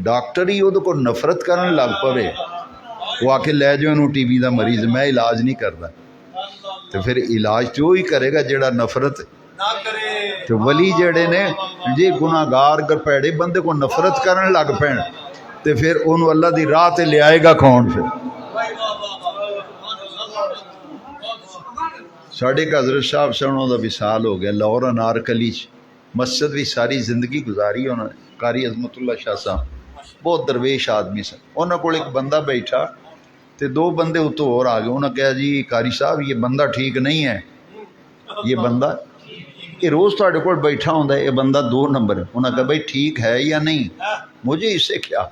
ڈاکٹر ہی وہ نفرت کرن لگ پوے وہ آ کے لے جاؤ انہوں ٹی وی دا مریض میں علاج نہیں کرتا تو پھر علاج تو وہی کرے گا جڑا نفرت تو ولی جڑے نے جی گناہگار گر پیڑے بندے کو نفرت کرن لگ پین تو پھر انہوں اللہ دی راہ تے لے آئے گا کون پھر ساڑھے ایک حضرت صاحب سے انہوں دا وصال ہو گیا لاہور انارکلی مسجد بھی ساری زندگی گزاری انہوں نے قاری عظمت اللہ شاہ صاحب بہت درویش آدمی سن انہوں کو ایک بندہ بیٹھا تو دو بندے اتوں اور آ گئے انہوں نے کہا جی قاری صاحب یہ بندہ ٹھیک نہیں ہے یہ بندہ یہ روز تھوڑے کو بیٹھا ہوتا ہے یہ بندہ 2 نمبر ہے انہوں نے کہا بھائی ٹھیک ہے یا نہیں مجھے اس سے کیا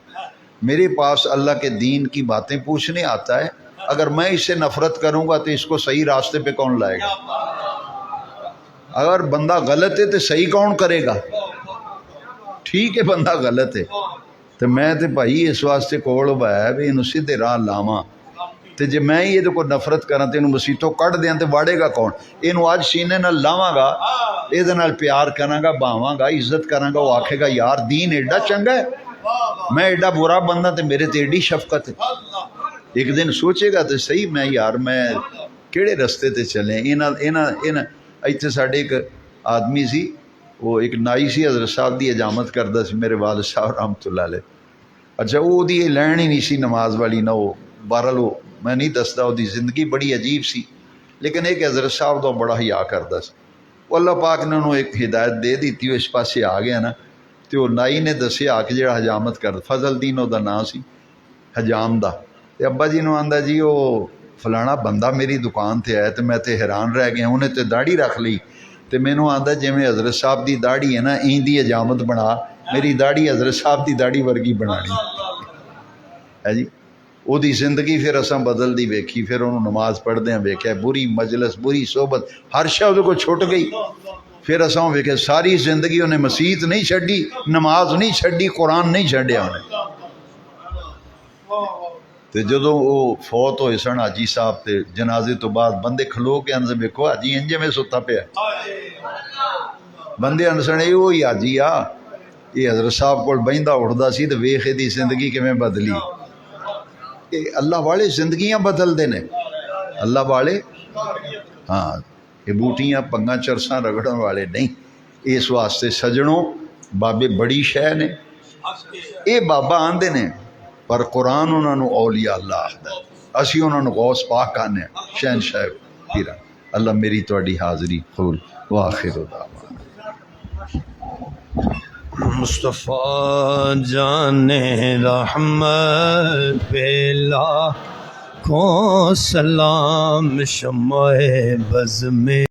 میرے پاس اللہ کے دین کی باتیں پوچھنے آتا ہے اگر میں اس سے نفرت کروں گا تو اس کو صحیح راستے پہ کون لائے گا اگر بندہ غلط ہے تو صحیح کون کرے گا ٹھیک ہے بندہ غلط ہے تو میں تو بھائی اس واسطے کول بایا بھی انہوں سیدھے راہ لاواں تو جے میں یہ کو نفرت کراں تو انہوں مسیتوں کٹ دیاں تو واڑے گا کون انہوں آج سینے نال لاواں گا یہ نال پیار کراں گا باواں گا عزت کراں گا وہ آکھے گا یار دین ایڈا چنگا ہے میں ایڈا برا بندہ تو میرے تے ایڈی شفقت ہے ایک دن سوچے گا تو صحیح میں یار میں کیڑے رستے تے چلیں ایتھے ساڈے ایک آدمی سی وہ ایک نائی سی حضرت صاحب دی حجامت کردا سی میرے والد صاحب رحمۃ اللہ علیہ اچھا وہ دی لین ہی نہیں سی نماز والی نہ وہ بہرحال وہ میں نہیں دسدا وہ دی زندگی بڑی عجیب سی لیکن ایک حضرت صاحب تو بڑا حیا کردا سی وہ اللہ پاک نے انہوں ایک ہدایت دے دیتی وہ اس پاسے آ گیا نا تو وہ نائی نے دسیا کہ جڑا حجامت کردا فضل دین وہ دا نام سی حجام دا تے ابا جی نوں آندا جی وہ فلانا بندہ میری دکان تے آیا تو میں تے حیران رہ گیا انہیں تے داڑھی رکھ لی تو مینوں آندا جی میں حضرت صاحب دی داڑھی ہے نا این دی حجامت بنا میری داڑھی حضرت صاحب دی داڑھی ورگی بنانی ہے جی وہ دی زندگی پھر اساں بدل دی ویکھی پھر انہوں نماز پڑھدے ہیں ویکھیا بری مجلس بری صحبت ہر شے اودے کو چھٹ گئی پھر اساں ویکھیا ساری زندگی انہیں مسیت نہیں چھڈی نماز نہیں چھڈی قرآن نہیں چھڈیا انہیں تو جدوں وہ فوت ہوئے سن حاجی صاحب تے جنازے تو بعد بندے کھلو کے اندر ویکھو حاجی انجے میں ستا پیا بندے اندر سن یہ وہی حاجی آ یہ حضرت صاحب کو بہندا اٹھدا سی تو ویکھ دی زندگی کیویں بدلی یہ اللہ والے زندگیاں بدلدے نے اللہ والے ہاں یہ بوٹیاں پنگاں چرساں رگڑن والے نہیں اس واسطے سجنوں بابے بڑی شے نے یہ بابا آندے نے پر قرآن انہوں نے اولیاء اللہ آخدا اسی انہوں نے غوث پاک آنے شہنشاہ پیرا اللہ میری تواڈی حاضری قبول وآخر دعوانا مصطفیٰ جان رحمت پہ لاکھوں سلام شمع بز میں